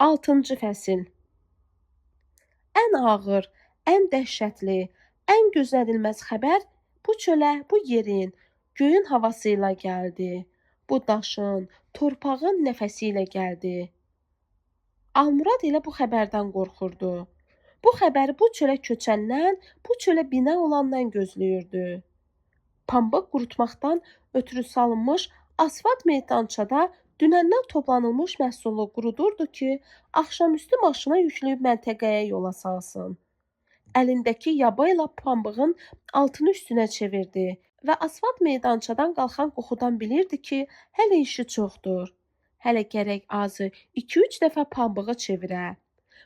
6-cı fəsil. Ən ağır, ən dəhşətli, ən gözlənilməz xəbər bu çölə, bu yerin, göyün havası ilə gəldi. Bu daşın, torpağın nəfəsi ilə gəldi. Almurad elə bu xəbərdən qorxurdu. Bu xəbəri bu çölə köçəndən, bu çölə bina olandan gözləyirdi. Pambıq qurutmaqdan ötürü salınmış asfalt meydançada dünəndən toplanılmış məhsulu qurudurdu ki, axşamüstü maşına yükləyib məntəqəyə yola salsın. Əlindəki yaba ilə pambığın altını üstünə çevirdi və asfalt meydançadan qalxan qoxudan bilirdi ki, hələ işi çoxdur. Hələ gərək azı 2-3 dəfə pambığı çevirə.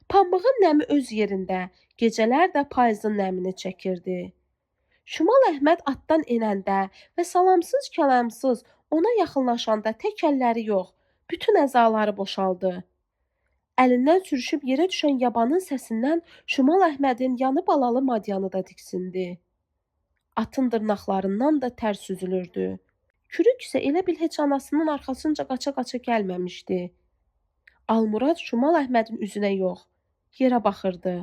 Pambığın nəmi öz yerində, gecələr də payızın nəmini çəkirdi. Şimal Əhməd atdan enəndə və salamsız-kəlamsız ona yaxınlaşanda tək əlləri yox, bütün əzaları boşaldı. Əlindən sürüşüb yerə düşən yabanın səsindən Şimal Əhmədin yanı balalı madyanı da diksindi. Atın dırnaqlarından da tər süzülürdü. Kürük isə elə bil heç anasının arxasınca qaça-qaça gəlməmişdi. Almurad Şimal Əhmədin üzünə yox, yerə baxırdı.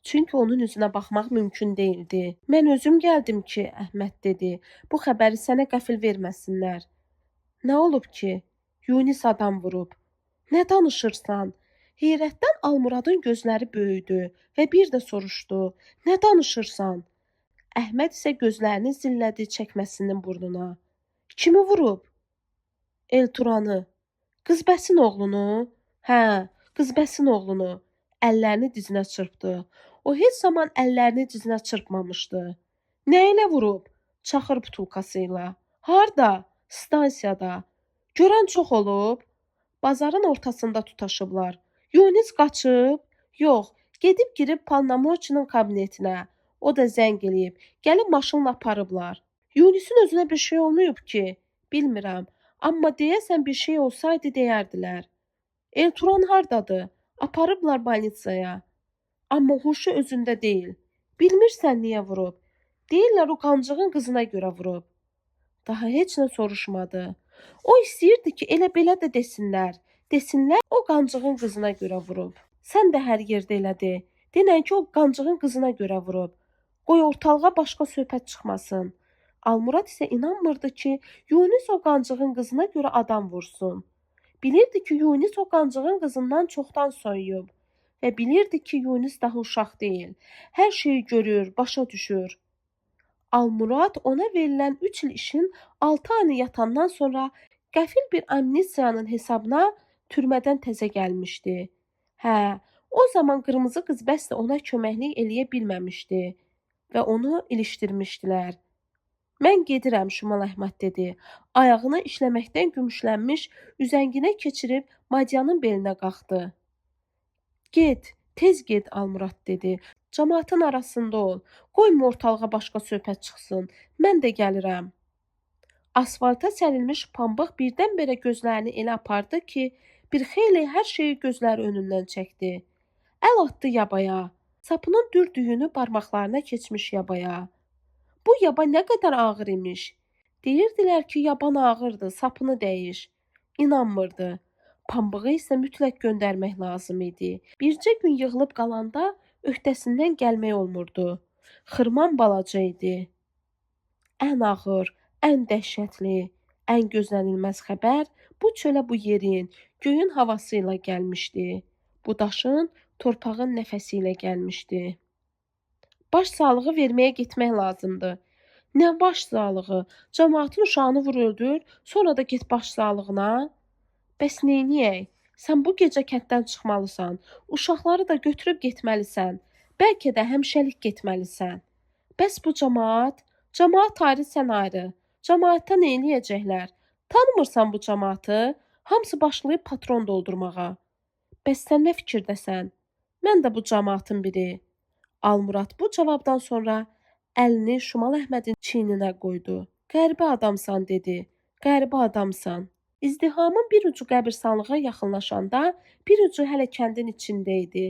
Çünki onun üzünə baxmaq mümkün deyildi. Mən özüm gəldim ki, Əhməd dedi, bu xəbəri sənə qəfil verməsinlər. Nə olub ki? Yunis adam vurub. Nə danışırsan? Heyrətdən Almuradın gözləri böyüdü və bir də soruşdu. Nə danışırsan? Əhməd isə gözlərini zillədi çəkməsinin burnuna. Kimi vurub? Elturanı. Qızbəsin oğlunu? Hə, Qızbəsin oğlunu. Əllərini dizinə çırpdı. O heç zaman əllərini dizinə çırpmamışdı. Nə ilə vurub? Çaxır butulkası ilə. Harda? Stansiyada. Görən çox olub? Bazarın ortasında tutaşıblar. Yunis qaçıb? Yox, gedib girib Palnamoçinin kabinetinə. O da zəng eləyib. Gəlib maşınla aparıblar. Yunisin özünə bir şey olmayıb ki? Bilmirəm. Amma deyəsən bir şey olsaydı deyərdilər. Elturan hardadır? Aparıblar balnitsaya. Amma huşu özündə deyil. Bilmirsən niyə vurub? Deyirlər o qancığın qızına görə vurub. Daha heç nə soruşmadı. O istəyirdi ki, elə belə də desinlər. Desinlər o qancığın qızına görə vurub. Sən də hər yerdə elə de. Denən ki, o qancığın qızına görə vurub. Qoy ortalığa başqa söhbət çıxmasın. Almurad isə inanmırdı ki, Yunis o qancığın qızına görə adam vursun. Bilirdi ki, Yunis o qancığın qızından çoxdan soyuyub. Və bilirdi ki, Yunis daha uşaq deyil. Hər şeyi görür, başa düşür. Almurad ona verilən 3 il işin 6 ayını yatandan sonra qəfil bir amnisiyanın hesabına türmədən təzə gəlmişdi. Hə, o zaman qırmızı qız bəs də ona köməklik eləyə bilməmişdi və onu ilişdirmişdilər. Mən gedirəm, Şimal Əhməd dedi. Ayağını işləməkdən gümüşlənmiş üzənginə keçirib madyanın belinə qalxdı. Get, tez get, Almurad dedi. Cəmaatın arasında ol. Qoyma ortalığa başqa söhbət çıxsın. Mən də gəlirəm. Asfalta sərilmiş pambıq birdən-birə gözlərini elə apardı ki, bir xeyli hər şeyi gözləri önündən çəkdi. Əl atdı yabaya. Sapının dürdüyünü barmaqlarına keçmiş yabaya. Bu yaba nə qədər ağır imiş. Deyirdilər ki, yaban ağırdı, sapını dəyiş. İnanmırdı. Pambığı isə mütləq göndərmək lazım idi. Bircə gün yığılıb qalanda öhdəsindən gəlmək olmurdu. Xırman balaca idi. Ən ağır, ən dəhşətli, ən gözlənilməz xəbər bu çölə, bu yerin, göyün havası ilə gəlmişdi. Bu daşın, torpağın nəfəsi ilə gəlmişdi. Baş sağlığı verməyə getmək lazımdır. Nə baş sağlığı? Cəmaatın uşağını vur öldür, sonra da get baş sağlığına. Bəs neyniyək? Sən bu gecə kənddən çıxmalısan. Uşaqları da götürüb getməlisən. Bəlkə də həmişəlik getməlisən. Bəs bu cəmaat? Cəmaat ayrı, sən ayrı. Cəmaatda nə eləyəcəklər? Tanımırsan bu cəmaatı? Hamısı başlayıb patron doldurmağa. Bəs sən nə fikirdəsən? Mən də bu cəmaatın biri. Almurad bu cavabdan sonra əlini Şimal Əhmədin çiyninə qoydu. Qəribə adamsan dedi. Qəribə adamsan. İzdihamın bir ucu qəbirstanlığa yaxınlaşanda, bir ucu hələ kəndin içində idi.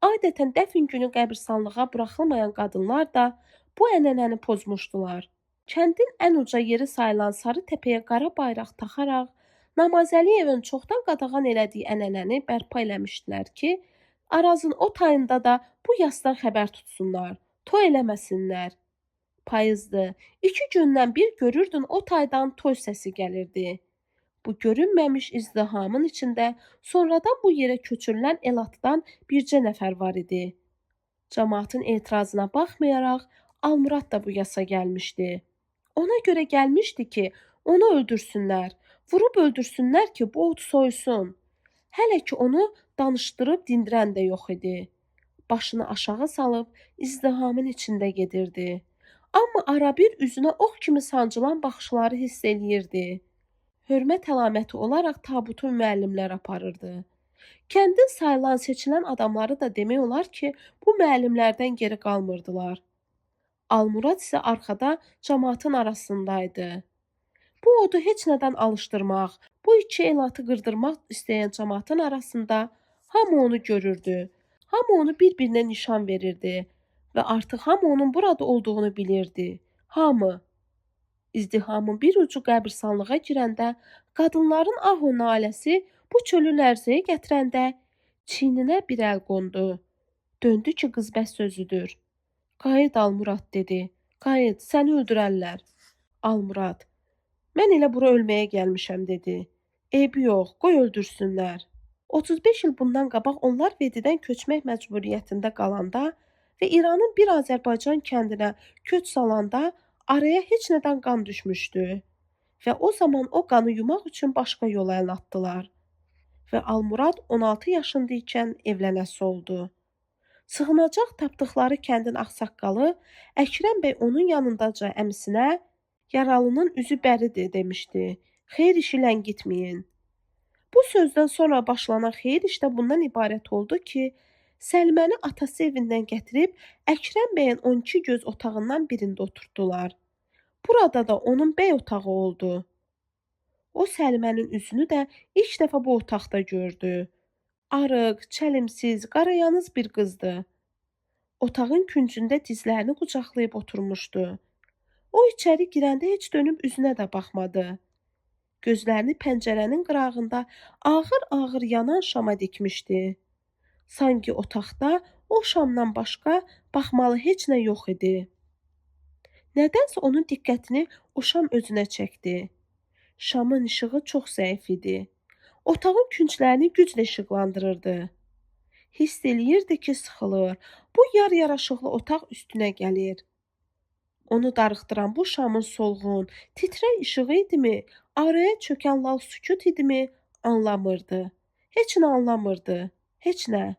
Adətən dəfn günü qəbirstanlığa buraxılmayan qadınlar da bu ənənəni pozmuşdular. Kəndin ən uca yeri sayılan sarı təpəyə qara bayraq taxaraq Namazəliyevin çoxdan qadağan elədiyi ənənəni bərpa eləmişdilər ki, Arazın o tayında da bu yasdan xəbər tutsunlar, toy eləməsinlər. Payızdı. 2 gündən bir görürdün o taydan toy səsi gəlirdi. Bu görünməmiş izdihamın içində sonradan bu yerə köçürülən elatdan bircə nəfər var idi. Cəmaatın etirazına baxmayaraq Almurad da bu yasa gəlmişdi. Ona görə gəlmişdi ki, onu öldürsünlər, vurub öldürsünlər ki, bu od soysun. Hələ ki onu danışdırıb dindirən də yox idi. Başını aşağı salıb izdihamın içində gedirdi. Amma arabir üzünə ox kimi sancılan baxışları hiss eləyirdi. Hörmət əlaməti olaraq tabutu müəllimlər aparırdı. Kəndin sayılan, seçilən adamları da demək olar ki, bu müəllimlərdən geri qalmırdılar. Almurad isə arxada cəmaatın arasındaydı. Bu odu heç nədən alışdırmaq, bu iki elatı qırdırmaq istəyən cəmaatın arasında hamı onu görürdü. Hamı onu bir-birinə nişan verirdi və artıq hamı onun burada olduğunu bilirdi. Hamı. İzdihamın bir ucu qəbirstanlığa girəndə, qadınların ah-u naləsi bu çölü lərzəyə gətirəndə çiyninə bir əl qondu. Döndü ki, qız bəs sözüdür. Qayıt Almurad dedi. Qayıt, səni öldürərlər. Almurad. Mən elə bura ölməyə gəlmişəm dedi. Eybi yox, qoy öldürsünlər. 35 il bundan qabaq onlar Vedidən köçmək məcburiyyətində qalanda və İranın bir Azərbaycan kəndinə köç salanda araya heç nədən qan düşmüşdü və o zaman o qanı yumaq üçün başqa yola əl atdılar və Almurad 16 yaşında ikən evlənəsi oldu. Sığınacaq tapdıqları kəndin ağsaqqalı Əkrəm bəy onun yanındaca əmisinə yaralının üzü bəridir demişdi. Xeyr işi ləngitməyin. Bu sözdən sonra başlanan xeyir işdə bundan ibarət oldu ki, Səliməni atası evindən gətirib Əkrəm bəyin 12 göz otağından birində oturtdular. Burada da onun bəy otağı oldu. O Səlimənin üzünü də ilk dəfə bu otaqda gördü. Arıq, çəlimsiz, qarayanız bir qızdı. Otağın küncündə dizlərini qucaqlayıb oturmuşdu. O içəri girəndə heç dönüb üzünə də baxmadı. Gözlərini pəncərənin qırağında ağır-ağır yanan şama dikmişdi. Sanki otaqda o şamdan başqa baxmalı heç nə yox idi. Nədənsə onun diqqətini o şam özünə çəkdi. Şamın işığı çox zəif idi. Otağın künclərini güclə işıqlandırırdı. Hiss eləyirdi ki, sıxılır. Bu yar-yaraşıqlı otaq üstünə gəlir. Onu darıxdıran bu şamın solğun, titrək işığı idimi, araya çökən lal sükut idimi, anlamırdı. Heç nə anlamırdı. Heç nə.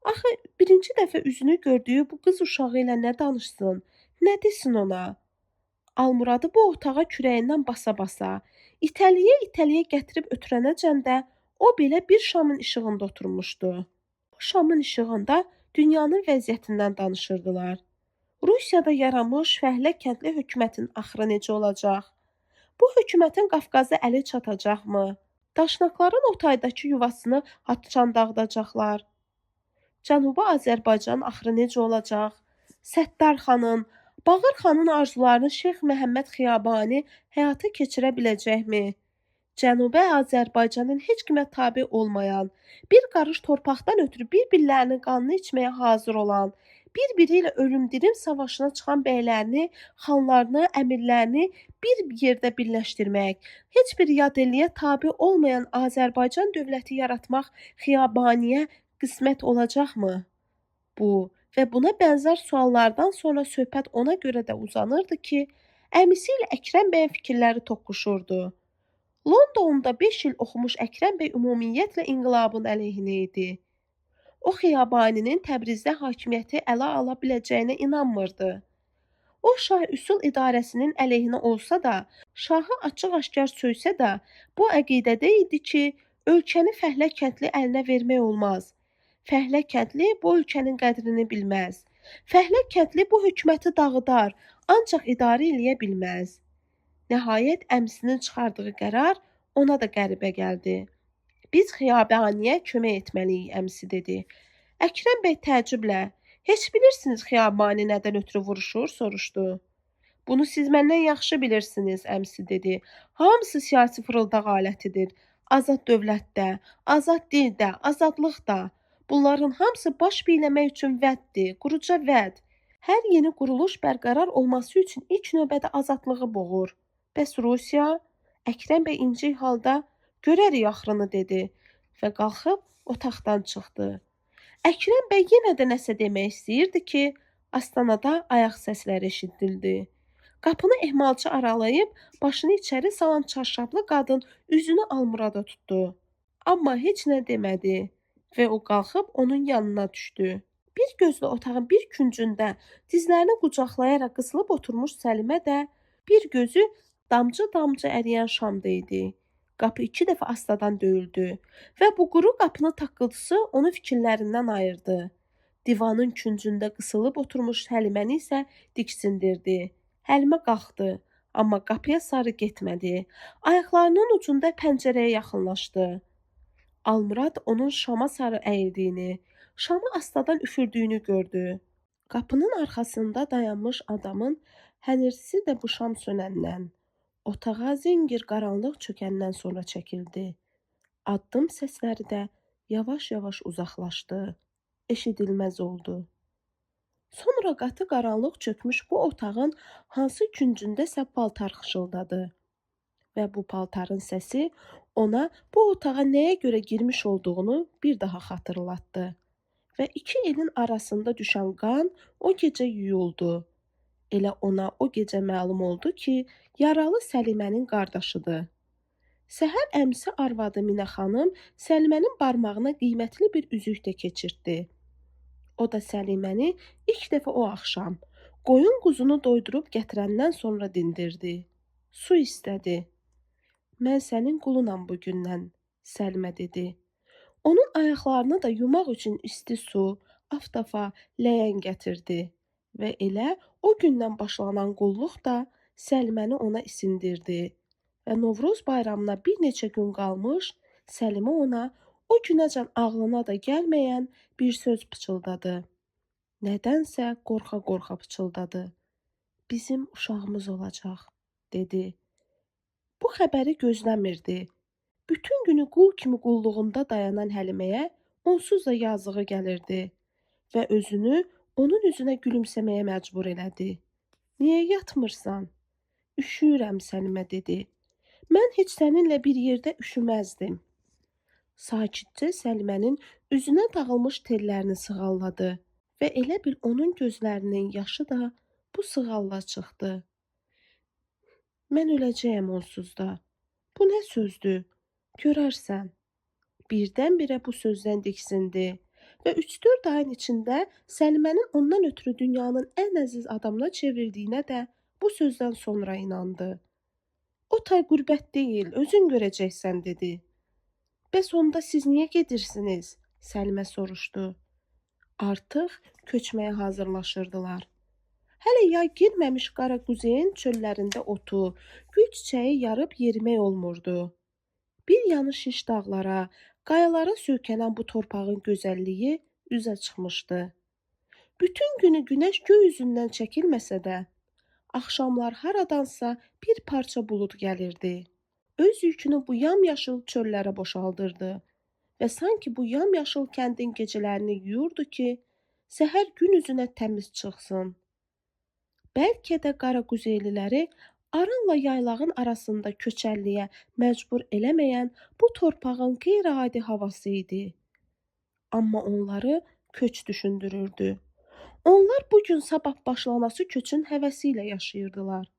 Axı birinci dəfə üzünü gördüyü bu qız uşağı ilə nə danışsın, nə desin ona? Almuradı bu otağa kürəyindən basa-basa, itəliyə-itəliyə gətirib ötürənəcən də o belə bir şamın işığında oturmuşdu. Bu şamın işığında dünyanın vəziyyətindən danışırdılar. Rusiyada yaranmış fəhlə kəndli hökumətin axırı necə olacaq? Bu hökumətin Qafqaza əli çatacaqmı? Daşnaqların o taydakı yuvasını haçan dağıdacaqlar. Cənubi Azərbaycanın axırı necə olacaq? Səttar xanın, Bağır xanın arzularını Şeyx Məhəmməd Xiyabani həyata keçirə biləcəkmi? Cənubi Azərbaycanın heç kimə tabe olmayan, bir qarış torpaqdan ötürü bir-birlərinin qanını içməyə hazır olan, bir-biri ilə ölüm-dirim savaşına çıxan bəylərini, xanlarını, əmirlərini bir yerdə birləşdirmək, heç bir yad elliyə tabe olmayan Azərbaycan dövləti yaratmaq Xiyabaniyə qismət olacaqmı? Bu və buna bənzər suallardan sonra söhbət ona görə də uzanırdı ki, əmisi ilə Əkrəm bəyin fikirləri toqquşurdu. Londonda 5 il oxumuş Əkrəm bəy ümumiyyətlə inqilabın əleyhinə idi. O Xiyabaninin Təbrizdə hakimiyyəti ələ ala biləcəyinə inanmırdı. O Şah Üsul idarəsinin əleyhinə olsa da, şahı açıq-aşkar söysə də, bu əqidədə idi ki, ölkəni fəhlə kəndli əlinə vermək olmaz. Fəhlə kəndli bu ölkənin qədrini bilməz. Fəhlə kəndli bu hökuməti dağıdar, ancaq idarə eləyə bilməz. Nəhayət əmisinin çıxardığı qərar ona da qəribə gəldi. Biz Xiyabaniyə kömək etməliyik, əmisi dedi. Əkrəm bəy təəccüblə, heç bilirsiniz Xiyabani nədən ötürü vuruşur, soruşdu. Bunu siz məndən yaxşı bilirsiniz, əmisi dedi. Hamısı siyasi fırıldaq alətidir. Azad dövlətdə, azad dildə, azadlıqda. Bunların hamısı baş biyləmək üçün vəddir, quruca vəd. Hər yeni quruluş bərqərar olması üçün ilk növbədə azadlığı boğur. Bəs Rusiya? Əkrəm bəy incik halda görərik axırını dedi və qalxıb otaqdan çıxdı. Əkrəm bəy yenə də nəsə demək istəyirdi ki, astanada ayaq səsləri eşidildi. Qapını ehmalcı aralayıb başını içəri salan çarşaflı qadın üzünü Almurada tutdu. Amma heç nə demədi və o qalxıb onun yanına düşdü. Bir gözlə otağın bir küncündə dizlərini qucaqlayaraq qısılıb oturmuş Səlimə də bir gözü damcı-damcı əriyən şamda idi. Qapı 2 dəfə astadan döyüldü və bu quru qapının taqqıltısı onu fikirlərindən ayırdı. Divanın küncündə qısılıb oturmuş Həliməni isə diksindirdi. Həlimə qalxdı, amma qapıya sarı getmədi. Ayaqlarının ucunda pəncərəyə yaxınlaşdı. Almurad onun şama sarı əyildiyini, şamı astadan üfürdüyünü gördü. Qapının arxasında dayanmış adamın hənirtisi də bu şam sönəndən, otağa zingir qaranlıq çökəndən sonra çəkildi. Addım səsləri də yavaş-yavaş uzaqlaşdı, eşidilməz oldu. Sonra qatı qaranlıq çökmüş bu otağın hansı küncündəsə paltar xışıldadı və bu paltarın səsi ona bu otağa nəyə görə girmiş olduğunu bir daha xatırlatdı və 2 elin arasında düşən qan o gecə yuyuldu. Elə ona o gecə məlum oldu ki, yaralı Səlimənin qardaşıdır. Səhər əmisi arvadı Minə xanım Səlimənin barmağına qiymətli bir üzük də keçirtdi. O da Səliməni ilk dəfə o axşam qoyun quzunu doydurub gətirəndən sonra dindirdi. Su istədi. Mən sənin qulunam bugündən, Səlimə dedi. Onun ayaqlarını da yumaq üçün isti su, aftafa, ləyən gətirdi və elə o gündən başlanan qulluq da Səliməni ona isindirdi və Novruz bayramına bir neçə gün qalmış Səlimə ona o günəcən ağlına da gəlməyən bir söz pıçıldadı. Nədənsə qorxa-qorxa pıçıldadı. Bizim uşağımız olacaq, dedi. Bu xəbəri gözləmirdi. Bütün günü qul kimi qulluğunda dayanan Həliməyə onsuz da yazığı gəlirdi və özünü onun üzünə gülümsəməyə məcbur elədi. Niyə yatmırsan? Üşüyürəm, Səlimə dedi. Mən heç səninlə bir yerdə üşüməzdim. Sakitcə Səlimənin üzünə dağılmış tellərini sığalladı və elə bil onun gözlərinin yaşı da bu sığalla çıxdı. Mən öləcəyəm onsuz da. Bu nə sözdür? Görərsən. Birdən-birə bu sözdən diksindi və 3-4 ayın içində Səlimənin ondan ötürü dünyanın ən əziz adamına çevrildiyinə də bu sözdən sonra inandı. O tay qürbət deyil, özün görəcəksən, dedi. Bəs onda siz niyə gedirsiniz? Səlimə soruşdu. Artıq köçməyə hazırlaşırdılar. Hələ yay girməmiş Qaraquzeyin çöllərində otu, gül çiçəyi yarıb yerimək olmurdu. Bir yanı şiş dağlara, qayalara söykənən bu torpağın gözəlliyi üzə çıxmışdı. Bütün günü günəş göy üzündən çəkilməsə də, axşamlar haradansa bir parça bulud gəlirdi. Öz yükünü bu yamyaşıl çöllərə boşaldırdı və sanki bu yamyaşıl kəndin gecələrini yuyurdu ki, səhər gün üzünə təmiz çıxsın. Bəlkə də Qaraquzeyliləri aranla yaylağın arasında köçərliyə məcbur eləməyən bu torpağın qeyri-adi havası idi. Amma onları köç düşündürürdü. Onlar bugün sabah başlaması köçün həvəsi ilə yaşayırdılar.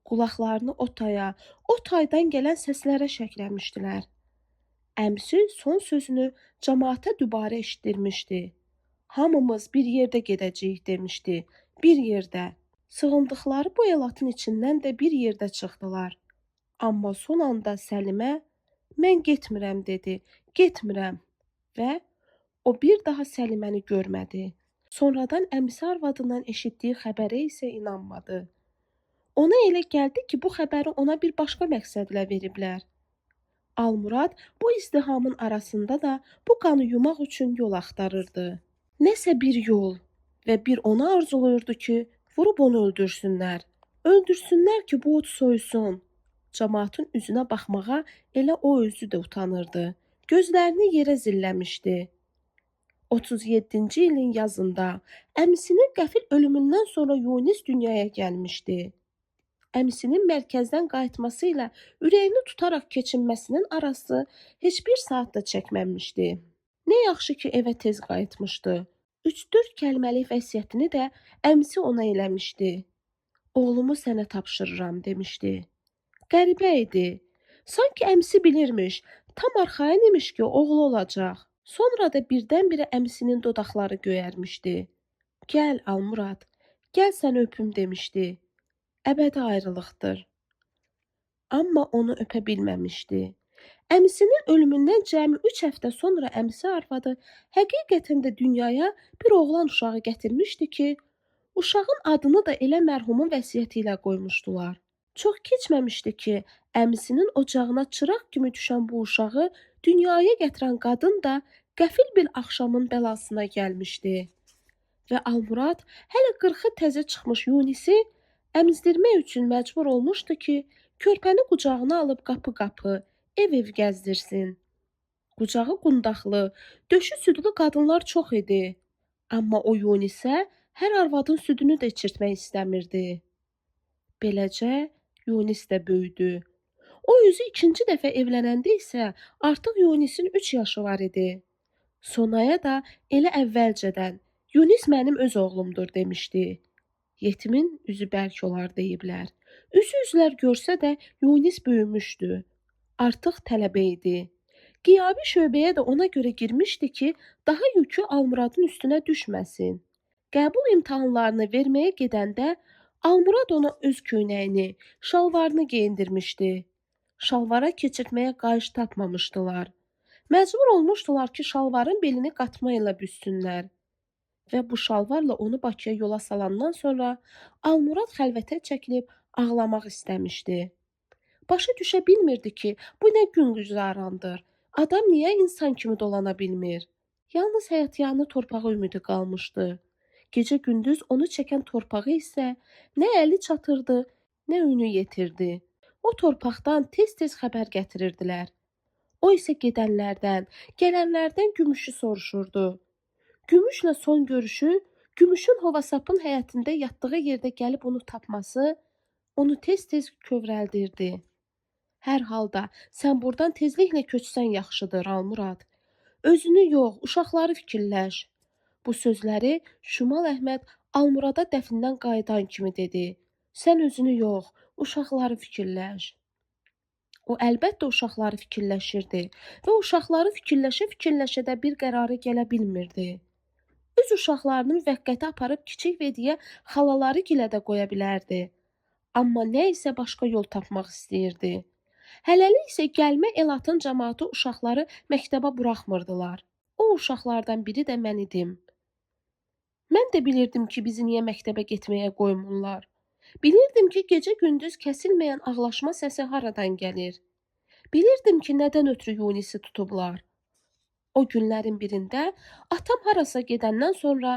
Qulaqlarını o taya, o taydan gələn səslərə şəkləmişdilər. Əmsi son sözünü cəmaata dübarə eşitdirmişdi. Hamımız bir yerdə gedəcəyik demişdi, bir yerdə. Sığındıqları bu elatın içindən də bir yerdə çıxdılar. Amma son anda Səlimə, mən getmirəm dedi, getmirəm və o bir daha Səliməni görmədi. Sonradan əmisi arvadından eşitdiyi xəbərə isə inanmadı. Ona elə gəldi ki, bu xəbəri ona bir başqa məqsədlə veriblər. Almurad bu izdihamın arasında da bu qanı yumaq üçün yol axtarırdı. Nəsə bir yol və bir onu arzulayırdı ki, vurub onu öldürsünlər. Öldürsünlər ki, bu od soyusun. Camaatın üzünə baxmağa elə o özü də utanırdı. Gözlərini yerə zilləmişdi. 37-ci ilin yazında əmisinin qəfil ölümündən sonra Yunis dünyaya gəlmişdi. Əmisinin mərkəzdən qayıtması ilə ürəyini tutaraq keçinməsinin arası heç bir saat da çəkməmişdi. Nə yaxşı ki, evə tez qayıtmışdı. 3-4 kəlməlik vəsiyyətini də əmisi ona eləmişdi. Oğlumu sənə tapşırıram demişdi. Qəribə idi. Sanki əmisi bilirmiş, tam arxayın imiş ki, oğlu olacaq. Sonra da birdən-birə əmisinin dodaqları göyərmişdi. Gəl Almurad, gəl səni öpüm demişdi. Əbədi ayrılıqdır. Amma onu öpə bilməmişdi. Əmisinin ölümündən cəmi 3 həftə sonra əmisi arvadı həqiqətən də dünyaya bir oğlan uşağı gətirmişdi ki, uşağın adını da elə mərhumun vəsiyyəti ilə qoymuşdular. Çox keçməmişdi ki, əmisinin ocağına çıraq kimi düşən bu uşağı dünyaya gətirən qadın da qəfil bir axşamın bəlasına gəlmişdi. Və Almurad hələ 40-ı təzə çıxmış Yunisi əmizdirmək üçün məcbur olmuşdu ki, körpəni qucağına alıb qapı-qapı, ev-ev gəzdirsin. Qucağı qundaqlı, döşü südlü qadınlar çox idi. Amma o Yunisə hər arvadın südünü də içirtmək istəmirdi. Beləcə Yunis də böyüdü. O özü ikinci dəfə evlənəndə isə artıq Yunisin 3 yaşı var idi. Sonaya da elə əvvəlcədən Yunis mənim öz oğlumdur demişdi. Yetimin üzü bərk olar deyiblər. Üzü-üzlər görsə də Yunis böyümüşdü. Artıq tələbə idi. Qiyabi şöbəyə də ona görə girmişdi ki, daha yükü Almuradın üstünə düşməsin. Qəbul imtahanlarını verməyə gedəndə Almurad ona öz köynəyini, şalvarını geyindirmişdi. Şalvara keçirtməyə qayış tapmamışdılar. Məcbur olmuşdular ki, şalvarın belini qatma ilə büzsünlər. Və bu şalvarla onu Bakıya yola salandan sonra Almurad xəlvətə çəkilib ağlamaq istəmişdi. Başa düşə bilmirdi ki, bu nə gün güzarandır. Adam niyə insan kimi dolana bilmir? Yalnız həyatyanı torpağa ümidi qalmışdı. Gecə-gündüz onu çəkən torpağı isə nə əli çatırdı, nə ünü yetirdi. O torpaqdan tez-tez xəbər gətirirdilər. O isə gedənlərdən, gələnlərdən Gümüşü soruşurdu. Gümüşlə son görüşü, Gümüşün Hovasapın həyətində yatdığı yerdə gəlib onu tapması, onu tez-tez kövrəldirdi. Hər halda sən buradan tezliklə köçsən yaxşıdır, Almurad. Özünü yox, uşaqları fikirləş. Bu sözləri Şimal Əhməd Almurada dəfindən qayıdan kimi dedi. Sən özünü yox, uşaqları fikirləş. O əlbəttə uşaqları fikirləşirdi və uşaqları fikirləşə-fikirləşə də bir qərara gələ bilmirdi. Öz uşaqlarını müvəqqəti aparıb kiçik Vediyə xalaları gilə də qoya bilərdi. Amma nə isə başqa yol tapmaq istəyirdi. Hələlik isə gəlmə elatın cəmaatı uşaqları məktəbə buraxmırdılar. O uşaqlardan biri də mən idim. Mən də bilirdim ki, bizi niyə məktəbə getməyə qoymurlar. Bilirdim ki, gecə-gündüz kəsilməyən ağlaşma səsi haradan gəlir. Bilirdim ki, nədən ötürü Yunisi tutublar. O günlərin birində atam harasa gedəndən sonra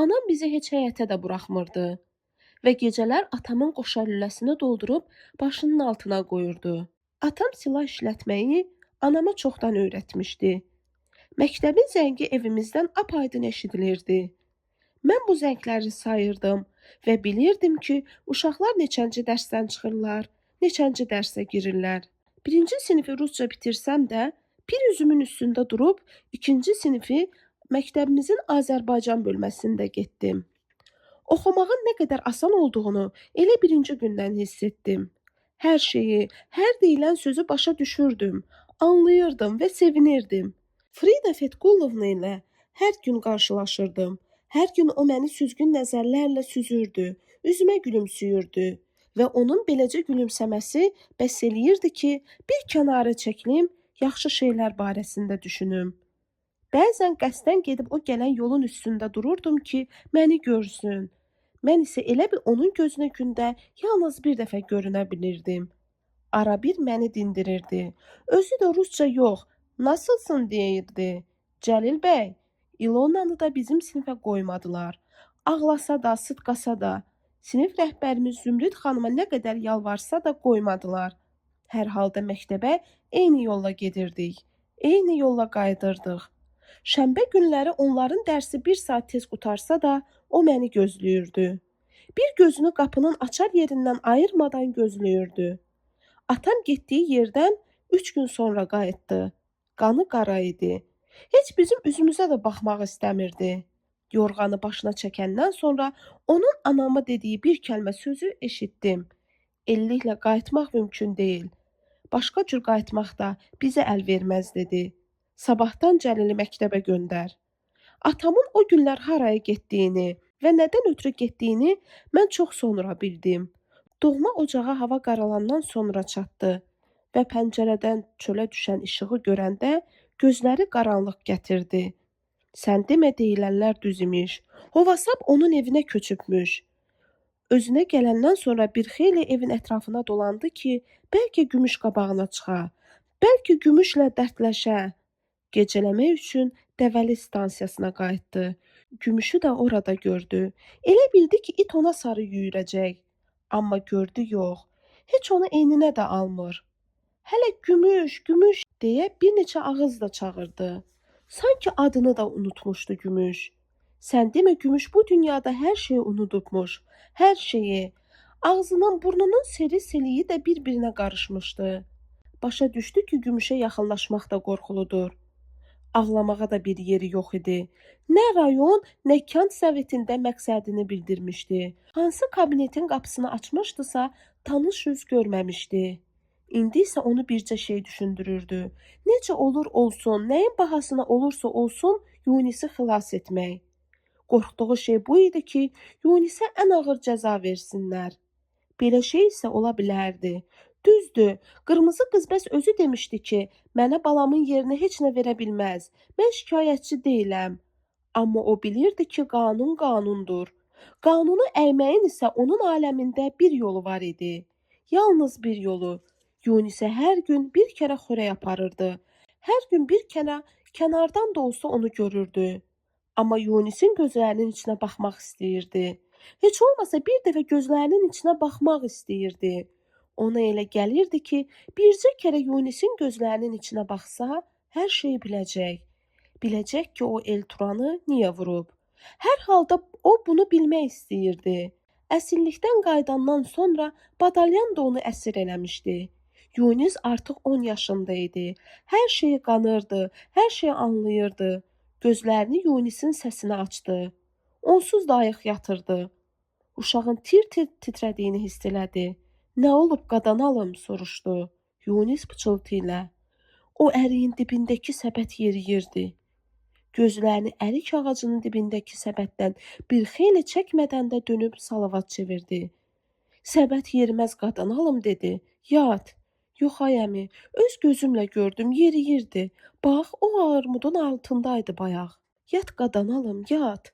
anam bizi heç həyətə də buraxmırdı. Və gecələr atamın qoşa lüləsini doldurub başının altına qoyurdu. Atam silah işlətməyi anama çoxdan öyrətmişdi. Məktəbin zəngi evimizdən apaydın eşidilirdi. Mən bu zəngləri sayırdım və bilirdim ki, uşaqlar neçənci dərsdən çıxırlar, neçənci dərsə girirlər. 1-ci sinifi rusca bitirsəm də, bir üzümün üstündə durub 2-ci sinifi məktəbimizin Azərbaycan bölməsində getdim. Oxumağın nə qədər asan olduğunu elə 1-ci gündən hiss etdim. Hər şeyi, hər deyilən sözü başa düşürdüm, anlayırdım və sevinirdim. Frida Fetqullovna ilə hər gün qarşılaşırdım. Hər gün o məni süzgün nəzərlərlə süzürdü, üzümə gülümsüyürdü və onun beləcə gülümsəməsi bəs eləyirdi ki, bir kənara çəkilim, yaxşı şeylər barəsində düşünüm. Bəzən qəsdən gedib o gələn yolun üstündə dururdum ki, məni görsün. Mən isə elə bil onun gözünə gündə yalnız bir dəfə görünə bilirdim. Ara bir məni dindirirdi. Özü də rusca yox, nasılsın deyirdi. Cəlil bəy, İlonanı da bizim sinifə qoymadılar. Ağlasa da, sıtqasa da. Sinif rəhbərimiz Zümrüd xanıma nə qədər yalvarsa da qoymadılar. Hər halda məktəbə eyni yolla gedirdik. Eyni yolla qayıdırdıq. Şənbə günləri onların dərsi bir saat tez qurtarsa da, o məni gözləyirdi. Bir gözünü qapının açar yerindən ayırmadan gözləyirdi. Atam getdiyi yerdən 3 gün sonra qayıtdı. Qanı qara idi. Heç bizim üzümüzə də baxmaq istəmirdi. Yorğanı başına çəkəndən sonra onun anama dediyi bir kəlmə sözü eşitdim. Elliklə qayıtmaq mümkün deyil. Başqa cür qayıtmaq da bizə əl verməz dedi. Sabahdan Cəlili məktəbə göndər. Atamın o günlər haraya getdiyini və nədən ötürü getdiyini mən çox sonra bildim. Doğma ocağa hava qaralandan sonra çatdı və pəncərədən çölə düşən işığı görəndə gözləri qaranlıq gətirdi. Sən demə deyilənlər düz imiş. Hovasap onun evinə köçübmüş. Özünə gələndən sonra bir xeyli evin ətrafına dolandı ki, bəlkə gümüş qabağına çıxa, bəlkə gümüşlə dərdləşə. Gecələmək üçün Dəvəli stansiyasına qayıtdı. Gümüşü də orada gördü. Elə bildi ki, it ona sarı yüyürəcək. Amma gördü yox. Heç onu eyninə də almır. Hələ gümüş, gümüş deyə bir neçə ağız da çağırdı. Sanki adını da unutmuşdu gümüş. Sən demə gümüş bu dünyada hər şeyi unudubmuş. Hər şeyi. Ağzının, burnunun seri seliyi də bir-birinə qarışmışdı. Başa düşdü ki, gümüşə yaxınlaşmaq da qorxuludur. Ağlamağa da bir yeri yox idi. Nə rayon, nə kənd sovetində məqsədini bildirmişdi. Hansı kabinetin qapısını açmışdısa, tanış yüz görməmişdi. İndi isə onu bircə şey düşündürürdü. Necə olur olsun, nəyin bahasına olursa olsun Yunisi xilas etmək. Qorxduğu şey bu idi ki, Yunisə ən ağır cəza versinlər. Belə şey isə ola bilərdi. Düzdür, qırmızı qızbəs özü demişdi ki, mənə balamın yerinə heç nə verə bilməz. Mən şikayətçi deyiləm. Amma o bilirdi ki, qanun qanundur. Qanunu əyməyin isə onun aləmində bir yolu var idi. Yalnız bir yolu. Yunisə hər gün bir kərə xörək aparırdı. Hər gün bir kənardan da olsa onu görürdü. Amma Yunisin gözlərinin içinə baxmaq istəyirdi. Heç olmasa bir dəfə gözlərinin içinə baxmaq istəyirdi. Ona elə gəlirdi ki, bircə kərə Yunisin gözlərinin içinə baxsa, hər şeyi biləcək. Biləcək ki, o Elturanı niyə vurub. Hər halda o bunu bilmək istəyirdi. Əsillikdən qayıdandan sonra badalyan da onu əsir eləmişdi. Yunis artıq 10 yaşında idi. Hər şeyi qanırdı, hər şeyi anlayırdı. Gözlərini Yunisin səsinə açdı. Onsuz da ayıq yatırdı. Uşağın tir-tir titrədiyini hiss elədi. Nə olub qadan alım, soruşdu. Yunis pıçıltı ilə. O əriyin dibindəki səbət yeriyirdi. Gözlərini ərik ağacının dibindəki səbətdən bir xeyli çəkmədən də dönüb salavat çevirdi. Səbət yeriməz qadan alım dedi. Yat. Yox ay əmi, öz gözümlə gördüm, yeriyirdi. Bax, o armudun altındaydı bayaq. Yat qadan alım, yat.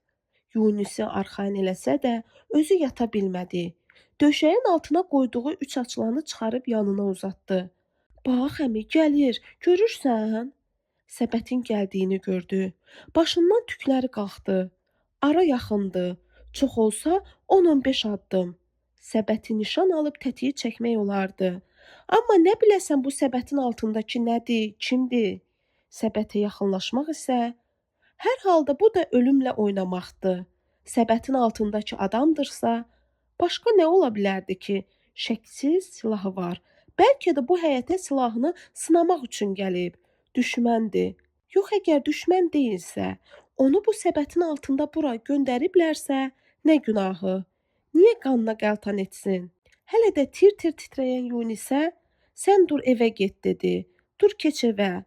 Yunisi arxayın eləsə də özü yata bilmədi. Döşəyin altına qoyduğu 3 açılanı çıxarıb yanına uzatdı. Bax əmi, gəlir, görürsən? Səbətin gəldiyini gördü. Başından tükləri qalxdı. Ara yaxındı. Çox olsa 10-15 addım. Səbəti nişan alıb tətiyi çəkmək olardı. Amma nə biləsən bu səbətin altındakı nədir, kimdir? Səbətə yaxınlaşmaq isə hər halda bu da ölümlə oynamaqdır. Səbətin altındakı adamdırsa, başqa nə ola bilərdi ki? Şəksiz silahı var. Bəlkə də bu həyətə silahını sınamaq üçün gəlib. Düşməndir. Yox, əgər düşmən deyilsə, onu bu səbətin altında bura göndəriblərsə, nə günahı? Niyə qanına qəltan etsin? Hələ də tir-tir titrəyən Yunisə, sən dur evə get dedi. Dur keç evə.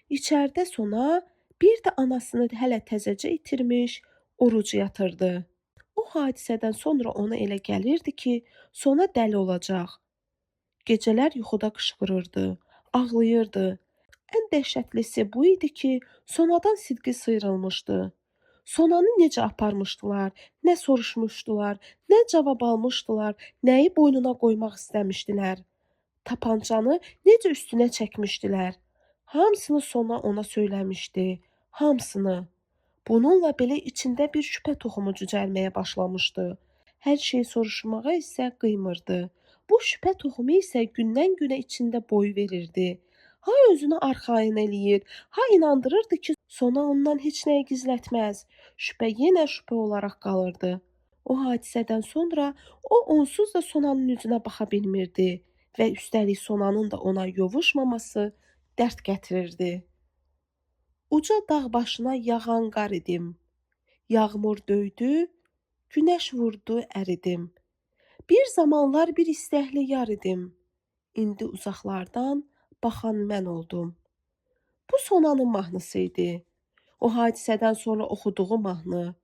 İçəridə sona bir də anasını hələ təzəcə itirmiş, orucu yatırdı. O hadisədən sonra ona elə gəlirdi ki, sona dəli olacaq. Gecələr yuxuda qışqırırdı, ağlayırdı. Ən dəhşətlisi bu idi ki, sonadan sidqi sıyrılmışdı. Sonanı necə aparmışdılar, nə soruşmuşdular, nə cavab almışdılar, nəyi boynuna qoymaq istəmişdilər. Tapancanı necə üstünə çəkmişdilər. Hamısını sona ona söyləmişdi, hamısını. Bununla belə içində bir şübhə toxumu cücərməyə başlamışdı. Hər şeyi soruşmağa isə qıymırdı. Bu şübhə toxumu isə gündən-günə içində boy verirdi. Ha özünü arxayın eləyir, ha inandırırdı ki, sona ondan heç nəyi gizlətməz. Şübhə yenə şübhə olaraq qalırdı. O hadisədən sonra o onsuz da Sonanın üzünə baxa bilmirdi və üstəlik Sonanın da ona yovuşmaması dərd gətirirdi. Uca dağ başına yağan qar idim. Yağmur döydü, günəş vurdu, əridim. Bir zamanlar bir istəkli yar idim. İndi uzaqlardan baxan mən oldum. Bu Sonanın mahnısı idi. O hadisədən sonra oxuduğu mahnı.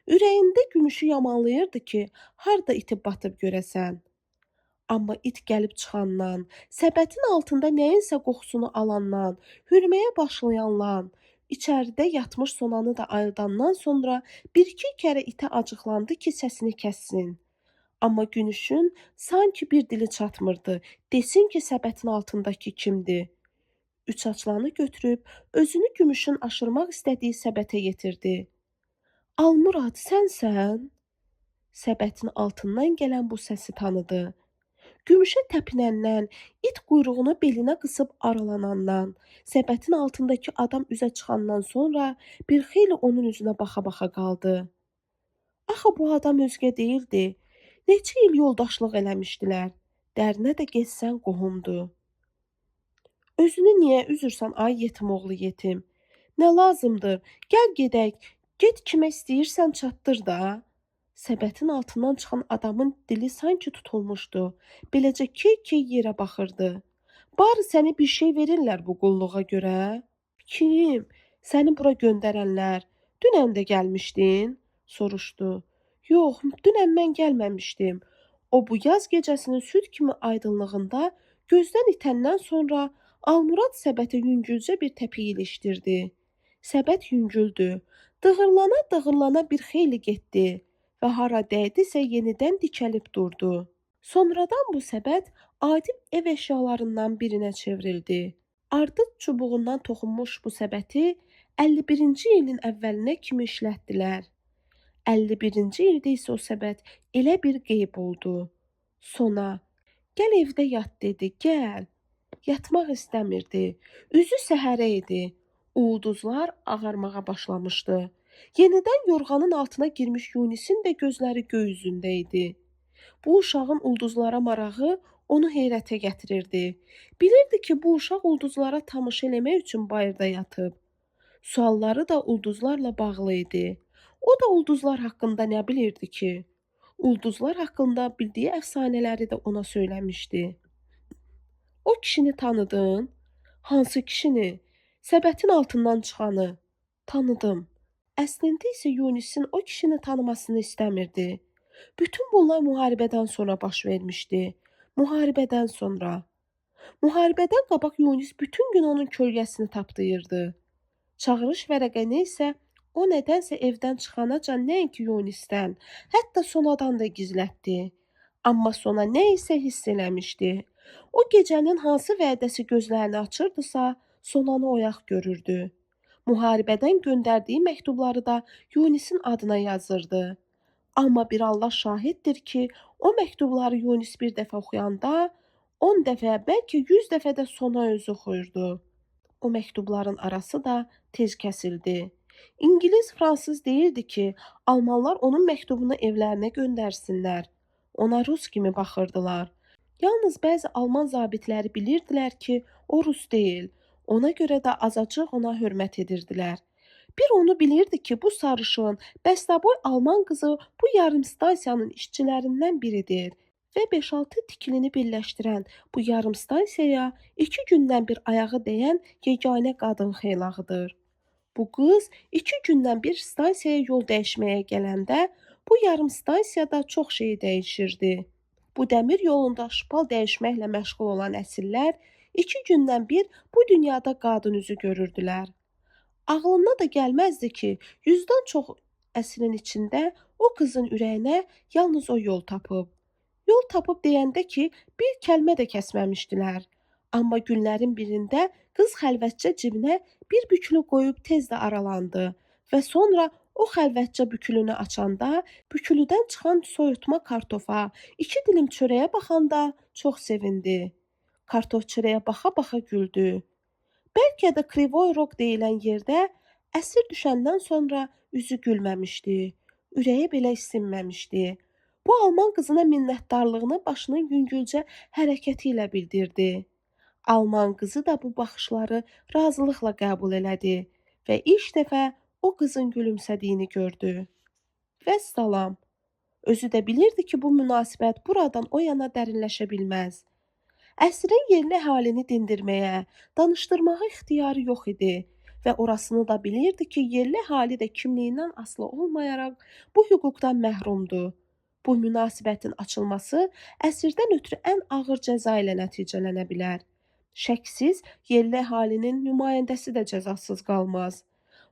Ürəyində gümüşü yamanlayırdı ki, harda itib batıb görəsən. Amma it gəlib çıxandan, səbətin altında nəyinsə qoxusunu alandan, hürməyə başlayandan, içəridə yatmış Sonanı da ayıldandan sonra bir-iki kərə itə acıqlandı ki, səsini kəssin. Amma Günüşün sanki bir dili çatmırdı. Desin ki, səbətin altındakı kimdir? Üç açlanı götürüb özünü Gümüşün aşırmaq istədiyi səbətə yetirdi. Almurad, sənsən? Səbətin altından gələn bu səsi tanıdı. Gümüşə təpinəndən, it quyruğunu belinə qısıb aralanandan, səbətin altındakı adam üzə çıxandan sonra bir xeyli onun üzünə baxa-baxa qaldı. Axı bu adam özgə deyildi. Neçə il yoldaşlıq eləmişdilər. Dərinə də getsən qohumdur. Özünü niyə üzürsən ay yetim oğlu yetim? Nə lazımdır? Gəl gedək. Get kimə istəyirsən çatdır da. Səbətin altından çıxan adamın dili sanki tutulmuşdu. Beləcə key-key yerə baxırdı. Bari səni bir şey verirlər bu qulluğa görə. Kim? Səni bura göndərənlər. Dünən də gəlmişdin? Soruşdu. Yox, dünən mən gəlməmişdim. O bu yaz gecəsinin süd kimi aydınlığında gözdən itəndən sonra Almurad səbətə yüngülcə bir təpik ilişdirdi. Səbət yüngüldü. Dığırlana-dığırlana bir xeyli getdi və hara dəydisə yenidən dikəlib durdu. Sonradan bu səbət adi ev əşyalarından birinə çevrildi. Ardıq çubuğundan toxunmuş bu səbəti 51-ci ilin əvvəlinə kimi işlətdilər. 51-ci ildə isə o səbət elə bir qeyb oldu. Sona, gəl evdə yat dedi, gəl. Yatmaq istəmirdi. Üzü səhərə idi. Ulduzlar ağarmağa başlamışdı. Yenidən yorğanın altına girmiş Yunisin də gözləri göy üzündə idi. Bu uşağın ulduzlara marağı onu heyrətə gətirirdi. Bilirdi ki, bu uşaq ulduzlara tamaşa eləmək üçün bayırda yatıb. Sualları da ulduzlarla bağlı idi. O da ulduzlar haqqında nə bilirdi ki? Ulduzlar haqqında bildiyi əfsanələri də ona söyləmişdi. O kişini tanıdın? Hansı kişini? Səbətin altından çıxanı. Tanıdım. Əslində isə Yunisin o kişini tanımasını istəmirdi. Bütün bunlar müharibədən sonra baş vermişdi. Müharibədən sonra. Müharibədən qabaq Yunis bütün gün onun kölgəsini tapdıyırdı. Çağırış vərəqəni isə o nədənsə evdən çıxanacan nəinki Yunisdən, hətta Sonadan da gizlətdi. Amma Sona nə isə hiss eləmişdi. O gecənin hansı vədəsi gözlərini açırdısa, Sonanı oyaq görürdü. Müharibədən göndərdiyi məktubları da Yunisin adına yazırdı. Amma bir Allah şahiddir ki, o məktubları Yunis bir dəfə oxuyanda, 10 dəfə, bəlkə 100 dəfə də Sona özü oxuyurdu. O məktubların arası da tez kəsildi. İngilis, fransız deyirdi ki, almanlar onun məktubunu evlərinə göndərsinlər. Ona rus kimi baxırdılar. Yalnız bəzi alman zabitləri bilirdilər ki, o rus deyil. Ona görə də azacıq ona hörmət edirdilər. Bir onu bilirdi ki, bu sarışın, bəstəboy alman qızı bu yarımstansiyanın işçilərindən biridir və 5-6 tikilini birləşdirən bu yarımstansiyaya 2 gündən bir ayağı dəyən yeganə qadın xeylağıdır. Bu qız 2 gündən bir stansiyaya yol dəyişməyə gələndə bu yarımstansiyada çox şey dəyişirdi. Bu dəmir yolunda şpal dəyişməklə məşğul olan əsirlər 2 gündən bir bu dünyada qadın üzü görürdülər. Ağlına da gəlməzdi ki, 100-dən çox əsrin içində o qızın ürəyinə yalnız o yol tapıb. Yol tapıb deyəndə ki, bir kəlmə də kəsməmişdilər. Amma günlərin birində qız xəlvətcə cibinə bir bükülü qoyub tez də aralandı və sonra O xəlvətcə bükülünü açanda, bükülüdən çıxan soyutma kartofa, 2 dilim çörəyə baxanda çox sevindi. Kartof çörəyə baxa-baxa güldü. Bəlkə də Krivoy Rog deyilən yerdə əsir düşəndən sonra üzü gülməmişdi. Ürəyi belə isinməmişdi. Bu alman qızına minnətdarlığını başının yüngülcə hərəkəti ilə bildirdi. Alman qızı da bu baxışları razılıqla qəbul elədi və ilk dəfə o qızın gülümsədiyini gördü. Vəssalam. Özü də bilirdi ki, bu münasibət buradan o yana dərinləşə bilməz. Əsrin yerli əhalini dindirməyə, danışdırmağa ixtiyarı yox idi və orasını da bilirdi ki, yerli əhali də kimliyindən asılı olmayaraq bu hüquqdan məhrumdur. Bu münasibətin açılması əsirdən ötrü ən ağır cəza ilə nəticələnə bilər. Şəksiz, yerli əhalinin nümayəndəsi də cəzasız qalmaz.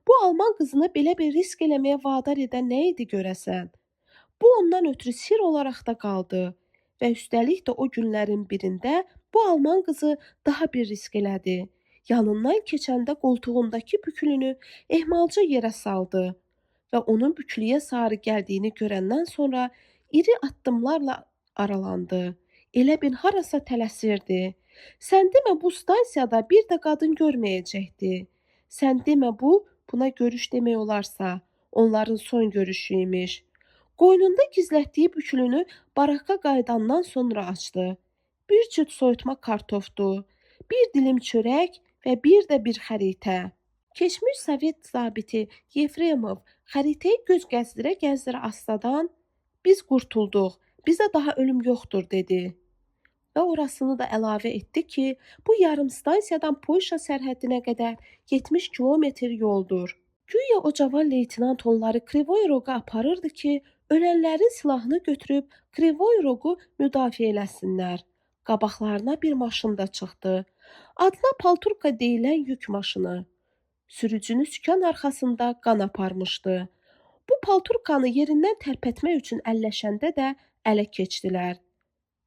Bu alman qızını belə bir risk eləməyə vadar edən nə idi görəsən? Bu ondan ötrü sir olaraq da qaldı və üstəlik də o günlərin birində bu alman qızı daha bir risk elədi. Yanından keçəndə qoltuğundakı bükülünü ehmalca yerə saldı və onun bükülüyə sarı gəldiyini görəndən sonra iri addımlarla aralandı. Elə bil harasa tələsirdi. Sən demə bu stansiyada bir də qadın görməyəcəkdi. Sən demə buna görüş demək olarsa, onların son görüşü imiş. Qoynunda gizlətdiyi bükülünü baraka qayıdandan sonra açdı. Bir cüt soyutma kartofdu, bir dilim çörək və bir də bir xəritə. Keçmiş Sovet zabiti Yefremov xəritəyi göz gəzdirə-gəzdirə astadan "Biz qurtulduq, bizə daha ölüm yoxdur" dedi. Və orasını da əlavə etdi ki, bu yarım stansiyadan Polşa sərhəddinə qədər 70 kilometr yoldur. Güya o cavan leytenant onları Krivoy Roga aparırdı ki, ölənlərin silahını götürüb Krivoy Rogu müdafiə eləsinlər. Qabaqlarına bir maşın da çıxdı. Adına palturka deyilən yük maşını. Sürücünü sükan arxasında qan aparmışdı. Bu palturkanı yerindən tərpətmək üçün əlləşəndə də ələ keçdilər.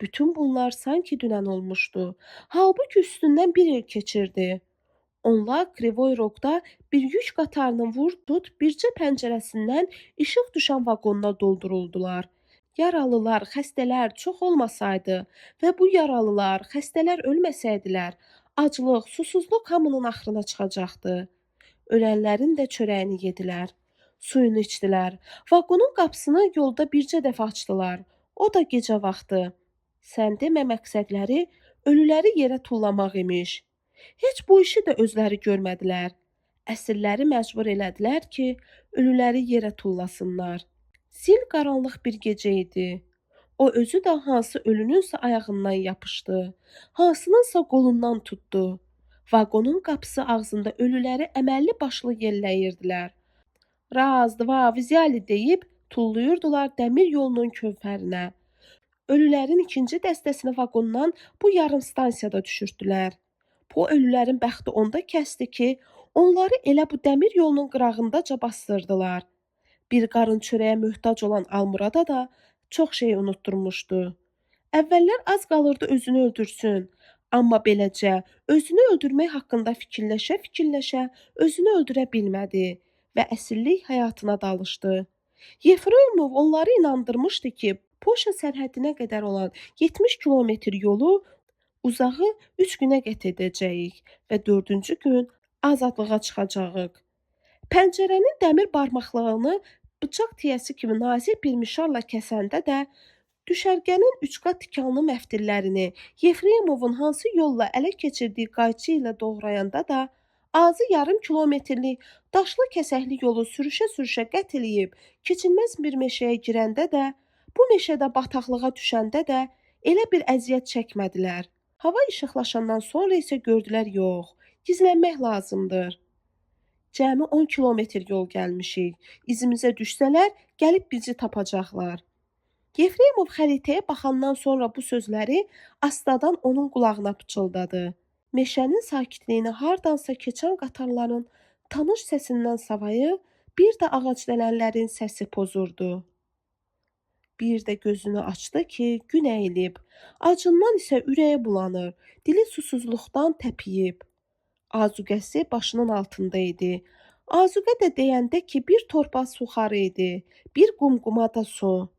Bütün bunlar sanki dünən olmuşdu. Halbuki üstündən bir il keçirdi. Onlar Krivoy Rogda bir yük qatarının vur-tut bircə pəncərəsindən işıq düşən vaqonuna dolduruldular. Yaralılar, xəstələr çox olmasaydı və bu yaralılar, xəstələr ölməsəydilər, aclıq, susuzluq hamının axırına çıxacaqdı. Ölənlərin də çörəyini yedilər, suyunu içdilər. Vaqonun qapısını yolda bircə dəfə açdılar. O da gecə vaxtı. Sən demə məqsədləri ölüləri yerə tullamaq imiş. Heç bu işi də özləri görmədilər. Əsirləri məcbur elədilər ki, ölüləri yerə tullasınlar. Zil qaranlıq bir gecə idi. O özü də hansı ölününsə ayağından yapışdı, hansınınsa qolundan tutdu. Vaqonun qapısı ağzında ölüləri əməlli başlı yelləyirdilər. Raz, dva, vizyali deyib tullayırdılar dəmir yolunun kövfərinə. Ölülərin ikinci dəstəsini vaqondan bu yarım stansiyada düşürtdülər. Bu ölülərin bəxti onda kəsdi ki, onları elə bu dəmir yolunun qırağındaca bastırdılar. Bir qarın çörəyə möhtac olan Almurada da çox şey unutturmuşdu. Əvvəllər az qalırdı özünü öldürsün, amma beləcə özünü öldürmək haqqında fikirləşə-fikirləşə özünü öldürə bilmədi və əsirlik həyatına dalışdı. Yefremov onları inandırmışdı ki, Polşa sərhəddinə qədər olan 70 kilometr yolu uzağı 3 günə qət edəcəyik və 4-cü gün azadlığa çıxacağıq. Pəncərənin dəmir barmaqlığını bıçaq tiyəsi kimi nazik bir mişarla kəsəndə də düşərgənin üçqat tikanlı məftillərini Yefremovun hansı yolla ələ keçirdiyi qayçı ilə doğrayanda da azı yarım kilometrlik daşlı kəsəkli yolu sürüşə-sürüşə qət eləyib keçilməz bir meşəyə girəndə də bu meşədə bataqlığa düşəndə də elə bir əziyyət çəkmədilər. Hava işıqlaşandan sonra isə gördülər yox, gizlənmək lazımdır. Cəmi 10 kilometr yol gəlmişik. İzimizə düşsələr, gəlib bizi tapacaqlar. Yefremov xəritəyə baxandan sonra bu sözləri astadan onun qulağına pıçıldadı. Meşənin sakitliyini hardansa keçən qatarların tanış səsindən savayı bir də ağac dələnlərin səsi pozurdu. Bir də gözünü açdı ki, gün əyilib. Acından isə ürəyi bulanır, dili susuzluqdan təpiyib. Azuqəsi başının altında idi. Azuqə də deyəndə ki, bir torba suxarı idi, bir qumquma da su.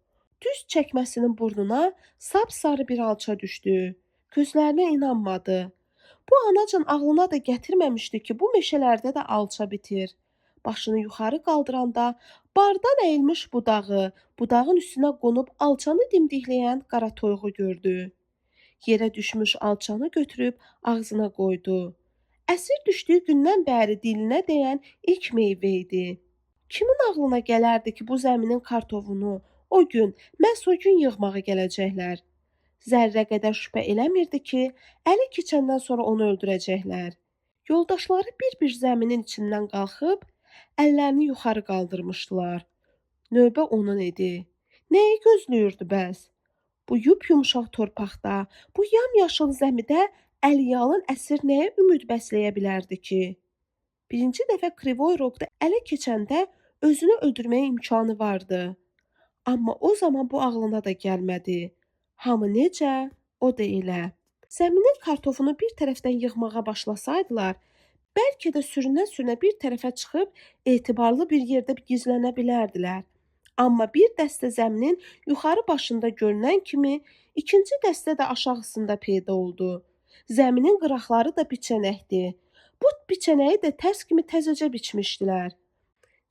Düz çəkməsinin burnuna sapsarı bir alça düşdü. Gözlərinə inanmadı. Bu anacan ağlına da gətirməmişdi ki, bu meşələrdə də alça bitir. Başını yuxarı qaldıranda bardan əyilmiş budağı, budağın üstünə qonub alçanı dimdikləyən qara toyuğu gördü. Yerə düşmüş alçanı götürüb ağzına qoydu. Əsir düşdüyü gündən bəri dilinə dəyən ilk meyvə idi. Kimin ağlına gələrdi ki, bu zəminin kartovunu o gün, məhz o gün yığmağa gələcəklər? Zərrə qədər şübhə eləmirdi ki, əli keçəndən sonra onu öldürəcəklər. Yoldaşları bir-bir zəminin içindən qalxıb, əllərini yuxarı qaldırmışdılar. Növbə onun idi. Nəyi gözləyirdi bəs? Bu yumşaq torpaqda, bu yamyaşıl zəmidə əliyalın əsir nəyə ümid bəsləyə bilərdi ki? Birinci dəfə Krivoy Rogda ələ keçəndə özünü öldürməyə imkanı vardı. Amma o zaman bu ağlına da gəlmədi. Hamı necə, o da elə. Zəminin kartofunu bir tərəfdən yığmağa başlasaydılar, bəlkə də sürünə-sürünə bir tərəfə çıxıb etibarlı bir yerdə gizlənə bilərdilər. Amma bir dəstə zəminin yuxarı başında görünən kimi, ikinci dəstə də aşağısında peyda oldu. Zəminin qıraqları da biçənəkdi. Bu biçənəyi də tərs kimi təzəcə biçmişdilər.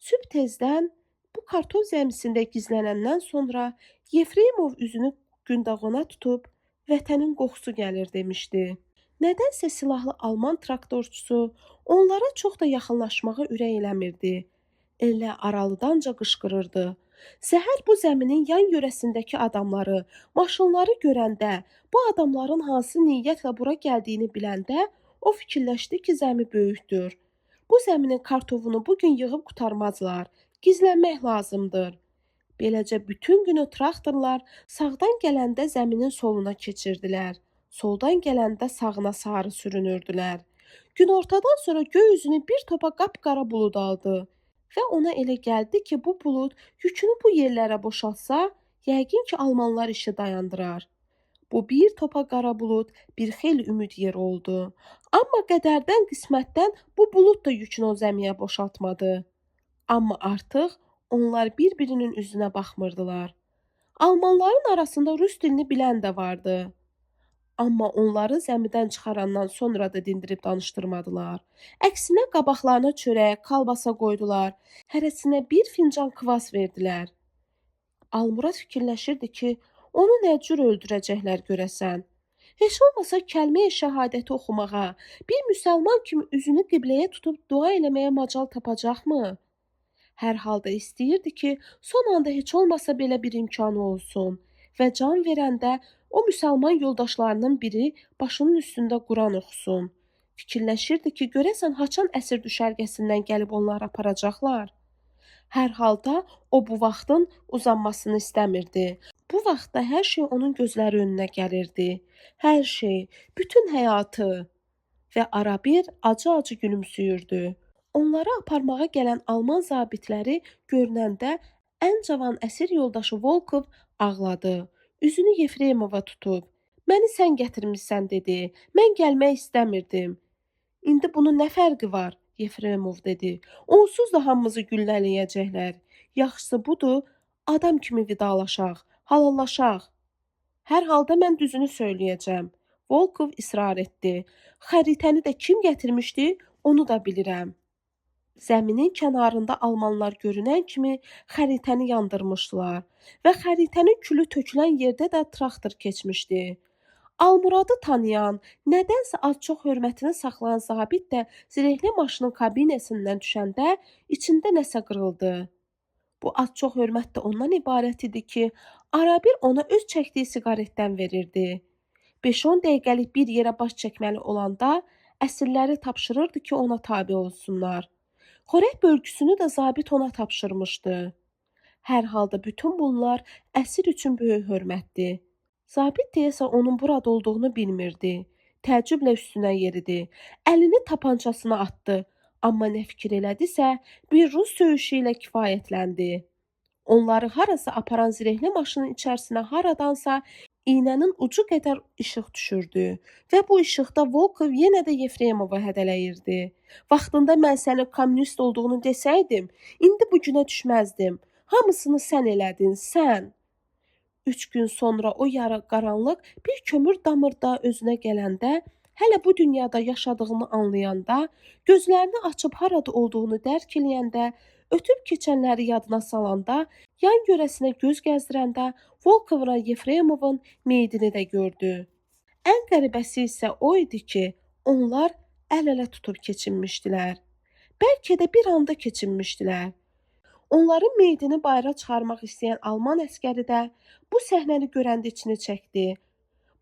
Sübh tezdən bu kartof zəmisində gizlənəndən sonra Yefremov üzünü gündağına tutub vətənin qoxusu gəlir demişdi. Nədənsə silahlı alman traktorçusu onlara çox da yaxınlaşmağa ürək eləmirdi. Elə aralıdanca qışqırırdı. Səhər bu zəminin yan yörəsindəki adamları, maşınları görəndə, bu adamların hansı niyyətlə bura gəldiyini biləndə, o fikirləşdi ki, zəmi böyükdür. Bu zəminin kartovunu bugün yığıb qurtarmazlar, gizlənmək lazımdır. Beləcə bütün günü traktorlar sağdan gələndə zəminin soluna keçirdilər, soldan gələndə sağına sarı sürünürdülər. Günortadan sonra göy üzünü bir topa qapqara bulud aldı. Və ona elə gəldi ki, bu bulud yükünü bu yerlərə boşaltsa, yəqin ki, almanlar işi dayandırar. Bu bir topa qara bulud bir xeyli ümid yeri oldu. Amma qədərdən, qismətdən bu bulud da yükünü o zəmiyə boşaltmadı. Amma artıq onlar bir-birinin üzünə baxmırdılar. Almanların arasında rus dilini bilən də vardı. Amma onları zəmidən çıxarandan sonra da dindirib danışdırmadılar. Əksinə qabaqlarına çörək, kalbasa qoydular. Hərəsinə bir fincan kvas verdilər. Almurad fikirləşirdi ki, onu nə cür öldürəcəklər görəsən. Heç olmasa kəlmə-i şəhadəti oxumağa, bir müsəlman kimi üzünü qibləyə tutub dua eləməyə macal tapacaqmı? Hər halda istəyirdi ki, son anda heç olmasa belə bir imkanı olsun və can verəndə o müsəlman yoldaşlarının biri başının üstündə Quran oxusun. Fikirləşirdi ki, görəsən haçan əsir düşərgəsindən gəlib onları aparacaqlar. Hər halda o bu vaxtın uzanmasını istəmirdi. Bu vaxtda hər şey onun gözləri önünə gəlirdi. Hər şey, bütün həyatı və arabir acı-acı gülümsüyürdü. Onları aparmağa gələn alman zabitləri görünəndə ən cavan əsir yoldaşı Volkov ağladı. Üzünü Yefremova tutub, "Məni sən gətirmisən" dedi. "Mən gəlmək istəmirdim." "İndi bunun nə fərqi var?" Yefremov dedi. "Onsuz da hamımızı güllələyəcəklər. Yaxşısı budur, adam kimi vidalaşaq, halallaşaq." "Hər halda mən düzünü söyləyəcəm." Volkov israr etdi. "Xəritəni də kim gətirmişdi, onu da bilirəm." Zəminin kənarında almanlar görünən kimi xəritəni yandırmışdılar və xəritənin külü tökülən yerdə də traktor keçmişdi. Almuradı tanıyan, nədənsə az-çox hörmətini saxlayan zabit də zirehli maşının kabinəsindən düşəndə içində nəsə qırıldı. Bu az-çox hörmət də ondan ibarət idi ki, arabir ona öz çəkdiyi siqaretdən verirdi. 5-10 dəqiqəlik bir yerə baş çəkməli olanda əsirləri tapşırırdı ki, ona tabe olsunlar. Xörək bölgüsünü də zabit ona tapşırmışdı. Hər halda bütün bunlar əsir üçün böyük hörmətdir. Zabit deyəsə onun burada olduğunu bilmirdi. Təəccüblə üstünə yeridi. Əlini tapancasına atdı. Amma nə fikir elədisə, bir rus söyüşü ilə kifayətləndi. Onları harasa aparan zirehli maşının içərisinə haradansa İynənin ucu qədər işıq düşürdü və bu işıqda Volkov yenə də Yefremovu hədələyirdi. Vaxtında mən sənin kommunist olduğunu desəydim, indi bu günə düşməzdim. Hamısını sən elədin, sən. 3 gün sonra o yarı qaranlıq bir kömür damırda özünə gələndə, hələ bu dünyada yaşadığını anlayanda, gözlərini açıb harada olduğunu dərk eləyəndə, ötüb keçənləri yadına salanda, yan yörəsinə göz gəzdirəndə Volkovla Yefremovun meyidini də gördü. Ən qəribəsi isə o idi ki, onlar əl-ələ tutub keçinmişdilər. Bəlkə də bir anda keçinmişdilər. Onların meyidini bayıra çıxarmaq istəyən alman əsgəri də bu səhnəni görəndə içini çəkdi.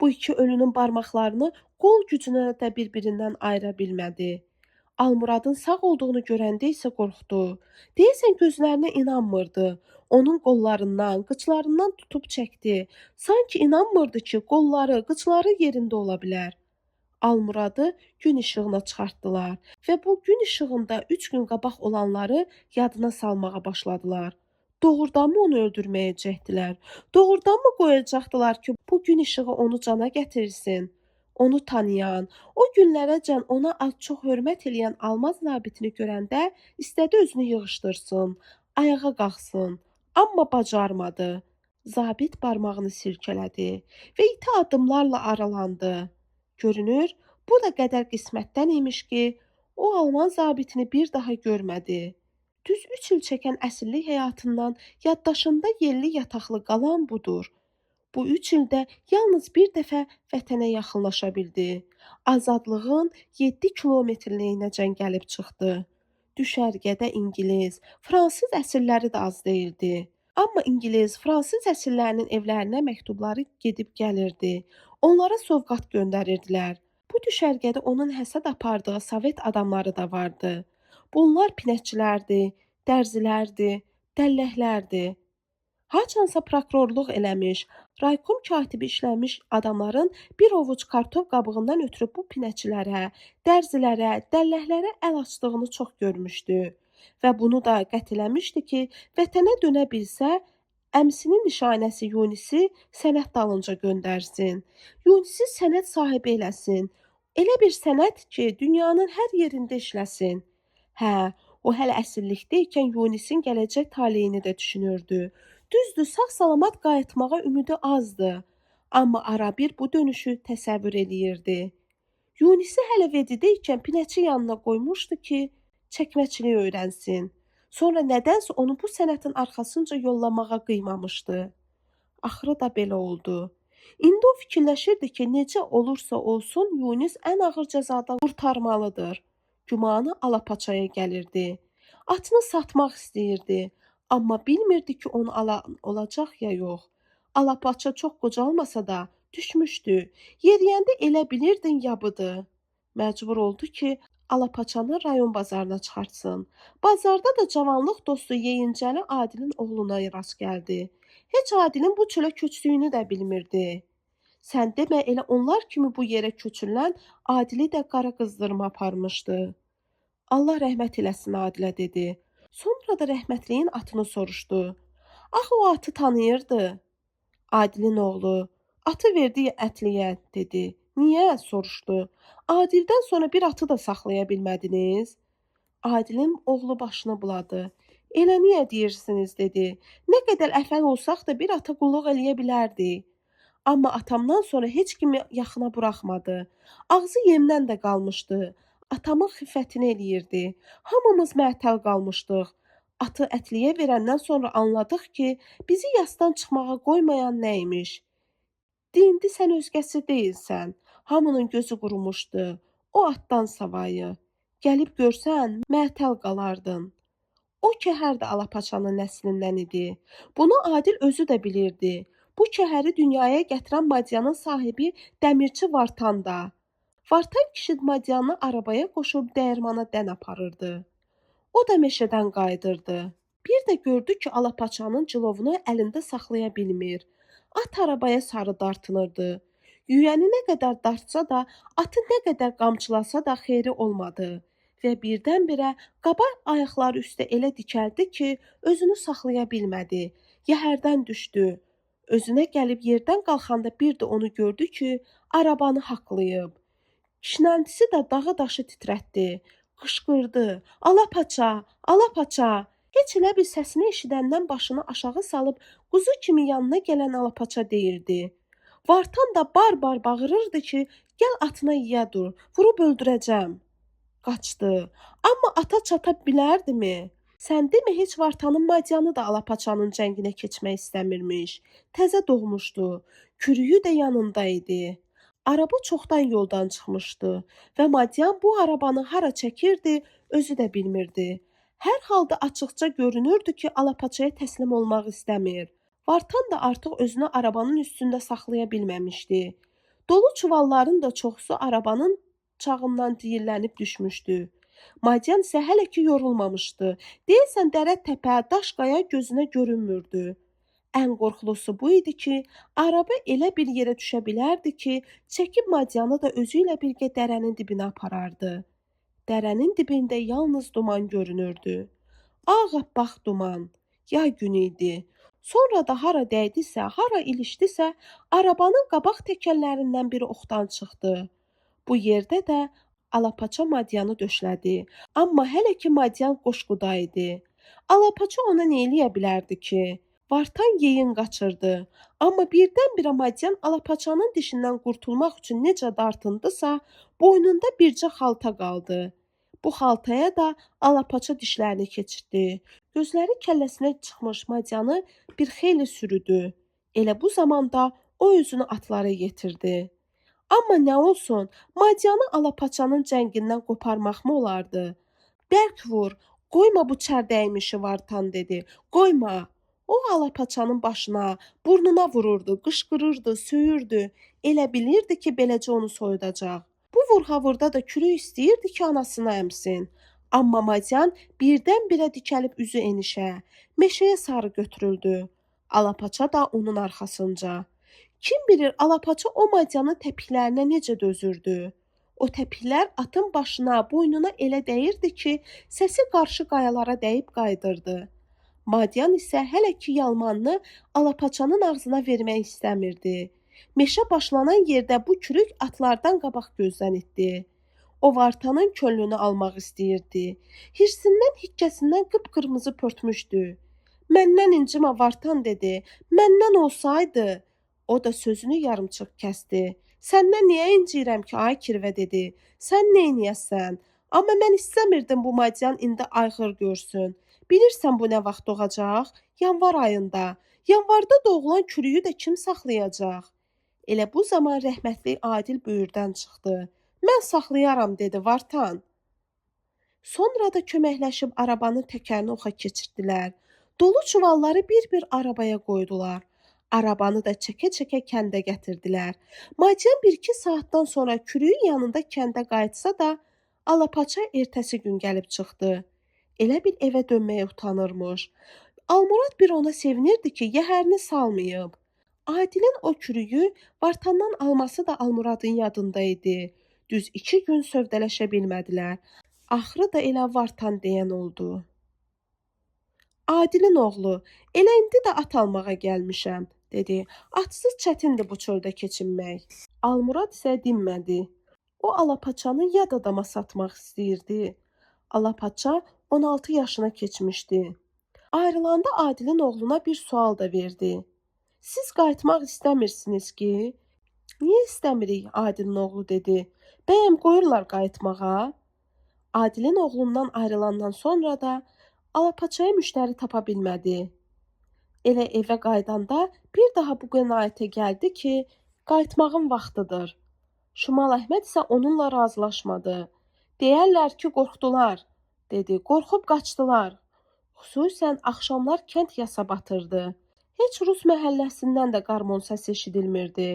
Bu iki ölünün barmaqlarını qol gücünə də bir-birindən ayıra bilmədi. Almuradın sağ olduğunu görəndə isə qorxdu. Deyəsən gözlərinə inanmırdı. Onun qollarından, qıçlarından tutub çəkdi. Sanki inanmırdı ki, qolları, qıçları yerində ola bilər. Almuradı gün işığına çıxartdılar və bu gün işığında 3 gün qabaq olanları yadına salmağa başladılar. Doğrudanmı onu öldürməyəcəkdilər? Doğrudanmı qoyacaqdılar ki, bu gün işığı onu cana gətirsin? Onu tanıyan, o günlərəcən ona az-çox hörmət eləyən alman zabitini görəndə istədi özünü yığışdırsın, ayağa qalxsın, amma bacarmadı. Zabit barmağını silkələdi və iti addımlarla aralandı. Görünür, bu da qədər qismətdən imiş ki, o alman zabitini bir daha görmədi. Düz 3 il çəkən əsirlik həyatından yaddaşında yerli yataqlı qalan budur. Bu 3 ildə yalnız bir dəfə vətənə yaxınlaşa bildi. Azadlığın 7 kilometrliyinəcən gəlib çıxdı. Düşərgədə ingilis, fransız əsirləri də az deyildi. Amma ingilis, fransız əsirlərinin evlərinə məktubları gedib gəlirdi. Onlara sovqat göndərirdilər. Bu düşərgədə onun həsəd apardığı sovet adamları da vardı. Bunlar pinəkçilərdi, dərzilərdi, dəlləklərdi. Haçansa prokurorluq eləmiş, raykom katibi işləmiş adamların bir ovuc kartof qabığından ötürü bu pinəçilərə, dərzilərə, dəlləklərə əl açdığını çox görmüşdü və bunu da qət eləmişdi ki, vətənə dönə bilsə, əmsinin nişanəsi Yunisi sənət dalınca göndərsin. Yunisi sənət sahibi eləsin. Elə bir sənət ki, dünyanın hər yerində işləsin. Hə, o hələ əsirlikdə ikən Yunisin gələcək taleyini də düşünürdü. Düzdür, sağ-salamat qayıtmağa ümidi azdı. Amma arabir bu dönüşü təsəvvür eləyirdi. Yunisi hələ Vedidə ikən pinəçi yanına qoymuşdu ki, çəkməçilik öyrənsin. Sonra nədənsə onu bu sənətin arxasınca yollamağa qıymamışdı. Axırı da belə oldu. İndi o fikirləşirdi ki, necə olursa olsun Yunis ən ağır cəzadan qurtarmalıdır. Gümanı alapaçaya gəlirdi. Atını satmaq istəyirdi. Amma bilmirdi ki, onu alan olacaq ya yox. Alapaça çox qocalmasa da düşmüşdü. Yeriyəndə elə bilirdin yabıdır. Məcbur oldu ki, alapaçanı rayon bazarına çıxartsın. Bazarda da cavanlıq dostu yeyincəli Adilin oğluna rast gəldi. Heç Adilin bu çölə köçdüyünü də bilmirdi. Sən demə elə onlar kimi bu yerə köçürülən Adili də qara qızdırma aparmışdı. Allah rəhmət eləsin Adilə dedi. Sonra da rəhmətliyin atını soruşdu. Axı o atı tanıyırdı. Adilin oğlu. Atı verdi ətliyə dedi. Niyə soruşdu. Adildən sonra bir atı da saxlaya bilmədiniz? Adilin oğlu başını buladı. Elə niyə deyirsiniz dedi. Nə qədər əfəl olsaq da bir ata qulluq eləyə bilərdik. Amma atamdan sonra heç kimi yaxına buraxmadı. Ağzı yemdən də qalmışdı. Atamın xiffətini eləyirdi. Hamımız məətəl qalmışdıq. Atı ətliyə verəndən sonra anladıq ki, bizi yasdan çıxmağa qoymayan nə imiş. İndi sən özgəsi deyilsən. Hamının gözü qurumuşdu. O atdan savayı. Gəlib görsən, məətəl qalardın. O kəhər də alapaçanın nəslindən idi. Bunu Adil özü də bilirdi. Bu kəhəri dünyaya gətirən madyanın sahibi dəmirçi Vartan da. Vartan kişi madyanı arabaya qoşub dəyirmana dən aparırdı. O da meşədən qayıdırdı. Bir də gördü ki, alapaçanın cilovunu əlində saxlaya bilmir. At arabaya sarı dartınırdı. Yüyəni nə qədər dartsa da, atı nə qədər qamçılasa da xeyri olmadı. Və birdən-birə qaba ayaqları üstə elə dikəldi ki, özünü saxlaya bilmədi. Yəhərdən düşdü. Özünə gəlib yerdən qalxanda bir də onu gördü ki, arabanı haqqlayıb. Kişnəntisi də dağı daşı titrətdi. Qışqırdı: "Alapaça, alapaça!" Heç elə bil səsini eşidəndən başını aşağı salıb quzu kimi yanına gələn alapaça deyirdi. Vartan da bar-bar bağırırdı ki, "Gəl atına yiyə dur, vurub öldürəcəm." Qaçdı. Amma ata çata bilərdimi? Sən demə heç Vartanın Madyanı da Alapaçanın cənginə keçmək istəmirmiş. Təzə doğmuşdu. Kürüyü də yanında idi. Araba çoxdan yoldan çıxmışdı və Madyan bu arabanı hara çəkirdi, özü də bilmirdi. Hər halda açıqca görünürdü ki, Alapaçaya təslim olmaq istəmir. Vartan da artıq özünü arabanın üstündə saxlaya bilməmişdi. Dolu çuvalların da çoxusu arabanın çağından diyirlənib düşmüşdü. Madyan isə hələ ki yorulmamışdı. Deyəsən dərə təpə, daş qaya gözünə görünmürdü. Ən qorxulusu bu idi ki, araba elə bir yerə düşə bilərdi ki, çəkib Madyanı da özü ilə birgə dərənin dibinə aparardı. Dərənin dibində yalnız duman görünürdü. Ağappaq duman. Yay günü idi. Sonra da hara dəydisə, hara ilişdisə, arabanın qabaq təkərlərindən biri oxdan çıxdı. Bu yerdə də Alapaça Madyanı döşlədi. Amma hələ ki Madyan qoşquda idi. Alapaça ona nə eləyə bilərdi ki? Vartan yeyin qaçırdı. Amma birdən-birə Madyan Alapaçanın dişindən qurtulmaq üçün necə dartındısa, boynunda bircə xalta qaldı. Bu xaltaya da Alapaça dişlərini keçirtdi. Gözləri kəlləsinə çıxmış Madyanı bir xeyli sürüdü. Elə bu zamanda o özünü atlara yetirdi. Amma nə olsun, Madyanı Alapaçanın cəngindən qoparmaqmı olardı? Bərk vur, qoyma bu çərdəymişi Vartan dedi. Qoyma. O Alapaçanın başına, burnuna vururdu, qışqırırdı, söyürdü. Elə bilirdi ki, beləcə onu soyudacaq. Bu vurhavurda da kürük istəyirdi ki, anasını əmsin. Amma Madyan birdən-birə dikəlib üzü enişə, meşəyə sarı götürüldü. Alapaça da onun arxasınca. Kim bilir Alapaça o Madyanın təpiklərinə necə dözürdü? O təpiklər atın başına, boynuna elə dəyirdi ki, səsi qarşı qayalara dəyib qaydırdı. Madyan isə hələ ki yalmanını Alapaçanın ağzına vermək istəmirdi. Meşə başlanan yerdə bu kürük atlardan qabaq gözdən itdi. O Vartanın könlünü almaq istəyirdi. Hirsindən, hikkəsindən qıpqırmızı pörtmüşdü. Məndən incimə Vartan dedi. Məndən olsaydı. O da sözünü yarımçıq kəsdi. Səndən niyə incirəm ki, ay kirvə dedi. Sən neyniyəsən? Amma mən istəmirdim bu Madyan indi ayğır görsün. Bilirsən bu nə vaxt doğacaq? Yanvar ayında. Yanvarda doğulan kürüyü də kim saxlayacaq? Elə bu zaman rəhmətli Adil böyürdən çıxdı. Mən saxlayaram dedi Vartan. Sonra da köməkləşib arabanın təkərini oxa keçirdilər. Dolu çuvalları bir-bir arabaya qoydular. Arabanı da çəkə-çəkə kəndə gətirdilər. Madyan 1-2 saatdan sonra kürüyün yanında kəndə qayıtsa da, Alapaça ertəsi gün gəlib çıxdı. Elə bil evə dönməyə utanırmış. Almurad bir ona sevinirdi ki, yəhərini salmayıb. Adilin o kürüyü Vartandan alması da Almuradın yadında idi. Düz 2 gün sövdələşə bilmədilər. Axırı da elə Vartan deyən oldu. Adilin oğlu, elə indi də at almağa gəlmişəm, dedi. Atsız çətindir bu çöldə keçinmək. Almurad isə dinmədi. O Alapaçanı yad adama satmaq istəyirdi. Alapaça 16 yaşına keçmişdi. Ayrılanda Adilin oğluna bir sual da verdi. Siz qayıtmaq istəmirsiniz ki? Niyə istəmirik? Adilin oğlu dedi. Bəyəm qoyurlar qayıtmağa? Adilin oğlundan ayrılandan sonra da Alapaçaya müştəri tapa bilmədi. Elə evə qaydanda bir daha bu qənaətə gəldi ki, qayıtmağın vaxtıdır. Şimal Əhməd isə onunla razılaşmadı. Deyərlər ki, qorxdular, dedi. Qorxub qaçdılar. Xüsusən axşamlar kənd yasa batırdı. Heç Rus məhəlləsindən də qarmon səsi eşidilmirdi.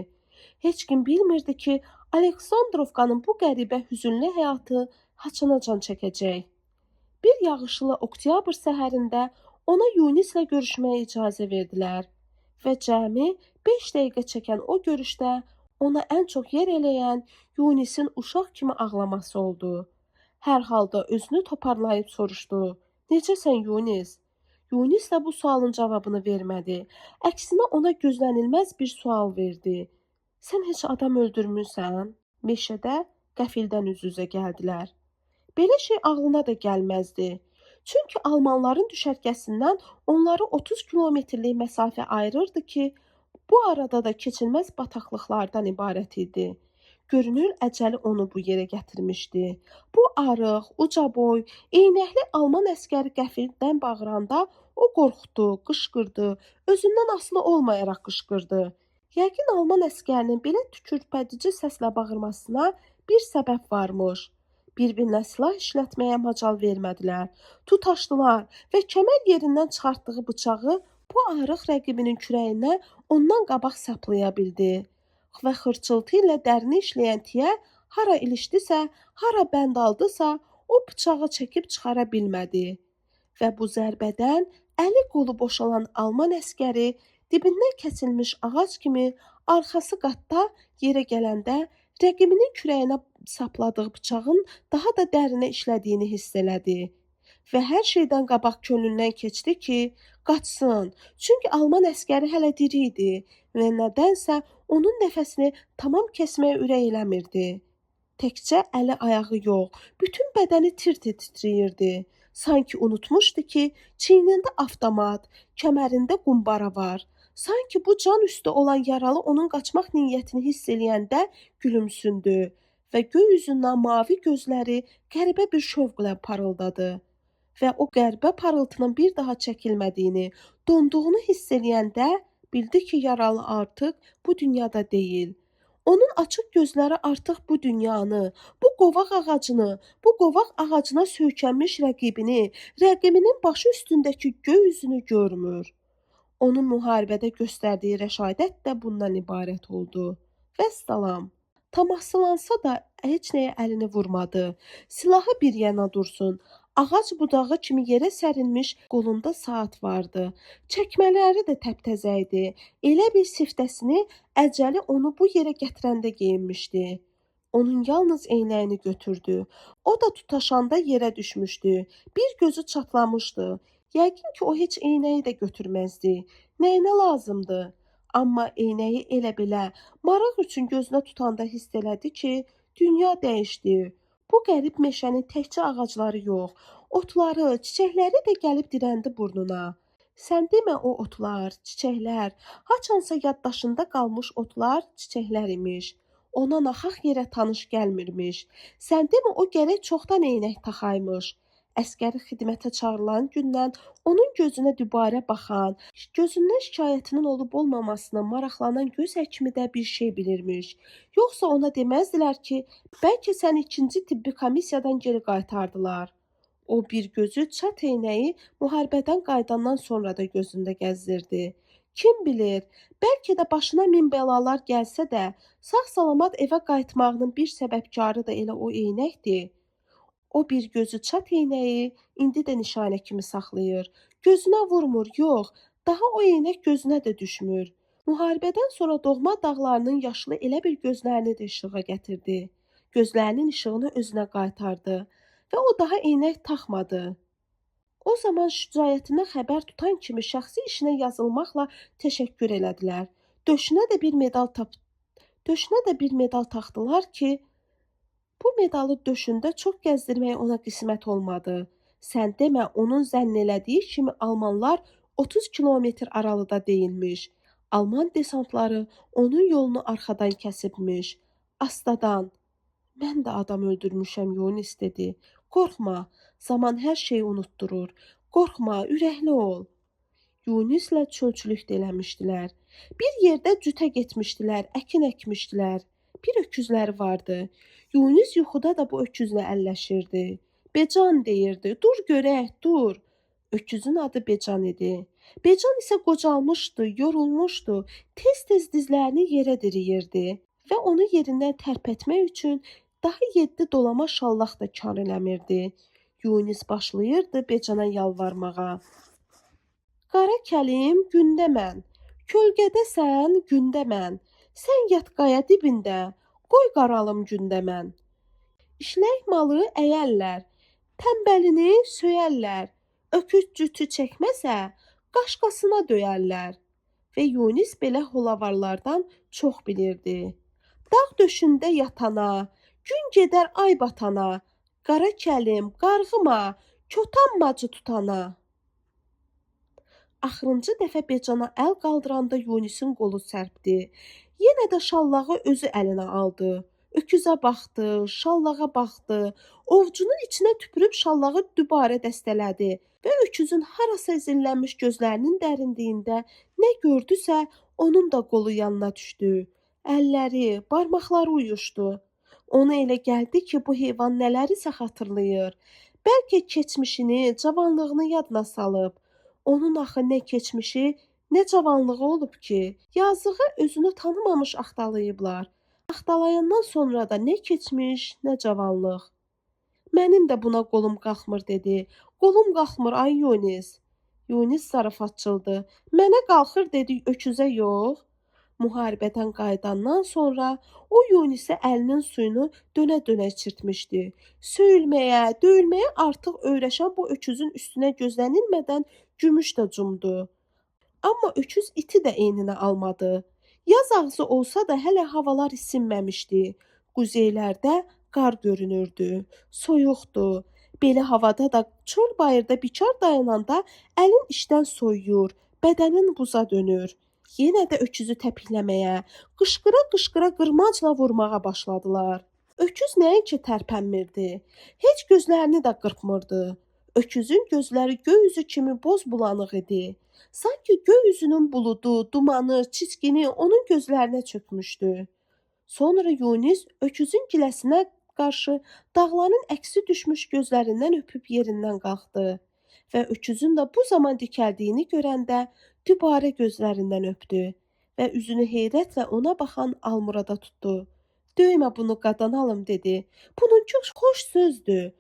Heç kim bilmirdi ki, Aleksandrovkanın bu qəribə hüzünlü həyatı haçanacan çəkəcək. Bir yağışlı oktyabr səhərində ona Yunislə görüşməyə icazə verdilər və cəmi 5 dəqiqə çəkən o görüşdə ona ən çox yer eləyən Yunisin uşaq kimi ağlaması oldu. Hər halda özünü toparlayıb soruşdu. Necəsən Yunis? Yunis də bu sualın cavabını vermədi. Əksinə ona gözlənilməz bir sual verdi. Sən heç adam öldürmüsən? Meşədə qəfildən üz-üzə gəldilər. Belə şey ağlına da gəlməzdi. Çünki almanların düşərgəsindən onları 30 kilometrlik məsafə ayırırdı ki, bu arada da keçilməz bataqlıqlardan ibarət idi. Görünür, əcəli onu bu yerə gətirmişdi. Bu arıq, ucaboy, eynəkli alman əskəri qəfildən bağıranda o qorxdu, qışqırdı, özündən asılı olmayaraq qışqırdı. Yəqin alman əskərinin belə tükürpədici səslə bağırmasına bir səbəb varmış. Bir-birinə silah işlətməyə macal vermədilər. Tutaşdılar və kəmər yerindən çıxartdığı bıçağı bu arıq rəqibinin kürəyinə ondan qabaq saplaya bildi. Və xırçıltı ilə dərini işləyən tiyə hara ilişdisə, hara bənd aldısa, o bıçağı çəkib çıxara bilmədi. Və bu zərbədən əli qolu boşalan alman əskəri dibindən kəsilmiş ağac kimi arxası qatda yerə gələndə rəqibinin kürəyinə sapladığı bıçağın daha da dərinə işlədiyini hiss elədi. Və hər şeydən qabaq könlündən keçdi ki, qaçsın. Çünki alman əskəri hələ diri idi və nədənsə onun nəfəsini tamam kəsməyə ürək eləmirdi. Təkcə əli ayağı yox, bütün bədəni tir-tir titrəyirdi. Sanki unutmuşdu ki, çiynində avtomat, kəmərində qumbara var. Sanki bu can üstü olan yaralı onun qaçmaq niyyətini hiss eləyəndə gülümsündü və göy üzündən mavi gözləri qəribə bir şövqlə parıldadı. Və o qəribə parıltının bir daha çəkilmədiyini, donduğunu hiss eləyəndə bildi ki, yaralı artıq bu dünyada deyil. Onun açıq gözləri artıq bu dünyanı, bu qovaq ağacını, bu qovaq ağacına söykənmiş rəqibini, rəqibinin başı üstündəki göy üzünü görmür. Onun müharibədə göstərdiyi rəşadət də bundan ibarət oldu. Vəssalam. Tamaşalansa da heç nəyə əlini vurmadı. Silahı bir yana dursun. Ağac budağı kimi yerə sərilmiş qolunda saat vardı. Çəkmələri də təptəzə idi. Elə bir siftəsini əcəli onu bu yerə gətirəndə geyinmişdi. Onun yalnız eynəyini götürdü. O da tutaşanda yerə düşmüşdü. Bir gözü çatlamışdı. Yəqin ki, o heç eynəyi də götürməzdi. Nəyinə lazımdı? Amma eynəyi elə belə maraq üçün gözünə tutanda hiss elədi ki, dünya dəyişdi. Bu qərib meşənin təkcə ağacları yox, otları, çiçəkləri də gəlib dirəndi burnuna. Sən demə o otlar, çiçəklər, haçansa yaddaşında qalmış otlar, çiçəklər imiş. Ona naxaq yerə tanış gəlmirmiş. Sən demə o gərək çoxdan eynək taxaymış. Əskəri xidmətə çağırılan gündən onun gözünə dübarə baxan, gözündən şikayətinin olub-olmamasına maraqlanan göz həkimi də bir şey bilirmiş. Yoxsa ona deməzdilər ki, bəlkə səni 2-ci tibbi komissiyadan geri qaytardılar. O bir gözü çat eynəyi müharibədən qayıdandan sonra da gözündə gəzdirdi. Kim bilir, bəlkə də başına min bəlalar gəlsə də, sağ-salamat evə qayıtmağının bir səbəbkarı da elə o eynəkdir. O bir gözü çat eynəyi indi də nişanə kimi saxlayır. Gözünə vurmur, yox, daha o eynək gözünə də düşmür. Müharibədən sonra doğma dağlarının yaşlı elə bir gözlərini də işığa gətirdi. Gözlərinin işığını özünə qaytardı və o daha eynək taxmadı. O zaman şücaətindən xəbər tutan kimi şəxsi işinə yazılmaqla təşəkkür elədilər. Döşünə də bir medal taxdılar ki, bu medalı döşündə çox gəzdirmək ona qismət olmadı. Sən demə, onun zənn elədiyi kimi almanlar 30 kilometr aralıda deyilmiş. Alman desantları onun yolunu arxadan kəsibmiş. Astadan. Mən də adam öldürmüşəm, Yunis dedi. Qorxma, zaman hər şeyi unutturur. Qorxma, ürəkli ol. Yunislə çölçülük eləmişdilər. Bir yerdə cütə getmişdilər, əkin əkmişdilər. Bir öküzləri vardı. Yunis yuxuda da bu öküzlə əlləşirdi. Becan deyirdi, dur görək, dur. Öküzün adı Becan idi. Becan isə qocalmışdı, yorulmuşdu, tez-tez dizlərini yerə diriyirdi və onu yerindən tərpətmək üçün daha 7 dolama şallaq da kar eləmirdi. Yunis başlayırdı Becana yalvarmağa. Qara kəlim, gündə mən, kölgədəsən, gündə mən, sən yat qaya dibində, qoy qaralım gündə mən. İşlək malı əyərlər, tənbəlini söyərlər, Öküz cütü çəkməsə, qaşqasına döyərlər və Yunis belə holavarlardan çox bilirdi. Dağ döşündə yatana, gün gedər ay batana, qara kəlim, qarğıma, kotan macı tutana. Axırıncı dəfə Becana əl qaldıranda Yunisin qolu sərpdi. Yenə də şallağı özü əlinə aldı. Öküzə baxdı, şallağa baxdı. Ovcunun içinə tüpürüb şallağı dübarə dəstələdi və öküzün harasa zillənmiş gözlərinin dərinliyində nə gördüsə, onun da qolu yanına düşdü. Əlləri, barmaqları uyuşdu. Ona elə gəldi ki, bu heyvan nələrisə xatırlayır. Bəlkə keçmişini, cavanlığını yadına salıb. Onun axı nə keçmişi, nə cavanlığı olub ki, yazığı özünü tanımamış axtalayıblar. Axtalayandan sonra da nə keçmiş, nə cavanlıq. Mənim də buna qolum qalxmır dedi. Qolum qalxmır ay Yunis. Yunis zarafatçıldı. Mənə qalxır dedi, öküzə yox. Müharibədən qayıdandan sonra o Yunisə əlinin suyunu dönə-dönə içirtmişdi. Söyülməyə, döyülməyə artıq öyrəşən bu öküzün üstünə gözlənilmədən gümüş də cumdu. Amma öküz iti də eyninə almadı. Yaz ağzı olsa da hələ havalar isinməmişdi. Quzeylərdə qar görünürdü. Soyuqdu. Belə havada da çöl bayırda bikar dayananda əlin işdən soyuyur, bədənin buza dönür. Yenə də öküzü təpikləməyə, qışqıra-qışqıra qırmancla vurmağa başladılar. Öküz nəinki tərpənmirdi, heç gözlərini də qırpmırdı. Öküzün gözləri göy üzü kimi boz bulanıq idi. Sanki göy üzünün buludu, dumanı, çiçkini onun gözlərinə çökmüşdü. Sonra Yunis öküzün giləsinə qarşı dağların əksi düşmüş gözlərindən öpüb yerindən qalxdı və öküzün də bu zaman dikəldiyini görəndə dübarə gözlərindən öpdü və üzünü heyrətlə ona baxan Almurada tutdu. Döymə bunu qadan alım dedi. Bununki xoş sözdür.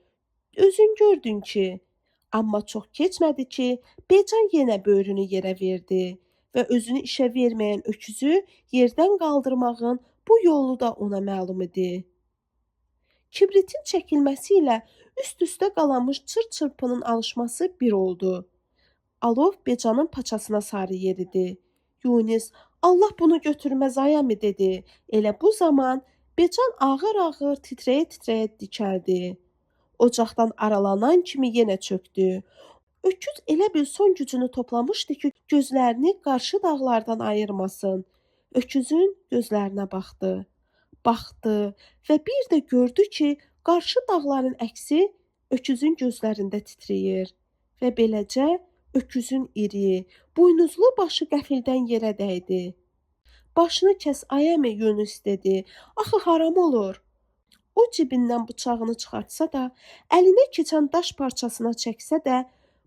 Özün gördün ki. Amma çox keçmədi ki, Becan yenə böyrünü yerə verdi və özünü işə verməyən öküzü yerdən qaldırmağın bu yolu da ona məlum idi. Kibritin çəkilməsi ilə üst-üstə qalanmış çır-çırpının alışması bir oldu. Alov Becanın paçasına sarı yeridi. Yunis, Allah bunu götürməz ayəmi dedi. Elə bu zaman Becan ağır-ağır, titrəyə-titrəyə dikəldi. Ocaqdan aralanan kimi yenə çökdü. Öküz elə bil son gücünü toplamışdı ki, gözlərini qarşı dağlardan ayırmasın. Öküzün gözlərinə baxdı. Baxdı və bir də gördü ki, qarşı dağların əksi öküzün gözlərində titrəyir və beləcə öküzün iri, buynuzlu başı qəfildən yerə dəydi. Başını kəs ayəmi Yunus dedi. Axı haram olur. O cibindən bıçağını çıxartsa da, əlinə keçən daş parçasına çəksə də,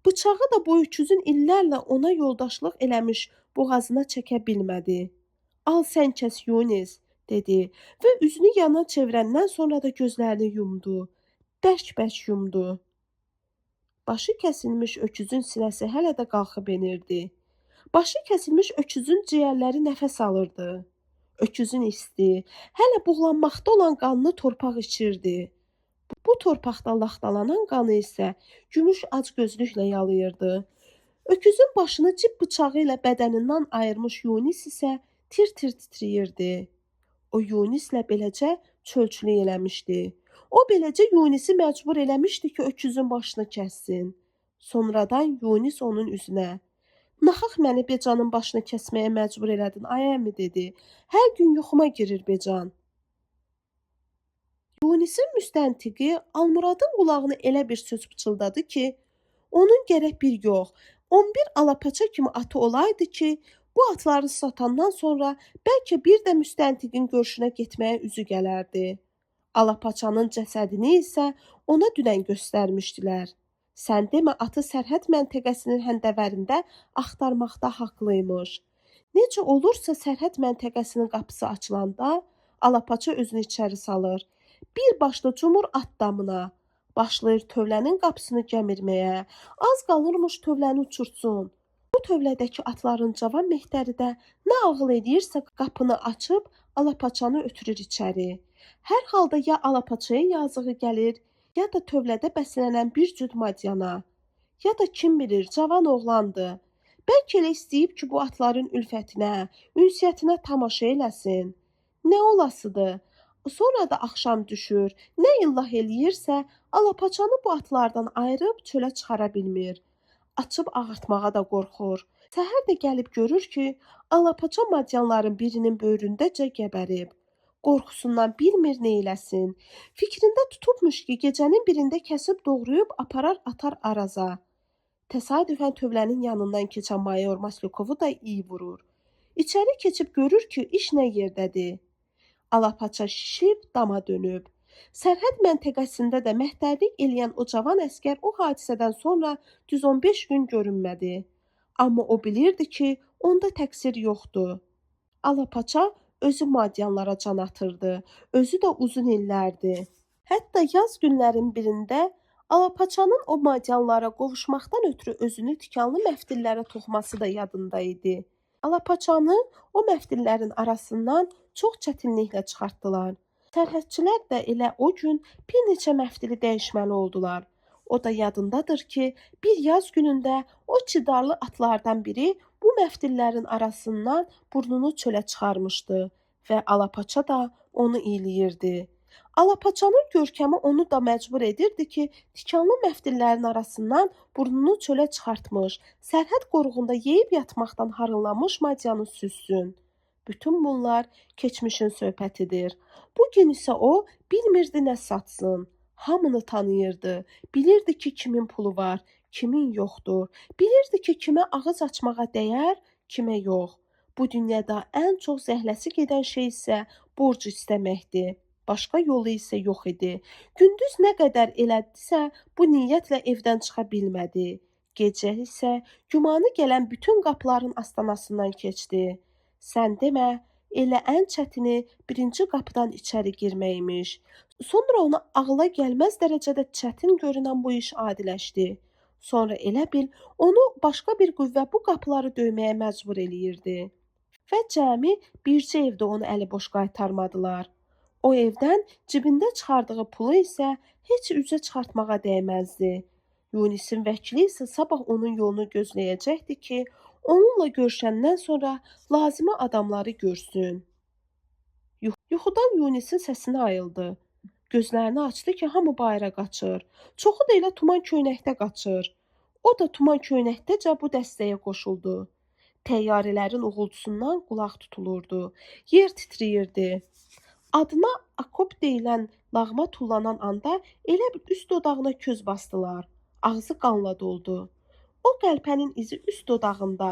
bıçağı da bu öküzün illərlə ona yoldaşlıq eləmiş boğazına çəkə bilmədi. Al sən kəs Yunis, dedi və üzünü yana çevirəndən sonra da gözlərini yumdu. Bərk-bərk yumdu. Başı kəsilmiş öküzün sinəsi hələ də qalxıb enirdi. Başı kəsilmiş öküzün ciyərləri nəfəs alırdı. Öküzün isti, hələ buğlanmaqda olan qanını torpaq içirdi. Bu torpaqda laxtalanan qanı isə gümüş acgözlüklə yalayırdı. Öküzün başını cib bıçağı ilə bədənindən ayırmış Yunis isə tir-tir titrəyirdi. O Yunislə beləcə çölçülük eləmişdi. O beləcə Yunisi məcbur eləmişdi ki, öküzün başını kəssin. Sonradan Yunis onun üzünə: "Naxaq məni Becanın başını kəsməyə məcbur elədin, ay əmi" dedi. "Hər gün yuxuma girir Becan." Yunisin müstəntiqi Almuradın qulağına elə bir söz pıçıldadı ki, onun gərək bir yox, 11 alapaça kimi atı olaydı ki, bu atları satandan sonra bəlkə bir də müstəntiqin görüşünə getməyə üzü gələrdi. Alapaçanın cəsədini isə ona dünən göstərmişdilər. Sən demə atı sərhəd məntəqəsinin həndəvərində axtarmaqda haqlıymış. Necə olursa sərhəd məntəqəsinin qapısı açılanda alapaça özünü içəri salır. Bir başlı cumur at damına. Başlayır tövlənin qapısını gəmirməyə. Az qalırmış tövləni uçurtsun. Bu tövlədəki atların cavan mehtəri də nə ağıl edirsə qapını açıb alapaçanı ötürür içəri. Hər halda ya alapaçaya yazığı gəlir, ya da tövlədə bəslənən bir cüt madyana. Ya da kim bilir, cavan oğlandı. Bəlkə elə istəyib ki, bu atların ülfətinə, ünsiyyətinə tamaşa eləsin. Nə olasıdır? Sonra da axşam düşür, nə illah eləyirsə, alapaçanı bu atlardan ayırıb çölə çıxara bilmir. Açıb ağartmağa da qorxur. Səhər də gəlib görür ki, alapaça madyanların birinin böyründəcə gəbərib. Qorxusundan bilmir neyləsin. Fikrində tutubmuş ki, gecənin birində kəsib doğrayıb aparar atar Araza. Təsadüfən tövlənin yanından keçən mayor Maslyukovu da iyi vurur. İçəri keçib görür ki, iş nə yerdədir. Alapaça şişib dama dönüb. Sərhəd məntəqəsində də məhtərlik eləyən o cavan əsgər o hadisədən sonra düz 15 gün görünmədi. Amma o bilirdi ki, onda təqsir yoxdur. Alapaça özü madyanlara can atırdı, özü də uzun illərdir. Hətta yaz günlərin birində Alapaçanın o madyanlara qovuşmaqdan ötürü özünü tikanlı məftillərə toxması da yadında idi. Alapaçanı o məftillərin arasından çox çətinliklə çıxartdılar. Sərhədçilər də elə o gün bir neçə məftili dəyişməli oldular. O da yadındadır ki, bir yaz günündə o çidarlı atlardan biri bu məftillərin arasından burnunu çölə çıxarmışdı və Alapaça da onu iyləyirdi. Alapaçanın görkəmi onu da məcbur edirdi ki, tikanlı məftillərin arasından burnunu çölə çıxartmış, sərhəd qoruğunda yeyib yatmaqdan harınlamış madyanı süzsün. Bütün bunlar keçmişin söhbətidir. Bugün isə o bilmirdi nə satsın. Hamını tanıyırdı. Bilirdi ki, kimin pulu var, kimin yoxdur. Bilirdi ki, kimə ağız açmağa dəyər, kimə yox. Bu dünyada ən çox zəhləsi gedən şey isə borc istəməkdir. Başqa yolu isə yox idi. Gündüz nə qədər elədisə, bu niyyətlə evdən çıxa bilmədi. Gecə isə gümanı gələn bütün qapıların astanasından keçdi. Sən demə, elə ən çətini birinci qapıdan içəri girməkmiş. Sonra ona ağla gəlməz dərəcədə çətin görünən bu iş adiləşdi. Sonra elə bil, onu başqa bir qüvvə bu qapıları döyməyə məcbur eləyirdi. Və cəmi bircə evdə onu əliboş qaytarmadılar. O evdən cibində çıxardığı pulu isə heç üzə çıxartmağa dəyməzdi. Yunisin vəkili isə sabah onun yolunu gözləyəcəkdi ki, onunla görüşəndən sonra lazımi adamları görsün. Yuxudan Yunisin səsini ayıldı. Gözlərini açdı ki, hamı bayıra qaçır. Çoxu da elə tuman köynəkdə qaçır. O da tuman köynəkdəcə bu dəstəyə qoşuldu. Təyyarələrin uğultusundan qulaq tutulurdu. Yer titrəyirdi. Adına Akop deyilən lağma tullanan anda elə bir üst dodağına köz basdılar. Ağzı qanla doldu. O qəlpənin izi üst dodağında.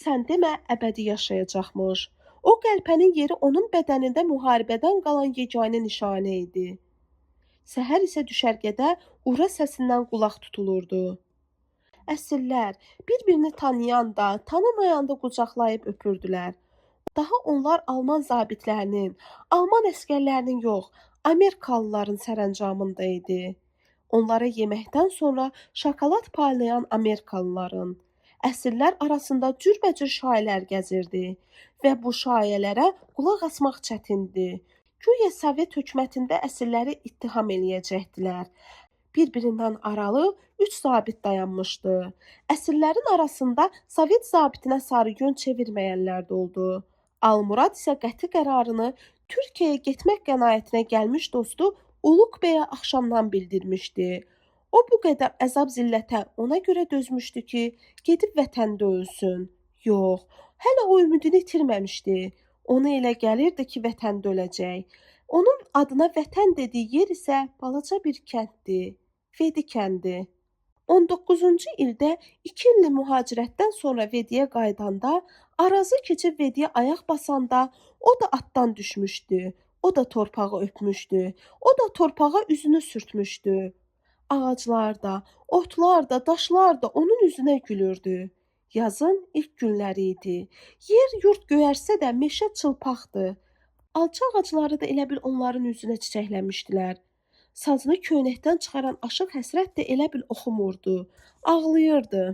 Sən demə əbədi yaşayacaqmış. O qəlpənin yeri onun bədənində müharibədən qalan yeganə nişanə idi. Səhər isə düşərgədə ura səsindən qulaq tutulurdu. Əsirlər bir-birini tanıyan da, tanımayan da qucaqlayıb öpürdülər. Daha onlar Alman zabitlərinin, Alman əskərlərinin yox, Amerikalıların sərəncamında idi. Onlara yeməkdən sonra şokolad paylayan Amerikalıların. Əsirlər arasında cürbəcür şayiələr gəzirdi və bu şayiələrə qulaq asmaq çətindir. Güya Sovet hökumətində əsirləri ittiham eləyəcəkdilər. Bir-birindən aralı 3 zabit dayanmışdı. Əsirlərin arasında Sovet zabitinə sarı yön çevirməyənlər də oldu. Almurad isə qəti qərarını Türkiyəyə getmək qənaətinə gəlmiş dostu Uluq bəyə axşamdan bildirmişdi. O bu qədər əzab-zillətə ona görə dözmüşdü ki, gedib vətəndə ölsün. Yox, hələ o ümidini itirməmişdi. Ona elə gəlirdi ki, vətəndə öləcək. Onun adına vətən dediyi yer isə balaca bir kənddir. Vedi kəndi. 19-cu ildə 2 illik mühacirətdən sonra Vediyə qayıdanda, Arazı keçib Vediyə ayaq basanda, o da atdan düşmüşdü. O da torpağı öpmüşdü. O da torpağa üzünü sürtmüşdü. Ağaclar da, otlar da, daşlar da onun üzünə gülürdü. Yazın ilk günləri idi. Yer yurd göyərsə də meşə çılpaqdı. Alça ağacları da elə bil onların üzünə çiçəkləmişdilər. Sazını köynəkdən çıxaran aşıq həsrət də elə bil oxumurdu. Ağlayırdı.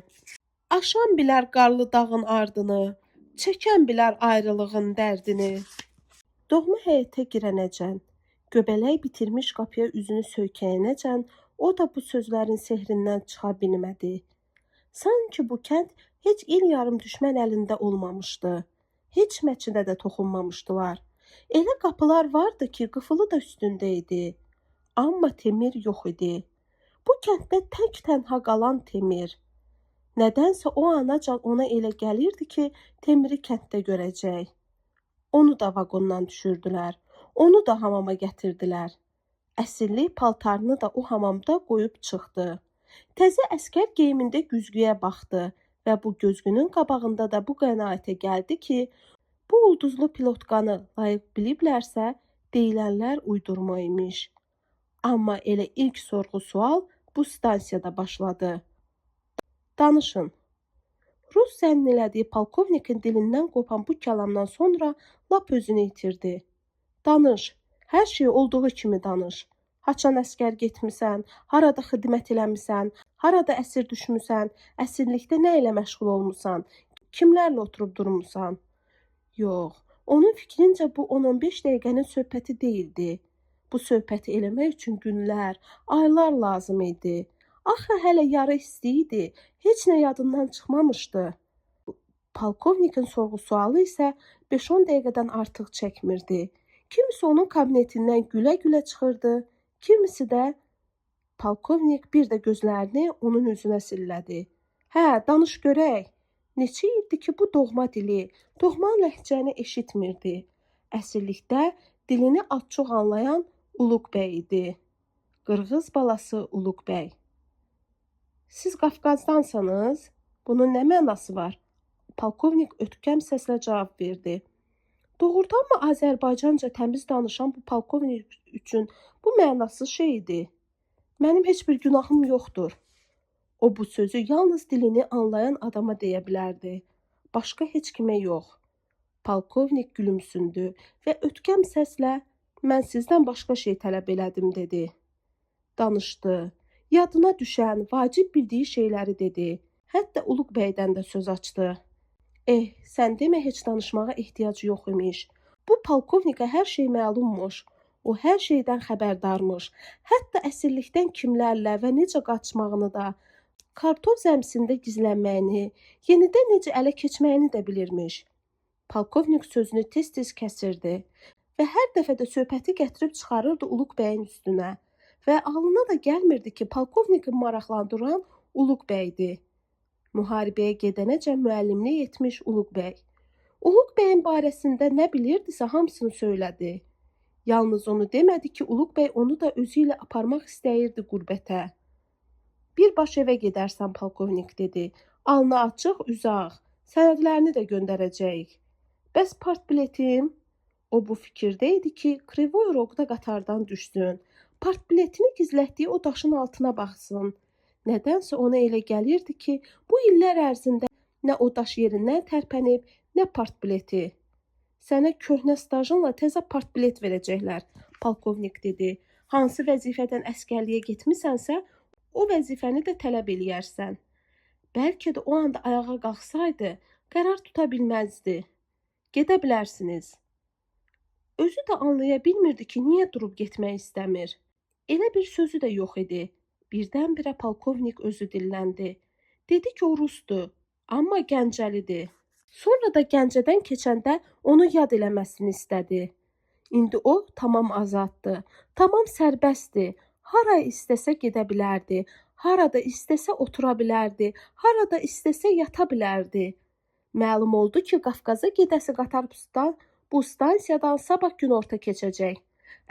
Aşan bilər qarlı dağın ardını, çəkən bilər ayrılığın dərdini. Doğma həyətə girənəcən, göbələk bitirmiş qapıya üzünü söykəyənəcən, o da bu sözlərin sehrindən çıxa bilmədi. Sanki bu kənd heç il yarım düşmən əlində olmamışdı. Heç məçidə də toxunmamışdılar. Elə qapılar vardı ki, qıfılı da üstündə idi. Amma Temir yox idi. Bu kənddə tək-tənha qalan Temir. Nədənsə o anacan ona elə gəlirdi ki, Temiri kənddə görəcək. Onu da vaqondan düşürdülər. Onu da hamama gətirdilər. Əsirlik paltarını da o hamamda qoyub çıxdı. Təzə əskər geyimində güzgüyə baxdı və bu gözgünün qabağında da bu qənaətə gəldi ki, bu ulduzlu pilotkanı layiq biliblərsə, deyilənlər uydurma imiş. Amma elə ilk sorğu-sual bu stansiyada başladı. Danışın. Rus zənn elədiyi polkovnikin dilindən qopan bu kəlamdan sonra lap özünü itirdi. Danış, hər şey olduğu kimi danış. Haçan əskər getmisən, harada xidmət eləmisən, harada əsir düşmüsən, əsirlikdə nə ilə məşğul olmusan, kimlərlə oturub durmusan? Yox, onun fikrincə bu 10-15 dəqiqənin söhbəti deyildi. Bu söhbəti eləmək üçün günlər, aylar lazım idi. Axı hələ yarı isti idi, heç nə yadından çıxmamışdı. Polkovnikin sorğu-sualı isə 5-10 dəqiqədən artıq çəkmirdi. Kimisi onun kabinetindən gülə-gülə çıxırdı, kimisi də polkovnik bir də gözlərini onun üzünə sillədi. Hə, danış görək. Neçə ildir ki, bu doğma dili, doğma ləhcəni eşitmirdi. Əsirlikdə dilini az-çox anlayan Uluq bəy idi. Qırğız balası Uluq bəy. Siz Qafqazdansanız, bunun nə mənası var? Polkovnik ötkəm səslə cavab verdi. Doğrudanmı Azərbaycanca təmiz danışan bu polkovnik üçün bu mənasız şey idi? Mənim heç bir günahım yoxdur. O bu sözü yalnız dilini anlayan adama deyə bilərdi. Başqa heç kimə yox. Polkovnik gülümsündü və ötkəm səslə mən sizdən başqa şey tələb elədim dedi. Danışdı. Yadına düşən, vacib bildiyi şeyləri dedi. Hətta Uluq bəydən də söz açdı. Sən demə heç danışmağa ehtiyac yox imiş. Bu polkovnikə hər şey məlummuş. O hər şeydən xəbərdarmış. Hətta əsirlikdən kimlərlə və necə qaçmağını da, kartof zəmisində gizlənməyini, yenidən necə ələ keçməyini də bilirmiş. Polkovnik sözünü tez-tez kəsirdi və hər dəfə də söhbəti gətirib çıxarırdı Uluq bəyin üstünə və ağlına da gəlmirdi ki, polkovnikin maraqlandıran Uluq bəydi. Müharibəyə gedənəcən müəllimlik etmiş Uluq bəy. Uluq bəyin barəsində nə bilirdisə hamısını söylədi. Yalnız onu demədi ki, Uluq bəy onu da özü ilə aparmaq istəyirdi qürbətə. Birbaş evə gedərsən, polkovnik dedi. Alnı açıq, üzü ağ. Sənədlərini də göndərəcəyik. Bəs partbiletim? O bu fikirdə idi ki, Krivoy Roqda qatardan düşsün. Partbiletini gizlətdiyi o daşın altına baxsın. Nədənsə ona elə gəlirdi ki, bu illər ərzində nə o daş yerindən tərpənib, nə partbileti. Sənə köhnə stajınla təzə partbilet verəcəklər, polkovnik dedi. Hansı vəzifədən əskərliyə getmisənsə, o vəzifəni də tələb eləyərsən. Bəlkə də o anda ayağa qalxsaydı, qərar tuta bilməzdi. Gedə bilərsiniz. Özü də anlaya bilmirdi ki, niyə durub getmək istəmir. Elə bir sözü də yox idi. Birdən-birə polkovnik özü dilləndi. Dedi ki, o rusdur, amma Gəncəlidir. Sonra da Gəncədən keçəndə onu yad eləməsini istədi. İndi o tamam azaddır, tamam sərbəstdir. Hara istəsə gedə bilərdi, harada istəsə otura bilərdi, harada istəsə yata bilərdi. Məlum oldu ki, Qafqaza gedəsi qatar bu stansiyadan sabah günorta keçəcək.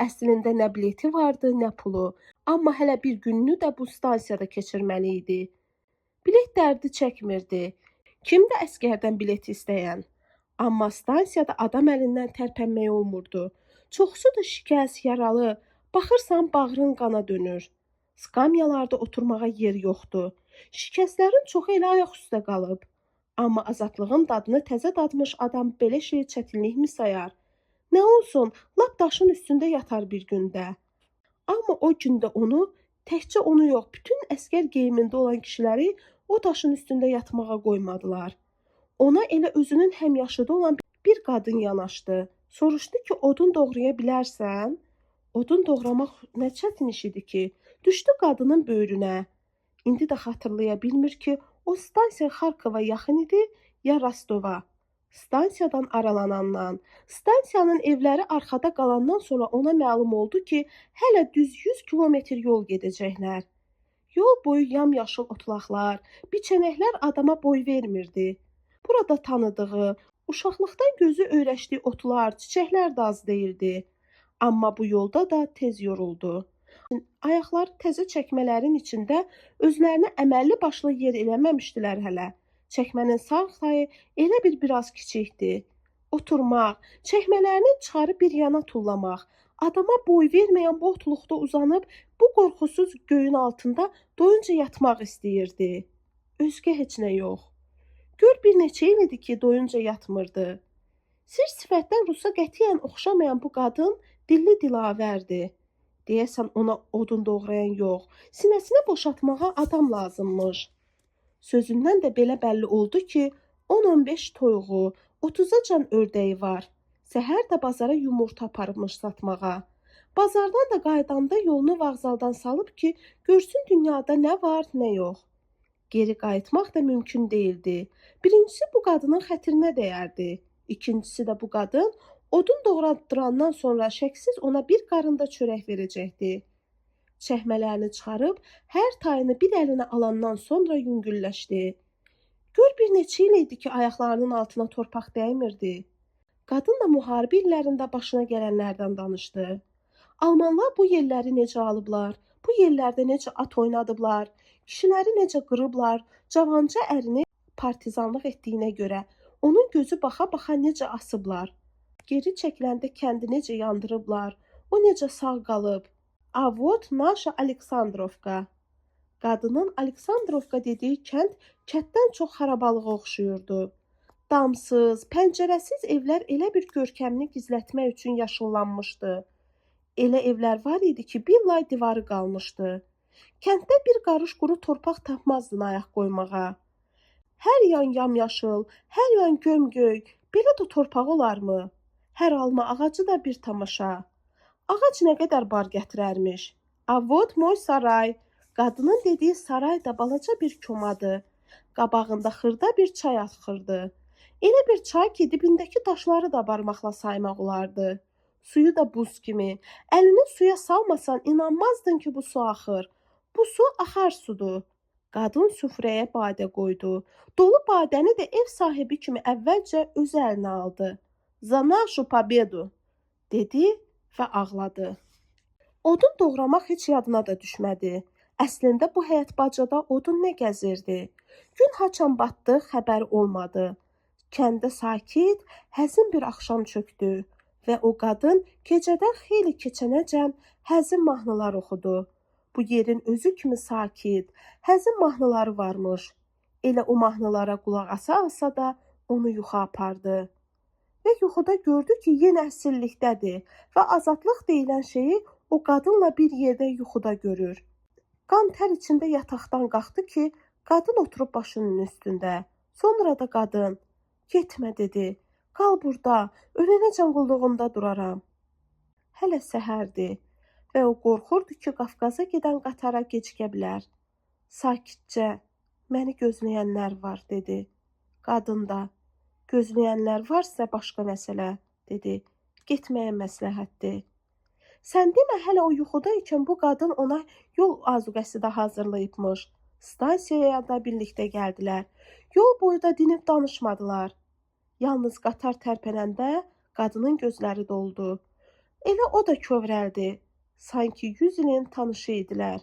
Əslində nə bileti vardı, nə pulu. Amma hələ bir gününü də bu stansiyada keçirməli idi. Bilet dərdi çəkmirdi. Kimdə əskərdən bilet istəyən? Amma stansiyada adam əlindən tərpənmək olmurdu. Çoxsu da şikəst, yaralı. Baxırsan bağrın qana dönür. Skamyalarda oturmağa yer yoxdur. Şikəstlərin çoxu elə ayaq üstə qalıb. Amma azadlığın dadını təzə dadmış adam belə şey çətinlikmi sayar? Nə olsun, lap daşın üstündə yatar bir gündə. Amma o gündə onu, təkcə onu yox, bütün əskər geyimində olan kişiləri o daşın üstündə yatmağa qoymadılar. Ona elə özünün həmyaşıdı olan bir qadın yanaşdı. Soruşdu ki, odun doğraya bilərsən? Odun doğramaq nə çətin iş idi ki? Düşdü qadının böyrünə. İndi də xatırlaya bilmir ki, O stansiya Xarkova yaxın idi, ya Rostova. Stansiyadan aralanandan, stansiyanın evləri arxada qalandan sonra ona məlum oldu ki, hələ düz 100 kilometr yol gedəcəklər. Yol boyu yamyaşıl otlaqlar, biçənəklər adama boy vermirdi. Burada tanıdığı, uşaqlıqdan gözü öyrəşdiyi otlar, çiçəklər də az deyildi. Amma bu yolda da tez yoruldu. Ayaqları təzə çəkmələrin içində özlərini əməlli başlı yer eləməmişdilər hələ. Çəkmənin sağ tayı elə biraz kiçikdi. Oturmaq, çəkmələrini çıxarıb bir yana tullamaq, adama boy verməyən bu otluqda uzanıb bu qorxusuz göyün altında doyunca yatmaq istəyirdi. Özgə heç nə yox. Gör bir neçə il idi ki, doyunca yatmırdı. Sir sifətdən Rusa qətiyyən oxşamayan bu qadın dilli dilavərdi. Deyəsən ona odun doğrayan yox, sinəsinə boşaltmağa adam lazımmış. Sözündən də belə bəlli oldu ki, 10-15 toyuğu, 30-acan ördəyi var. Səhər də bazara yumurta aparmış satmağa. Bazardan da qaydanda yolunu vağzaldan salıb ki, görsün dünyada nə var, nə yox. Geri qayıtmaq da mümkün değildi. Birincisi bu qadının xətrinə dəyərdi. İkincisi də bu qadın odun doğradırandan sonra şəksiz ona bir qarında çörək verəcəkdi. Çəkmələrini çıxarıb hər tayını bir əlinə alandan sonra yüngülləşdi. Gör bir neçə il idi ki, ayaqlarının altına torpaq dəymirdi. Qadın da müharibə illərində başına gələnlərdən danışdı. Almanlar bu yerləri necə alıblar, bu yerlərdə necə at oynadıblar, kişiləri necə qırıblar, cavanca ərini partizanlıq etdiyinə görə onun gözü baxa-baxa necə asıblar. Geri çəkiləndə kəndi necə yandırıblar, o necə sağ qalıb. A vot naşa Aleksandrovka. Qadının Aleksandrovka dediyi kənd kətdən çox xarabalığa oxşuyurdu. Damsız, pəncərəsiz evlər elə bir görkəmini gizlətmək üçün yaşıllanmışdı. Elə evlər var idi ki, bir lay divarı qalmışdı. Kənddə bir qarış quru torpaq tapmazdın ayaq qoymağa. Hər yan yamyaşıl, hər yan gömgöy, belə də torpaq olarmı? Hər alma ağacı da bir tamaşa. Ağac nə qədər bar gətirərmiş. A vot moy saray. Qadının dediyi saray da balaca bir komadı. Qabağında xırda bir çay axırdı. Elə bir çay ki, dibindəki daşları da barmaqla saymaq olardı. Suyu da buz kimi. Əlini suya salmasan inanmazdın ki, bu su axır. Bu su axar sudur. Qadın süfrəyə badə qoydu. Dolu badəni də ev sahibi kimi əvvəlcə öz əlinə aldı. Za našu pobedu, dedi və ağladı. Odun doğramaq heç yadına da düşmədi. Əslində bu həyət bacada odun nə gəzirdi? Gün haçan batdı, xəbəri olmadı. Kəndə sakit, həzin bir axşam çökdü və o qadın gecədən xeyli keçənəcən həzin mahnılar oxudu. Bu yerin özü kimi sakit, həzin mahnıları varmış. Elə o mahnılara qulaq asa da onu yuxa apardı. Və yuxuda gördü ki, yenə əsirlikdədir və azadlıq deyilən şeyi o qadınla bir yerdə yuxuda görür. Qan tər içində yataqdan qalxdı ki, qadın oturub başının üstündə. Sonra da qadın, getmə dedi, qal burada, ölənəcən qulluğunda duraram. Hələ səhərdir və o qorxurdu ki, Qafqaza gedən qatara gecikə bilər. Sakitcə, məni gözləyənlər var, dedi. Qadın da, gözləyənlər varsa başqa məsələ, dedi. Getməyə məsləhətdir. Sən demə hələ o yuxuda ikən bu qadın ona yol azuqəsi də hazırlayıbmış. Stansiyaya da birlikdə gəldilər. Yol boyu da dinib danışmadılar. Yalnız qatar tərpənəndə qadının gözləri doldu. Elə o da kövrəldi. Sanki 100 ilin tanışı idilər.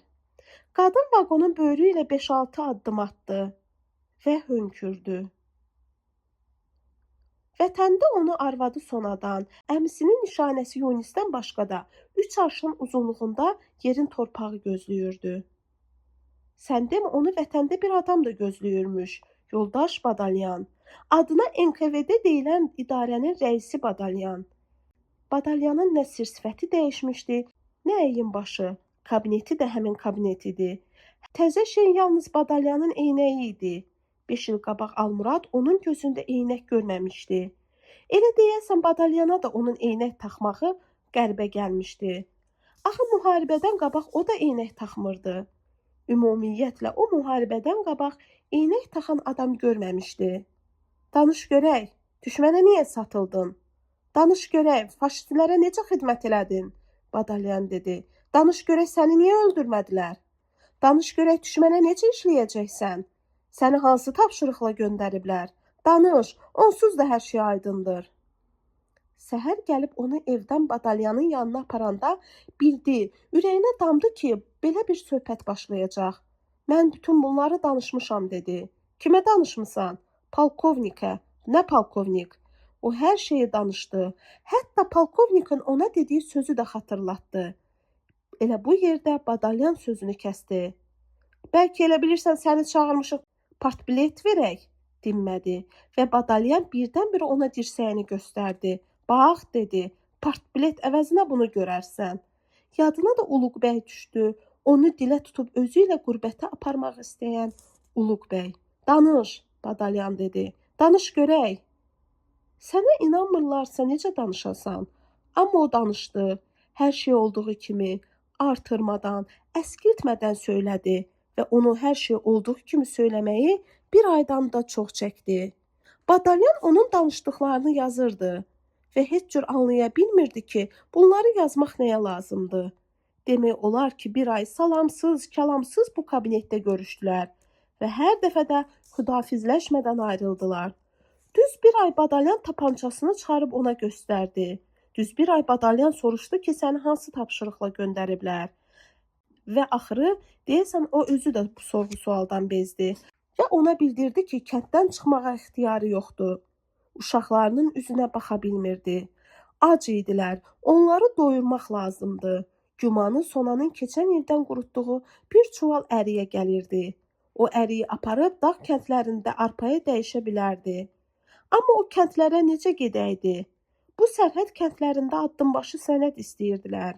Qadın vaqonun böyrü ilə 5-6 addım atdı və hönkürdü. Vətəndə onu arvadı sonadan, əmisinin nişanəsi Yunisdən başqa da 3 arşın uzunluğunda yerin torpağı gözləyirdi. Sən demə onu vətəndə bir adam da gözləyirmiş, yoldaş Badalyan. Adına NKVD deyilən idarənin rəisi Badalyan. Badalyanın nə sir sifəti dəyişmişdi, nə əyin başı. Kabineti də həmin kabinet idi. Təzə şey yalnız Badalyanın eynəyi idi. 5 il qabaq Almurad onun gözündə eynək görməmişdi. Elə deyəsən Badalyana da onun eynək taxmağı qəribə gəlmişdi. Axı müharibədən qabaq o da eynək taxmırdı. Ümumiyyətlə o müharibədən qabaq eynək taxan adam görməmişdi. Danış görək, düşmənə niyə satıldın? Danış görək, faşistlərə necə xidmət elədin? Badalyan dedi. Danış görək, səni niyə öldürmədilər? Danış görək, düşmənə necə işləyəcəksən? Səni hansı tapşırıqla göndəriblər? Danış, onsuz da hər şey aydındır. Səhər gəlib onu evdən Badalyanın yanına aparanda bildi, ürəyinə damdı ki, belə bir söhbət başlayacaq. Mən bütün bunları danışmışam dedi. Kimə danışmısan? Polkovnikə. Nə polkovnik? O hər şeyi danışdı. Hətta polkovnikin ona dediyi sözü də xatırlatdı. Elə bu yerdə Badalyan sözünü kəsdi. Bəlkə elə bilirsən səni çağırmışıq, partbilet verək, dinmədi və Badalyan birdən-birə ona dirsəyini göstərdi. Bax, dedi, partbilet əvəzinə bunu görərsən. Yadına da Uluq bəy düşdü, onu dilə tutub özü ilə qürbətə aparmaq istəyən Uluq bəy. Danış, Badalyan dedi, danış görək. Sənə inanmırlarsa necə danışasan? Amma o danışdı, hər şey olduğu kimi, artırmadan, əskiltmədən söylədi və onu hər şey olduğu kimi söyləməyi bir aydan da çox çəkdi. Badalyan onun danışdıqlarını yazırdı və heç cür anlaya bilmirdi ki, bunları yazmaq nəyə lazımdır. Demək olar ki, bir ay salamsız, kəlamsız bu kabinetdə görüşdülər və hər dəfə də xudafizləşmədən ayrıldılar. Düz bir ay Badalyan tapançasını çıxarıb ona göstərdi. Düz bir ay Badalyan soruşdu ki, səni hansı tapşırıqla göndəriblər? Və axırı, deyəsən, o özü də bu sorğu-sualdan bezdi və ona bildirdi ki, kənddən çıxmağa ixtiyarı yoxdur. Uşaqlarının üzünə baxa bilmirdi. Ac idilər, onları doyurmaq lazımdı. Gümanı Sonanın keçən ildən qurutduğu bir çuval əriyə gəlirdi. O əriyi aparıb dağ kəndlərində arpaya dəyişə bilərdi. Amma o kəndlərə necə gedəydi? Bu sərhəd kəndlərində addımbaşı sənəd istəyirdilər.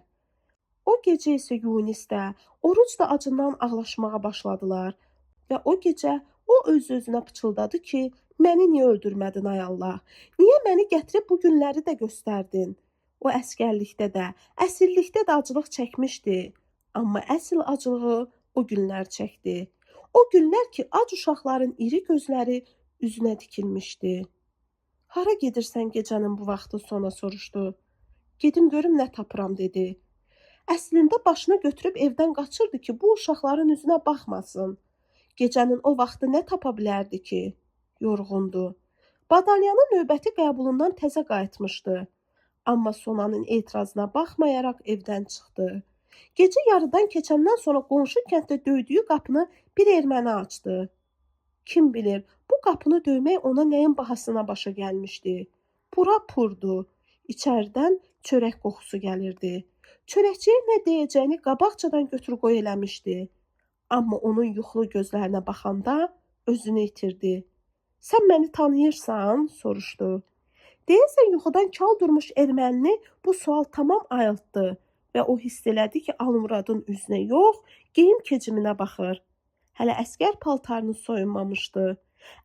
O gecə isə Yunisdə, Oruc da acından ağlaşmağa başladılar və o gecə o öz-özünə pıçıldadı ki, məni niyə öldürmədin ay Allah? Niyə məni gətirib bu günləri də göstərdin? O əskərlikdə də, əsirlikdə də acılıq çəkmişdi. Amma əsl acılığı o günlər çəkdi. O günlər ki, ac uşaqların iri gözləri üzünə dikilmişdi. Hara gedirsən gecənin bu vaxtı Sona soruşdu. Gedim görüm nə tapıram dedi. Əslində başını götürüb evdən qaçırdı ki, bu uşaqların üzünə baxmasın. Gecənin o vaxtı nə tapa bilərdi ki? Yorğundu. Badalyanın növbəti qəbulundan təzə qayıtmışdı. Amma Sonanın etirazına baxmayaraq evdən çıxdı. Gecə yarıdan keçəndən sonra qonşu kənddə döydüyü qapını bir erməni açdı. Kim bilir, bu qapını döymək ona nəyin bahasına başa gəlmişdi. Pura purdu. İçəridən çörək qoxusu gəlirdi. Çörəkçiyə nə deyəcəyini qabaqcadan götür-qoy eləmişdi. Amma onun yuxulu gözlərinə baxanda özünü itirdi. Sən məni tanıyırsan? Soruşdu. Deyəsən yuxudan kal durmuş ermənini bu sual tamam ayıltdı və o hiss elədi ki, Almuradın üzünə yox, geyim keciminə baxır. Hələ əskər paltarını soyunmamışdı.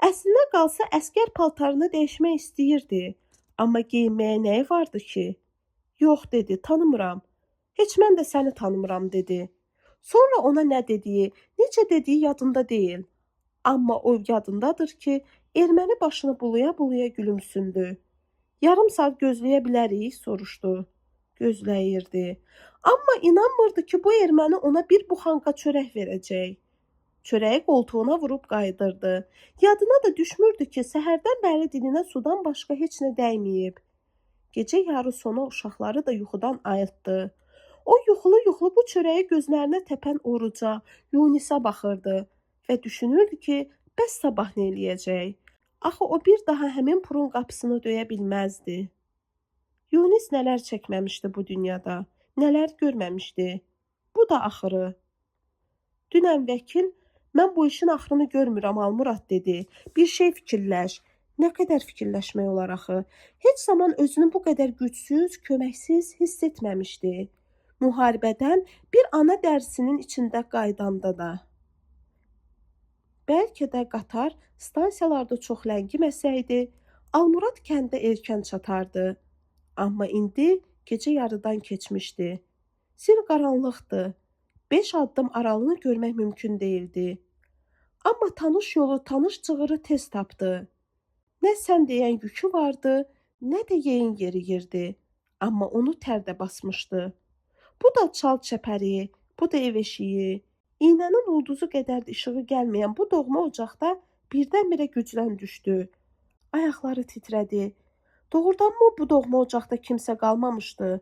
Əslinə qalsa əskər paltarını dəyişmək istəyirdi. Amma geyinməyə nəyi vardı ki? Yox dedi, tanımıram. Heç mən də səni tanımıram dedi. Sonra ona nə dediyi, necə dediyi yadında deyil. Amma o yadındadır ki, erməni başını bulaya-bulaya gülümsündü. Yarım saat gözləyə bilərik, soruşdu. Gözləyirdi. Amma inanmırdı ki, bu erməni ona bir buxanka çörək verəcək. Çörəyi qoltuğuna vurub qaydırdı. Yadına da düşmürdü ki, səhərdən bəri dilinə sudan başqa heç nə dəyməyib. Gecə yarı sona uşaqları da yuxudan ayıltdı. O yuxulu-yuxulu bu çörəyi gözlərinə təpən Oruca, Yunisə baxırdı və düşünürdü ki, bəs sabah nə eləyəcək? Axı o bir daha həmin purun qapısını döyə bilməzdi. Yunis nələr çəkməmişdi bu dünyada, nələr görməmişdi. Bu da axırı. Dünən vəkil, mən bu işin axırını görmürəm Almurad dedi. Bir şey fikirləş. Nə qədər fikirləşmək olar axı? Heç zaman özünü bu qədər gücsüz, köməksiz hiss etməmişdi. Müharibədən bir ana dərisinin içində qaydanda da. Bəlkə də qatar stansiyalarda çox ləngiməsəydi, Almurad kəndə erkən çatardı. Amma indi gecə yarıdan keçmişdi. Sil qaranlıqdı. 5 addım aralığını görmək mümkün değildi. Amma tanış yolu, tanış cığırı tez tapdı. Nə sən deyən yükü vardı, nə də yeyin yeriyirdi. Amma onu tər də basmışdı. Bu da çal çəpəri, bu da ev eşiyi. İynənin ulduzu qədər də işığı gəlməyən bu doğma ocaqda birdən-birə güclən düşdü. Ayaqları titrədi. Doğrudanmı bu doğma ocaqda kimsə qalmamışdı?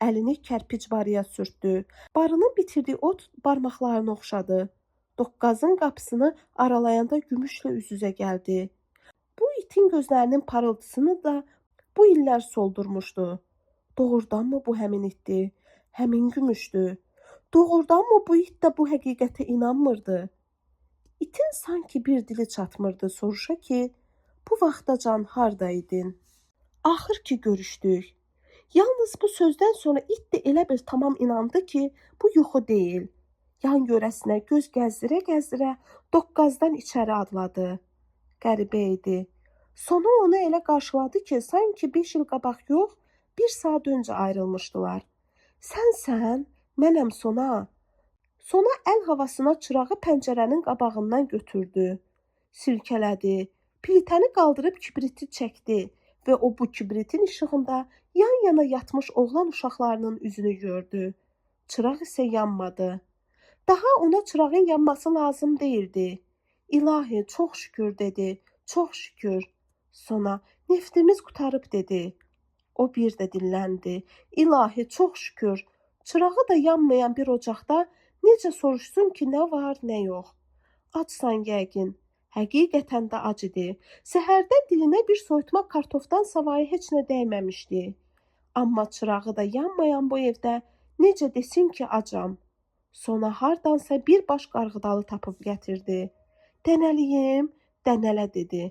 Əlini kərpic barıya sürtdü. Barının bitirdiyi ot barmaqlarını oxşadı. Doqqazın qapısını aralayanda gümüşlə üz-üzə gəldi. Bu itin gözlərinin parıltısını da bu illər soldurmuşdu. Doğrudanmı bu həmin itdi? Həmin gümüşdü. Doğrudanmı bu it də bu həqiqətə inanmırdı? İtin sanki bir dili çatmırdı soruşa ki, bu vaxtacan hardaydın? Axır ki görüşdük. Yalnız bu sözdən sonra it də elə bir tamam inandı ki, bu yuxu deyil. Yan yörəsinə göz gəzdirə-gəzdirə doqqazdan içəri adladı. Qəribə idi. Sonu onu elə qarşıladı ki, sanki 5 il qabaq yox, 1 saat öncə ayrılmışdılar. Sənsən, mənəm Sona. Sona əl havasına çırağı pəncərənin qabağından götürdü. Silkələdi. Plitəni qaldırıb kibriti çəkdi və o bu kibritin işığında yan-yana yatmış oğlan uşaqlarının üzünü gördü. Çıraq isə yanmadı. Daha ona çırağın yanması lazım değildi. İlahi, çox şükür dedi. Çox şükür. Sona, neftimiz qutarıb dedi. O bir də dilləndi. İlahi, çox şükür. Çırağı da yanmayan bir ocaqda necə soruşsun ki, nə var, nə yox. Acsan yəqin. Həqiqətən də ac idi. Səhərdən dilinə bir soyutma kartofdan savayı heç nə dəyməmişdi. Amma çırağı da yanmayan bu evdə necə desin ki, acam. Sona hardansa bir baş qarğıdalı tapıb gətirdi. Dənəliyim, dənələ dedi.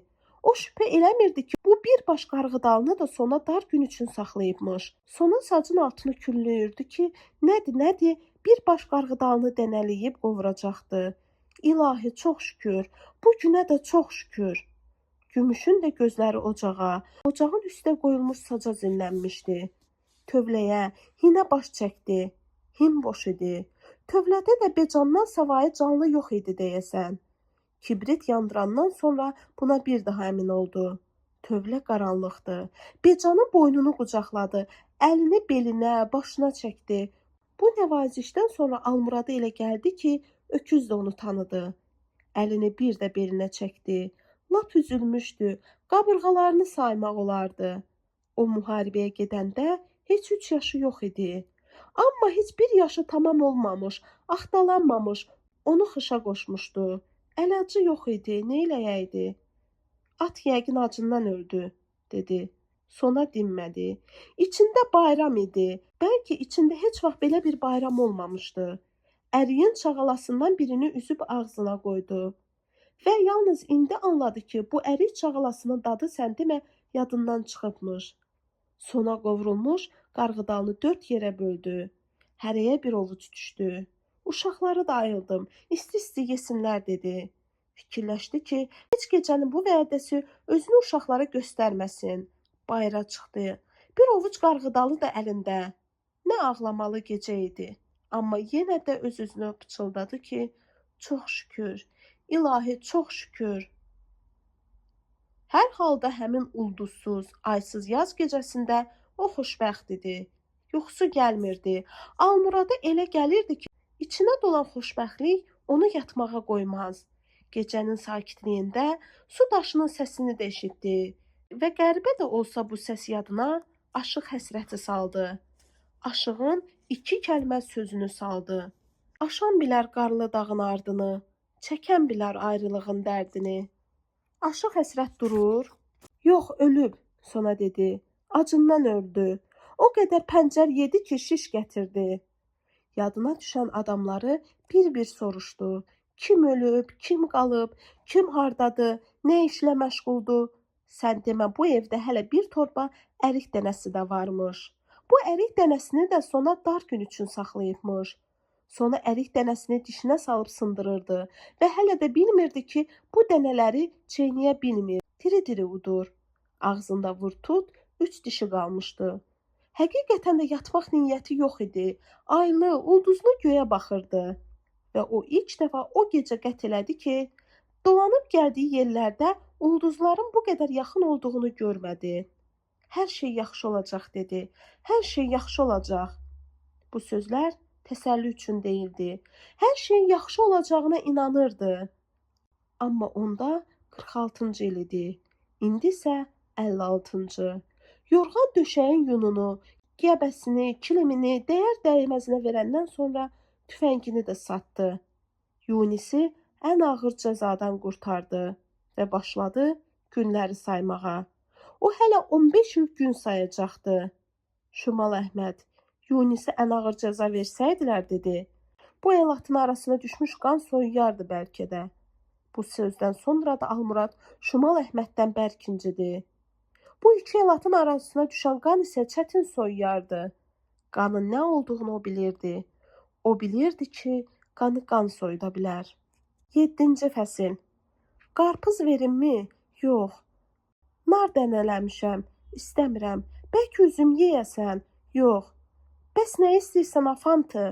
O şübhə eləmirdi ki, bu bir baş qarğıdalını da Sona dar gün üçün saxlayıbmış. Sona sacın altını küllüyürdü ki, nədir, bir baş qarğıdalını dənəliyib qovuracaqdı. İlahi, çox şükür, bu günə də çox şükür. Gümüşün də gözləri ocağa, ocağın üstə qoyulmuş saca zillənmişdi. Tövləyə, hinə baş çəkdi. Hin boş idi. Tövlədə də becandan savayı canlı yox idi deyəsən. Kibrit yandırandan sonra buna bir daha əmin oldu. Tövlə qaranlıqdı. Becanın boynunu qucaqladı. Əlini belinə, başına çəkdi. Bu nəvazişdən sonra Almurada elə gəldi ki, öküz də onu tanıdı. Əlini bir də belinə çəkdi. Lap üzülmüşdü. Qabırğalarını saymaq olardı. O müharibəyə gedəndə heç 3 yaşı yox idi. Amma heç bir yaşı tamam olmamış, axtalanmamış, onu xışa qoşmuşdu. Əlacı yox idi, neyləyəydi? At yəqin acından öldü, dedi. Sona dinmədi. İçində bayram idi. Bəlkə içində heç vaxt belə bir bayram olmamışdı. Əriyin çağalasından birini üzüb ağzına qoydu. Və yalnız indi anladı ki, bu ərik çağalasının dadı sən demə yadından çıxıbmış. Sona qovrulmuş qarğıdalını 4 yerə böldü. Hərəyə bir ovuc düşdü. Uşaqları da ayıldım, isti-isti yesinlər dedi. Fikirləşdi ki, heç gecənin bu vədəsi özünü uşaqlara göstərməsin. Bayıra çıxdı. Bir ovuc qarğıdalı da əlində. Nə ağlamalı gecə idi. Amma yenə də öz-özünə pıçıldadı ki, çox şükür, ilahi çox şükür. Hər halda həmin ulduzsuz, aysız yaz gecəsində o xoşbəxt idi. Yuxusu gəlmirdi. Almurada elə gəlirdi ki, içinə dolan xoşbəxtlik onu yatmağa qoymaz. Gecənin sakitliyində su daşının səsini də eşitdi və qəribə də olsa bu səs yadına aşıq həsrəti saldı. Aşığın 2 kəlmə sözünü saldı. Aşan bilər qarlı dağın ardını, çəkən bilər ayrılığın dərdini. Aşıq həsrət durur. Yox, ölüb, Sona dedi. Acından öldü. O qədər pəncər yedi ki, şiş gətirdi. Yadına düşən adamları bir-bir soruşdu. Kim ölüb, kim qalıb, kim hardadır, nə işlə məşğuldur? Sən demə bu evdə hələ bir torba ərik dənəsi də varmış. Bu ərik dənəsini də Sona dar gün üçün saxlayıbmış. Sona ərik dənəsini dişinə salıb sındırırdı və hələ də bilmirdi ki, bu dənələri çeynəyə bilmir. Diri-diri udur. Ağzında vur tut 3 dişi qalmışdı. Həqiqətən də yatmaq niyyəti yox idi. Aylı, ulduzlu göyə baxırdı və o ilk dəfə o gecə qət elədi ki, dolanıb gəldiyi yerlərdə ulduzların bu qədər yaxın olduğunu görmədi. Hər şey yaxşı olacaq dedi. Hər şey yaxşı olacaq. Bu sözlər təsəlli üçün deyildi. Hər şeyin yaxşı olacağına inanırdı. Amma onda 46-cı il idi. İndi isə 56-cı. Yorğan döşəyin yununu, qəbəsini, kilimini dəyər-dəyməzinə verəndən sonra tüfəngini də satdı. Yunisi ən ağır cəzadan qurtardı və başladı günləri saymağa. O hələ 15 il gün sayacaqdı. Şimal Əhməd, Yunisi ən ağır cəza versəydilər, dedi. Bu elatın arasına düşmüş qan soyuyardı bəlkə də. Bu sözdən sonra da Almurad Şimal Əhməddən bərk incidi. Bu iki elatın arasına düşən qan isə çətin soyuyardı. Qanın nə olduğunu o bilirdi. O bilirdi ki, qanı qan soyuda bilər. 7-ci fəsil. Qarpız verimmi? Yox. Nar dənələmişəm. İstəmirəm. Bəlkə üzüm yeyəsən? Yox. Bəs nə istəyirsən, Afantı?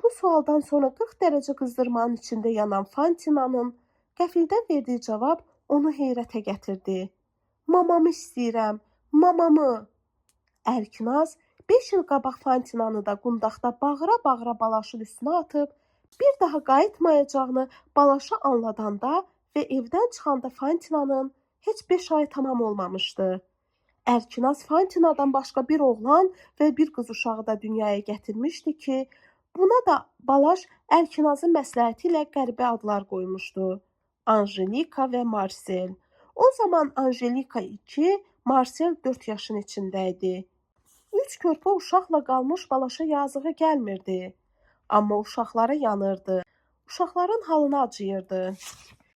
Bu sualdan sonra 40 dərəcə qızdırmanın içində yanan Fantinanın qəfildən verdiyi cavab onu heyrətə gətirdi. Mamamı istəyirəm, mamamı. Ərkinaz 5 il qabaq Fantinanı da qundaqda bağıra-bağıra Balaşın üstünə atıb, bir daha qayıtmayacağını Balaşa anladanda və evdən çıxanda Fantinanın heç 5 ay tamam olmamışdı. Ərkinaz Fantinadan başqa bir oğlan və bir qız uşağı da dünyaya gətirmişdi ki, buna da Balaş Ərkinazın məsləhəti ilə qəribə adlar qoymuşdu. Anjelika və Marsel. O zaman Anjelika 2, Marsel 4 yaşın içində idi. 3 körpə uşaqla qalmış Balaşa yazığı gəlmirdi. Amma uşaqlara yanırdı. Uşaqların halına acıyırdı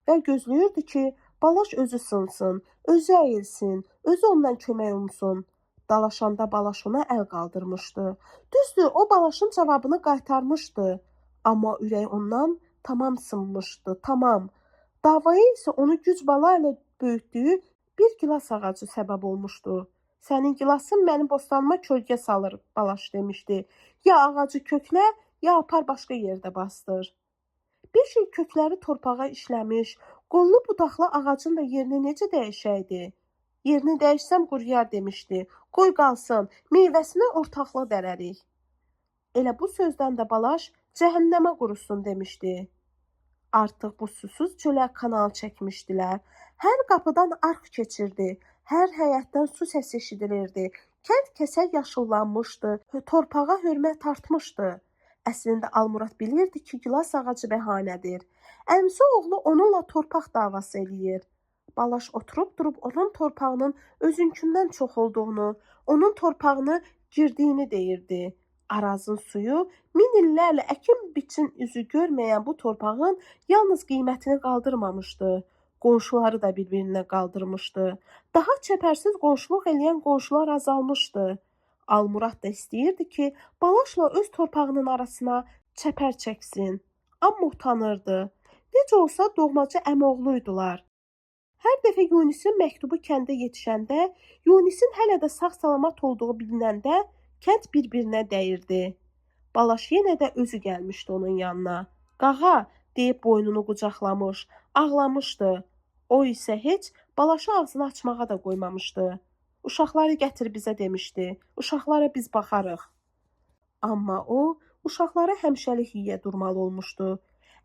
və gözləyirdi ki, Balaş özü sınsın, özü əyilsin, özü ondan kömək umsun. Dalaşanda Balaş ona əl qaldırmışdı. Düzdür, o Balaşın cavabını qaytarmışdı. Amma ürək ondan tamam sınmışdı, tamam. Davaya isə onu güc bala ilə böyütdüyü bir gilas ağacı səbəb olmuşdu. Sənin gilasın mənim bostanıma kölgə salır, Balaş demişdi. Ya ağacı köklə, ya apar başqa yerdə bastır. 5 il kökləri torpağa işləmiş, qollu budaqlı ağacın da yerini necə dəyişəydi? Yerini dəyişsəm quruyar demişdi. Qoy qalsın, meyvəsini ortaqla dərərik. Elə bu sözdən də Balaş cəhənnəmə qurusun demişdi. Artıq bu susuz çölə kanal çəkmişdilər. Hər qapıdan arx keçirdi. Hər həyətdən su səsi eşidilirdi. Kənd kəsər yaşıllanmışdı. Torpağa hörmət artmışdı. Əslində Almurad bilirdi ki, gilas ağacı bəhanədir. Əmsi oğlu onunla torpaq davası eləyir. Balaş oturub durub onun torpağının özünkündən çox olduğunu, onun torpağını girdiyini deyirdi. Arazın suyu min illərlə əkin-biçin üzü görməyən bu torpağın yalnız qiymətini qaldırmamışdı. Qonşuları da bir-birinə qaldırmışdı. Daha çəpərsiz qonşuluq eləyən qonşular azalmışdı. Almurad da istəyirdi ki, Balaşla öz torpağının arasına çəpər çəksin. Amma utanırdı. Necə olsa doğmaca əmioğluydular. Hər dəfə Yunisin məktubu kəndə yetişəndə, Yunisin hələ də sağ-salamat olduğu bilinəndə kənd bir-birinə dəyirdi. Balaş yenə də özü gəlmişdi onun yanına. Qağa, deyib boynunu qucaqlamış, ağlamışdı. O isə heç Balaşa ağzını açmağa da qoymamışdı. Uşaqları gətir bizə demişdi. Uşaqlara biz baxarıq. Amma o, uşaqlara həmişəlik yiyə durmalı olmuşdu.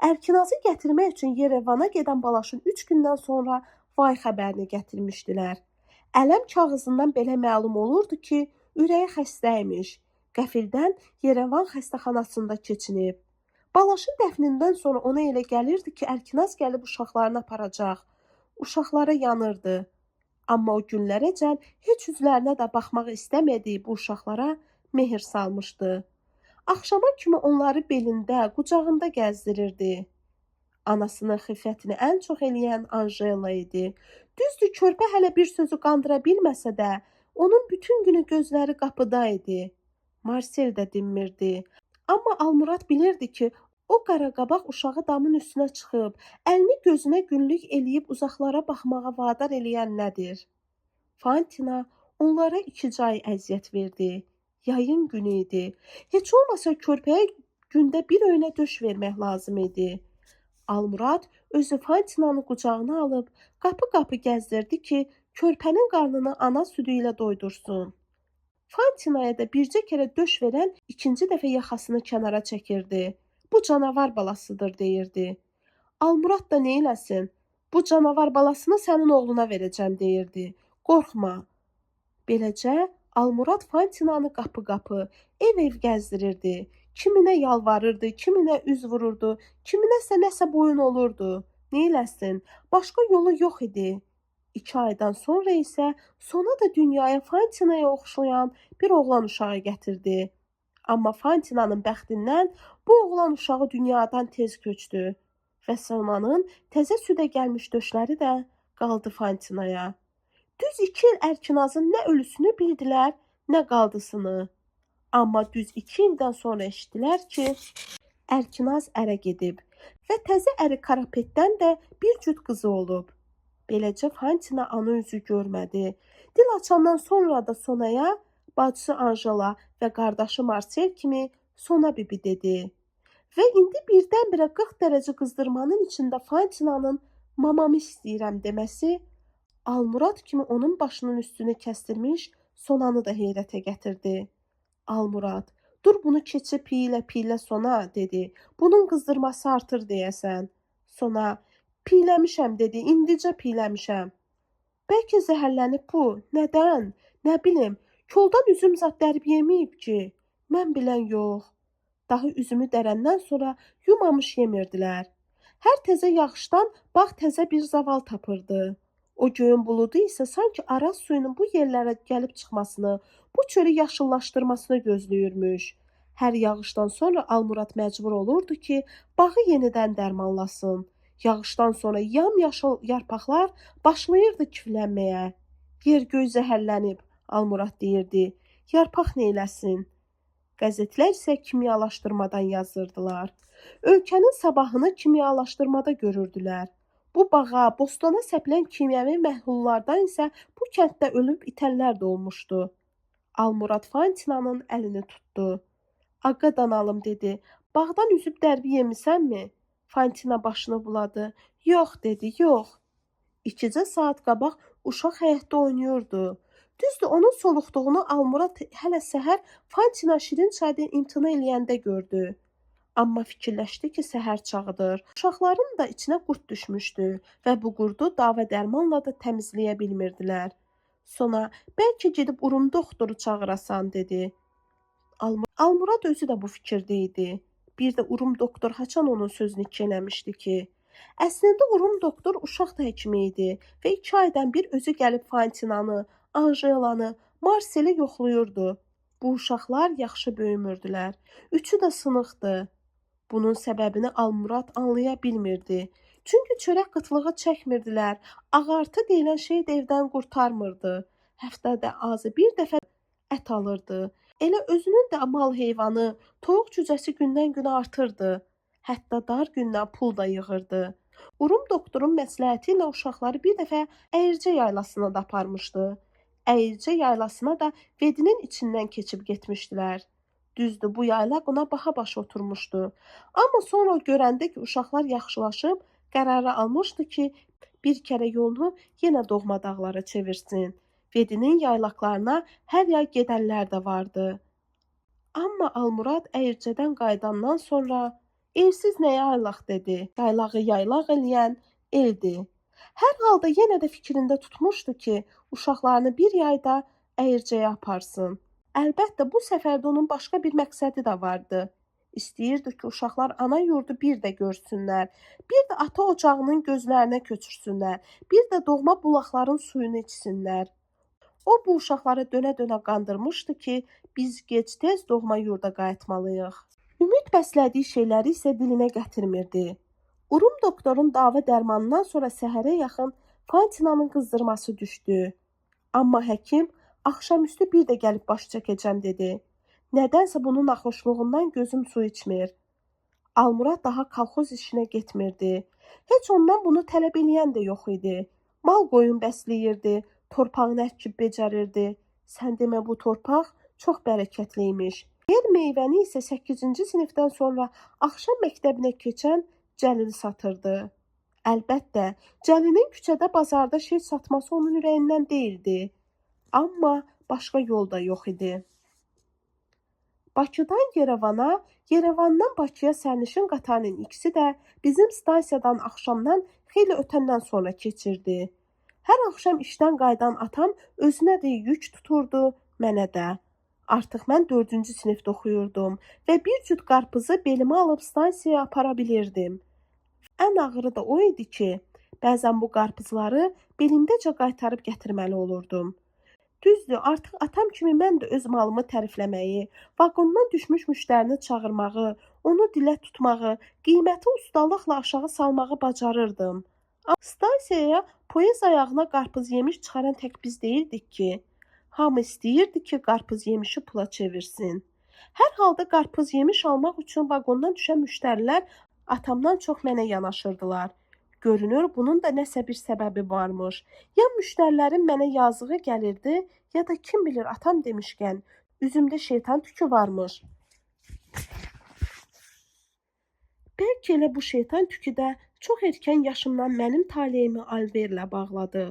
Ərkinazı gətirmək üçün Yerevana gedən Balaşın 3 gündən sonra vay xəbərini gətirmişdilər. Ələm kağızından belə məlum olurdu ki, ürəyi xəstəymiş. Qəfildən Yerevan xəstəxanasında keçinib. Balaşın dəfnindən sonra ona elə gəlirdi ki, Ərkinaz gəlib uşaqlarını aparacaq. Uşaqlara yanırdı. Amma o günlərəcən heç üzlərinə də baxmaq istəmədiyi bu uşaqlara mehr salmışdı. Axşama kimi onları belində, qucağında gəzdirirdi. Anasının xiffətini ən çox eləyən Anjela idi. Düzdür, körpə hələ bir sözü qandıra bilməsə də, onun bütün günü gözləri qapıda idi. Marsel də dinmirdi. Amma Almurad bilirdi ki, o qaraqabaq uşağı damın üstünə çıxıb, əlini gözünə günlük eləyib uzaqlara baxmağa vadar eləyən nədir? Fantina onlara 2 ay əziyyət verdi. Yayın günü idi. Heç olmasa körpəyə gündə bir öynə döş vermək lazım idi. Almurad özü Fantinanı qucağına alıb qapı-qapı gəzdirdi ki, körpənin qarnını ana südü ilə doydursun. Fantinaya da bircə kərə döş verən ikinci dəfə yaxasını kənara çəkirdi. Bu canavar balasıdır deyirdi. Almurad da neyləsin? Bu canavar balasını sənin oğluna verəcəm deyirdi. Qorxma. Beləcə Almurad Fantinanı qapı-qapı, ev-ev gəzdirirdi. Kiminə yalvarırdı, kiminə üz vururdu, kiminəsə nəsə boyun olurdu. Neyləsin? Başqa yolu yox idi. 2 aydan sonra isə Sona da dünyaya Fantinaya oxşayan bir oğlan uşağı gətirdi. Amma Fantinanın bəxtindən bu oğlan uşağı dünyadan tez köçdü və Sonanın təzə südə gəlmiş döşləri də qaldı Fantinaya. Düz 2 il Ərkinazın nə ölüsünü bildilər, nə qaldısını. Amma düz 2 ildən sonra eşitdilər ki, Ərkinaz ərə gedib və təzə əri Karapetdən də bir cüt qızı olub. Beləcə Fantina ana üzü görmədi. Dil açandan sonra da Sonaya bacısı Anjela və qardaşı Marsel kimi Sona bibi dedi. Və indi birdən-birə 40 dərəcə qızdırmanın içində Fantinanın mamamı istəyirəm deməsi Almurad kimi onun başının üstünü kəsdirmiş Sonanı da heyrətə gətirdi. Almurad, dur bunu keçi piylə Sona dedi. Bunun qızdırması artır deyəsən. Sona, piyləmişəm dedi, indicə piyləmişəm. Bəlkə zəhərlənib bu. Nədən? Nə bilim, koldan üzüm zad dərib yeməyib ki. Mən bilən yox. Daha üzümü dərəndən sonra yumamış yemirdilər. Hər təzə yağışdan bağ təzə bir zaval tapırdı. O göyün buludu isə sanki Araz suyunun bu yerlərə gəlib çıxmasını, bu çölü yaşıllaşdırmasını gözləyirmiş. Hər yağışdan sonra Almurad məcbur olurdu ki, bağı yenidən dərmanlasın. Yağışdan sonra yamyaşıl yarpaqlar başlayırdı küflənməyə. Yer göy zəhərlənib, Almurad deyirdi. Yarpaq neyləsin? Qəzetlər isə kimyalaşdırmadan yazırdılar. Ölkənin sabahını kimyalaşdırmada görürdülər. Bu bağa, bostana səpilən kimyəvi məhlullardan isə bu kənddə ölüb itənlər də olmuşdu. Almurad Fantinanın əlini tutdu. Aqadan alım dedi. Bağdan üzüb dərbi yemisənmi? Fantina başını buladı. Yox dedi, yox. 2 saat qabaq uşaq həyətdə oynayırdı. Düzdür, onun soluqduğunu Almurad hələ səhər Fantina şirin çayda imtina eləyəndə gördü. Amma fikirləşdi ki, səhər çağıdır. Uşaqların da içinə qurd düşmüşdü və bu qurdu dava dərmanla da təmizləyə bilmirdilər. Sona, bəlkə gedib Urum doktoru çağırasan, dedi. Almurad özü də bu fikirdə idi. Bir də Urum doktor haçan onun sözünü eləmişdi ki. Əslində Urum doktor uşaq da həkimi idi və 2 aydan bir özü gəlib Fantinanı, Anjelanı, Marseli yoxlayırdı. Bu uşaqlar yaxşı böyümürdülər. Üçü də sınıqdı. Bunun səbəbini Almurad anlaya bilmirdi. Çünki çörək qıtlığı çəkmirdilər. Ağartı deyilən şey də evdən qurtarmırdı. Həftədə azı bir dəfə ət alırdı. Elə özünün də mal heyvanı, toyuq cücəsi gündən-günə artırdı. Hətta dar gündən pul da yığırdı. Urum doktorun məsləhəti ilə uşaqları bir dəfə Əyircə yaylasına da aparmışdı. Əyircə yaylasına da Vedinin içindən keçib getmişdilər. Düzdür, bu yayla ona baha baş oturmuşdu. Amma sonra o görəndə ki, uşaqlar yaxşılaşıb, qərarı almışdı ki, bir kərə yolunu yenə doğma dağlara çevirsin. Vedinin yaylaqlarına hər yay gedənlər də vardı. Amma Almurad Əyircədən qayıdandan sonra evsiz nə yaylaq dedi. Yaylağı yaylaq eləyən eldi. Hər halda yenə də fikrində tutmuşdu ki, uşaqlarını bir yayda Əyircəyə aparsın. Əlbəttə, bu səfərdə onun başqa bir məqsədi də vardı. İstəyirdi ki, uşaqlar ana yurdu bir də görsünlər, bir də ata ocağının gözlərinə köçürsünlər, bir də doğma bulaqların suyunu içsinlər. O, bu uşaqları dönə-dönə qandırmışdı ki, biz gec-tez doğma yurda qayıtmalıyıq. Ümid bəslədiyi şeyləri isə dilinə gətirmirdi. Urum doktorun dava dərmanından sonra səhərə yaxın Fantinanın qızdırması düşdü. Amma həkim axşamüstü bir də gəlib baş çəkəcəm dedi. Nədənsə bunun naxoşluğundan gözüm su içmir. Almurad daha kolxoz işinə getmirdi. Heç ondan bunu tələb eləyən də yox idi. Mal qoyun bəsləyirdi, torpağını əkib becərirdi. Sən demə bu torpaq çox bərəkətli imiş. Yer meyvəni isə 8-ci sinifdən sonra axşam məktəbinə keçən Cəlil satırdı. Əlbəttə, Cəlilin küçədə, bazarda şey satması onun ürəyindən deyildi. Amma başqa yol da yox idi. Bakıdan Yerevana, Yerevandan Bakıya sərnişin qatarının ikisi də bizim stansiyadan axşamdan xeyli ötəndən sonra keçirdi. Hər axşam işdən qayıdan atam özünə də yük tuturdu, mənə də. Artıq mən 4-cü sinifdə oxuyurdum və bir cüt qarpızı belimə alıb stansiyaya apara bilirdim. Ən ağırı da o idi ki, bəzən bu qarpızları belimdəcə qaytarıb gətirməli olurdum. Düzdür, artıq atam kimi mən də öz malımı tərifləməyi, vaqondan düşmüş müştərini çağırmağı, onu dilə tutmağı, qiyməti ustalıqla aşağı salmağı bacarırdım. Amma stansiyaya poyez ayağına qarpız yemiş çıxaran tək biz deyildik ki. Hamı istəyirdi ki, qarpız yemişi pula çevirsin. Hər halda qarpız yemiş almaq üçün vaqondan düşən müştərilər atamdan çox mənə yanaşırdılar. Görünür, bunun da nəsə bir səbəbi varmış. Ya müştərilərin mənə yazığı gəlirdi, ya da kim bilir atam demişkən, üzümdə şeytan tükü varmış. Bəlkə elə bu şeytan tükü də çox erkən yaşımdan mənim taleyimi alverlə bağladı.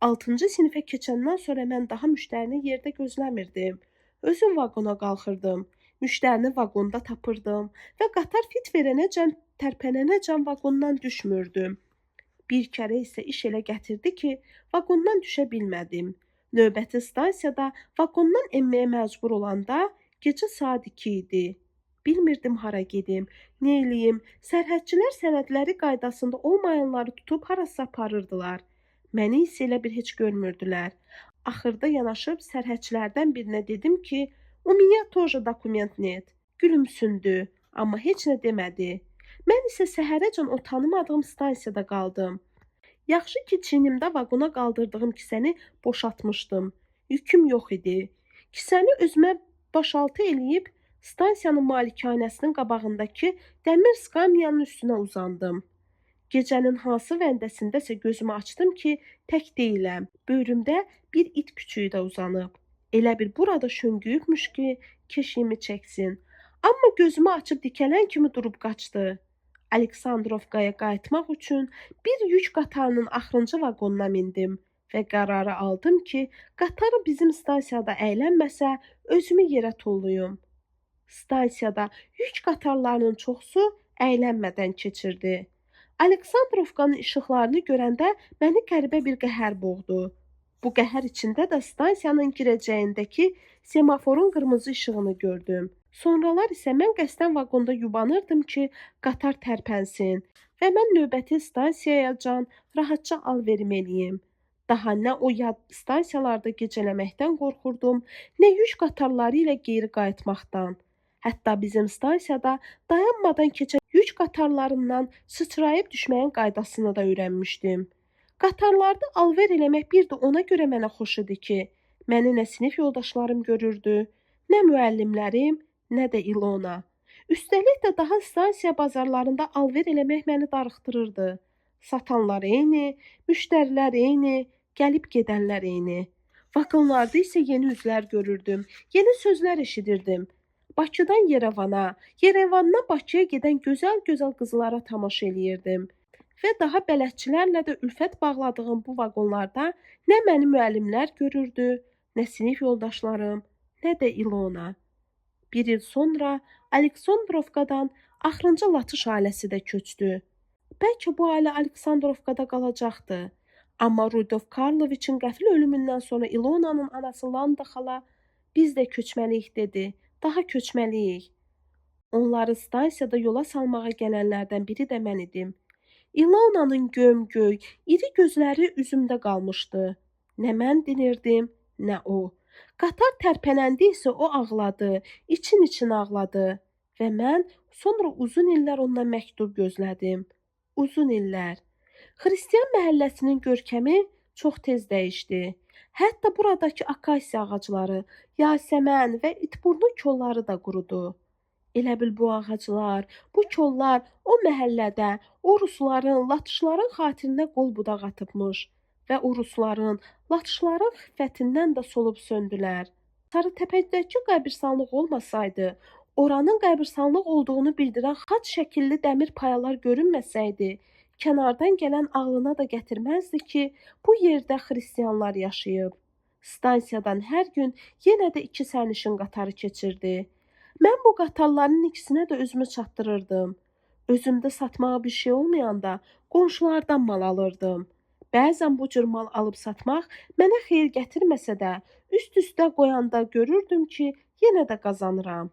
6-cı sinifə keçəndən sonra mən daha müştərini yerdə gözləmirdim. Özüm vaqona qalxırdım. Müştərini vaqonda tapırdım və qatar fit verənəcən, tərpənənəcən vaqondan düşmürdüm. Bir kərə isə iş elə gətirdi ki, vaqondan düşə bilmədim. Növbəti stansiyada vaqondan enməyə məcbur olanda gecə saat 2 idi. Bilmirdim hara gedim, nə eləyim. Sərhədçilər sənədləri qaydasında olmayanları tutub harasa aparırdılar. Məni isə elə bir heç görmürdülər. Axırda yanaşıb sərhədçilərdən birinə dedim ki, "У меня тоже документ нет." Gülümsündü, amma heç nə demədi. Mən isə səhərəcən o tanımadığım stansiyada qaldım. Yaxşı ki, çiynimdə vaqona qaldırdığım kisəni boşaltmışdım. Yüküm yox idi. Kisəni özümə başaltı eləyib, stansiyanın malikanəsinin qabağındakı dəmir skamyanın üstünə uzandım. Gecənin hansı vəndəsindəsə gözümü açdım ki, tək deyiləm. Böyrümdə bir it küçüyü də uzanıb. Elə bir burada şöngüyübmüş ki, keşiyimi çəksin. Amma gözümü açıb dikələn kimi durub qaçdı. Aleksandrovkaya qayıtmaq üçün bir yük qatarının axırıncı vaqonuna mindim və qərarı aldım ki, qatarı bizim stansiyada əylənməsə, özümü yerə tulluyum. Stansiyada yük qatarlarının çoxusu əylənmədən keçirdi. Aleksandrovkanın işıqlarını görəndə məni qəribə bir qəhər boğdu. Bu qəhər içində də stansiyanın girəcəyindəki semaforun qırmızı işığını gördüm. Sonralar isə mən qəsdən vaqonda yubanırdım ki, qatar tərpənsin və mən növbəti stansiyayacan rahatca alverim eləyim. Daha nə o yad stansiyalarda gecələməkdən qorxurdum, nə yük qatarları ilə geri qayıtmaqdan. Hətta bizim stansiyada dayanmadan keçən yük qatarlarından sıçrayıb düşməyin qaydasını da öyrənmişdim. Qatarlarda alver eləmək bir də ona görə mənə xoş idi ki, məni nə sinif yoldaşlarım görürdü, nə müəllimlərim, nə də İlona. Üstəlik də daha stansiya bazarlarında alver eləmək məni darıxdırırdı. Satanlar eyni, müştərilər eyni, gəlib gedənlər eyni. Vaqonlarda isə yeni üzlər görürdüm, yeni sözlər eşidirdim. Bakıdan Yerevana, Yerevandan Bakıya gedən gözəl-gözəl qızlara tamaşa eləyirdim. Və daha bələdçilərlə də ülfət bağladığım bu vaqonlarda nə məni müəllimlər görürdü, nə sinif yoldaşlarım, nə də İlona. Bir il sonra Aleksandrovkadan axırıncı Latış ailəsi də köçdü. Bəlkə bu ailə Aleksandrovkada qalacaqdı. Amma Rudolf Karloviçin qəfil ölümündən sonra İlonanın anası Landa xala biz də köçməliyik dedi. Daha köçməliyik. Onları stansiyada yola salmağa gələnlərdən biri də mən idim. İlonanın göm-göy, iri gözləri üzümdə qalmışdı. Nə mən dinirdim, nə o. Qatar tərpənəndə isə o ağladı, için-için ağladı və mən sonra uzun illər ondan məktub gözlədim. Uzun illər. Xristian məhəlləsinin görkəmi çox tez dəyişdi. Hətta buradakı akasiya ağacları, yasəmən və itburnu kolları da qurudu. Elə bil bu ağaclar, bu kollar o məhəllədə o rusların, latışların xatirinə qol budaq atıbmış və o rusların, latışların xiffətindən də solub söndülər. Sarıtəpədəki qəbirstanlıq olmasaydı, oranın qəbirstanlıq olduğunu bildirən xaç şəkilli dəmir payalar görünməsəydi, kənardan gələn ağlına da gətirməzdi ki, bu yerdə xristianlar yaşayıb. Stansiyadan hər gün yenə də 2 sərnişin qatarı keçirdi. Mən bu qatarların ikisinə də özümü çatdırırdım. Özümdə satmağa bir şey olmayanda qonşulardan mal alırdım. Bəzən bu cür mal alıb satmaq mənə xeyir gətirməsə də, üst-üstə qoyanda görürdüm ki, yenə də qazanıram.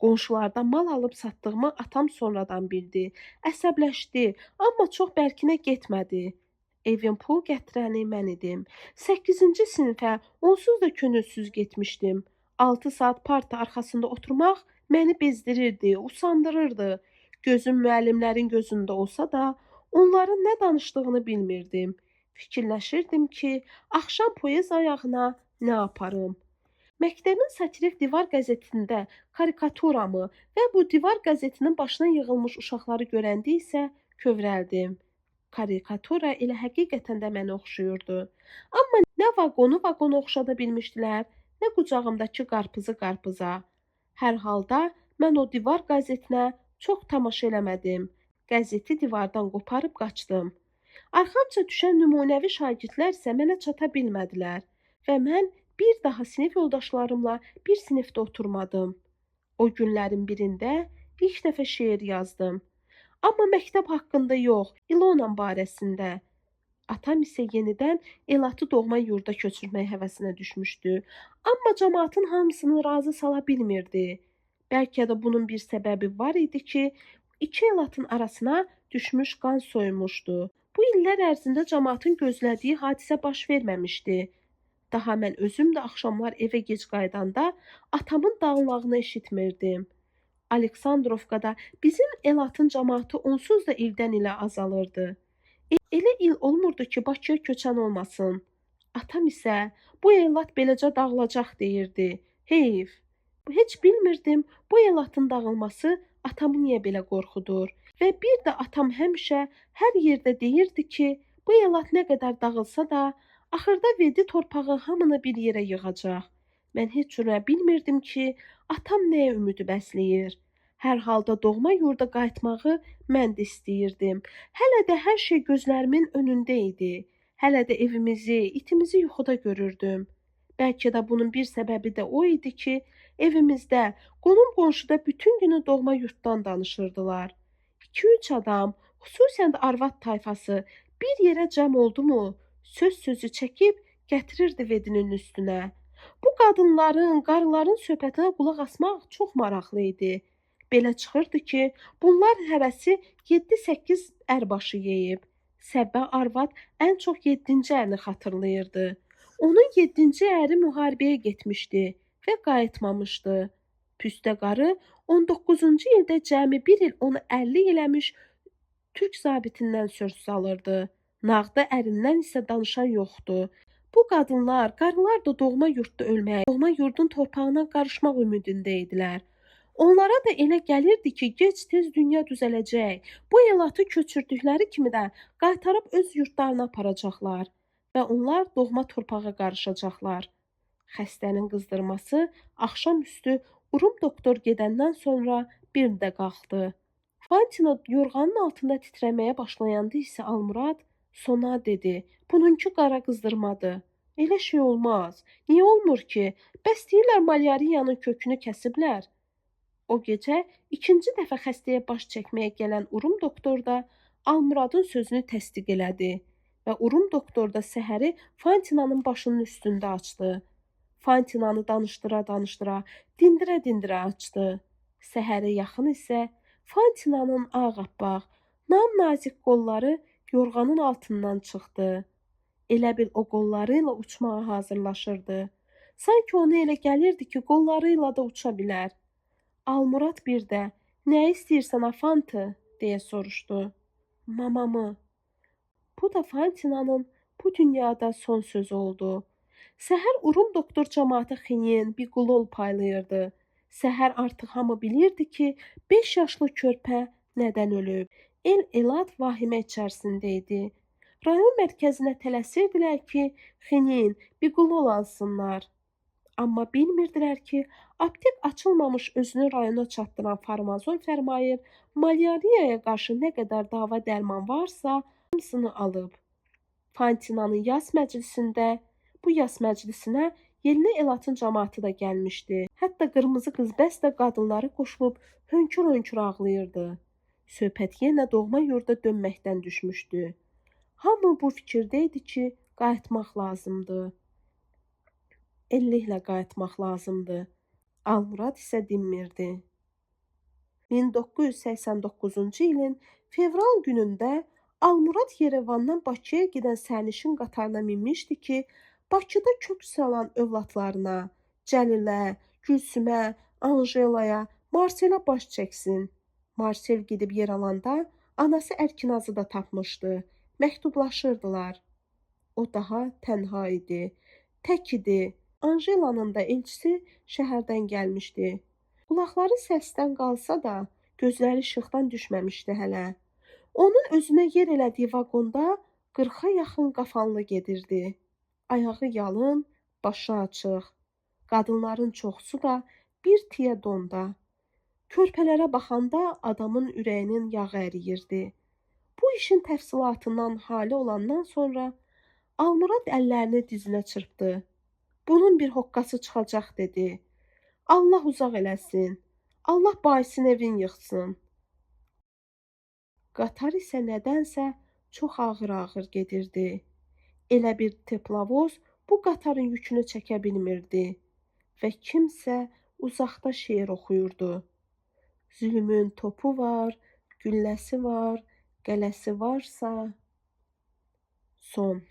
Qonşulardan mal alıb satdığımı atam sonradan bildi. Əsəbləşdi, amma çox bərkinə getmədi. Evin pul gətirəni mən idim. 8-ci sinifə onsuz da könülsüz getmişdim. 6 saat parta arxasında oturmaq məni bezdirirdi, usandırırdı. Gözüm müəllimlərin gözündə olsa da, onların nə danışdığını bilmirdim. Fikirləşirdim ki, axşam poyez ayağına nə aparım? Məktəbin satirik divar qəzetində karikaturamı və bu divar qəzetinin başına yığılmış uşaqları görəndə isə kövrəldim. Karikatura elə həqiqətən də mənə oxşuyurdu. Amma nə vaqonu vaqona oxşada bilmişdilər, nə qucağımdakı qarpızı qarpıza. Hər halda mən o divar qəzetinə çox tamaşa eləmədim. Qəzeti divardan qoparıb qaçdım. Arxamca düşən nümunəvi şagirdlər isə mənə çata bilmədilər və mən bir daha sinif yoldaşlarımla bir sinifdə oturmadım. O günlərin birində ilk dəfə şeir yazdım. Amma məktəb haqqında yox, İlona barəsində. Atam isə yenidən Elatı doğma yurda köçürmək həvəsinə düşmüşdü. Amma cəmaatın hamısını razı sala bilmirdi. Bəlkə də bunun bir səbəbi var idi ki, iki Elatın arasına düşmüş qan soyumuşdu. Bu illər ərzində cəmaatın gözlədiyi hadisə baş verməmişdi. Daha mən özüm də axşamlar evə gec qayıdanda atamın dağılmağını eşitmirdim. Aleksandrovkada bizim Elatın cəmaatı onsuz da ildən ilə azalırdı. Elə il olmurdu ki, Bakıya köçən olmasın. Atam isə bu Elat beləcə dağılacaq deyirdi. Heyf. Heç bilmirdim bu Elatın dağılması atamı niyə belə qorxudur. Və bir də atam həmişə hər yerdə deyirdi ki, bu Elat nə qədər dağılsa da, axırda verdi torpağı hamını bir yerə yığacaq. Mən heç cürə bilmirdim ki, atam nəyə ümidi bəsləyir. Hər halda doğma yurda qayıtmağı mən də istəyirdim. Hələ də hər şey gözlərimin önündə idi. Hələ də evimizi, itimizi yuxuda görürdüm. Bəlkə də bunun bir səbəbi də o idi ki, evimizdə, qonum-qonşuda bütün günü doğma yurtdan danışırdılar. 2-3 adam, xüsusən də arvad tayfası bir yerə cəm oldu mu, söz sözü çəkib gətirirdi vedinin üstünə. Bu qadınların, qarıların söhbətinə qulaq asmaq çox maraqlı idi. Belə çıxırdı ki, bunlar hərəsi 7-8 ərbaşı yeyib. Səbbə arvad ən çox 7-ci ərini xatırlayırdı. Onun 7-ci əri müharibəyə getmişdi və qayıtmamışdı. Püstə qarı 19-cu ildə cəmi bir il onu 50 eləmiş türk zabitindən söz salırdı. Nağda ərindən isə danışan yoxdur. Bu qadınlar, qarılar da doğma yurtda ölmək, doğma yurdun torpağına qarışmaq ümidində idilər. Onlara da elə gəlirdi ki, gec-tez dünya düzələcək. Bu Elatı köçürdükləri kimi də qaytarıb öz yurtlarına aparacaqlar və onlar doğma torpağa qarışacaqlar. Xəstənin qızdırması axşamüstü Urum doktor gedəndən sonra bir də qalxdı. Fantina yorğanın altında titrəməyə başlayanda isə Almurad sona dedi. Bununki qara qızdırmadır. Elə şey olmaz. Niyə olmur ki? Bəs deyirlər malyariyanın kökünü kəsiblər. O gecə ikinci dəfə xəstəyə baş çəkməyə gələn Urum doktor da Almuradın sözünü təsdiq elədi və Urum doktor da səhəri Fantinanın başının üstündə açdı. Fantinanı danışdıra-danışdıra, dindirə-dindirə açdı. Səhərə yaxın isə Fantinanın ağappaq, nam-nazik qolları yorğanın altından çıxdı. Elə bil o qolları ilə uçmağa hazırlaşırdı. Sanki ona elə gəlirdi ki, qolları ilə da uça bilər. Almurad bir də, nə istəyirsən Afantı, deyə soruşdu. Mamamı. Bu da Fantinanın bu dünyada son sözü oldu. Səhər Urum doktor cəmaata xinin, bir qulol paylayırdı. Səhər artıq hamı bilirdi ki, 5 yaşlı körpə nədən ölüb. El-Elat vahimə içərisində idi. Rayon mərkəzinə tələsirdilər ki, xinin, bir qulol alsınlar. Amma bilmirdilər ki, aptek açılmamış özünü rayona çatdıran farmazon Fərmayır malyariyaya qarşı nə qədər dava dərman varsa, hamısını alıb. Fantinanın yas məclisində, bu yas məclisinə Yelli Elatın camaatı da gəlmişdi. Hətta qırmızı qız bəs də qadınları qoşulub hönkür-hönkür ağlayırdı. Söhbət yenə doğma yurda dönməkdən düşmüşdü. Hamı bu fikirdə idi ki, qayıtmaq lazımdı. Elliklə qayıtmaq lazımdı. Almurad isə dinmirdi. 1989-cu ilin fevral günündə Almurad Yerevandan Bakıya gedən sərnişin qatarına minmişdi ki, Bakıda kök salan övladlarına, Cəlilə, Gülsümə, Anjelaya, Marselə baş çəksin. Marsel gedib yer alanda anası Ərkinazı da tapmışdı. Məktublaşırdılar. O daha tənha idi, tək idi. Anjelanın da elçisi şəhərdən gəlmişdi. Qulaqları səsdən qalsa da, gözləri işıqdan düşməmişdi hələ. Onun özünə yer elədiyi vaqonda 40-a yaxın qafanlı gedirdi. Ayağı yalın, başı açıq. Qadınların çoxusu da bir tiyə donda. Körpələrə baxanda adamın ürəyinin yağı əriyirdi. Bu işin təfsilatından hali olandan sonra Almurad əllərini dizinə çırpdı. Bunun bir hoqqası çıxacaq dedi. Allah uzaq eləsin. Allah baisin evin yıxsın. Qatar isə nədənsə çox ağır-ağır gedirdi. Elə bir teplovoz bu qatarın yükünü çəkə bilmirdi və kimsə uzaqda şeir oxuyurdu. Zülmün topu var, gülləsi var, qələsi varsa son.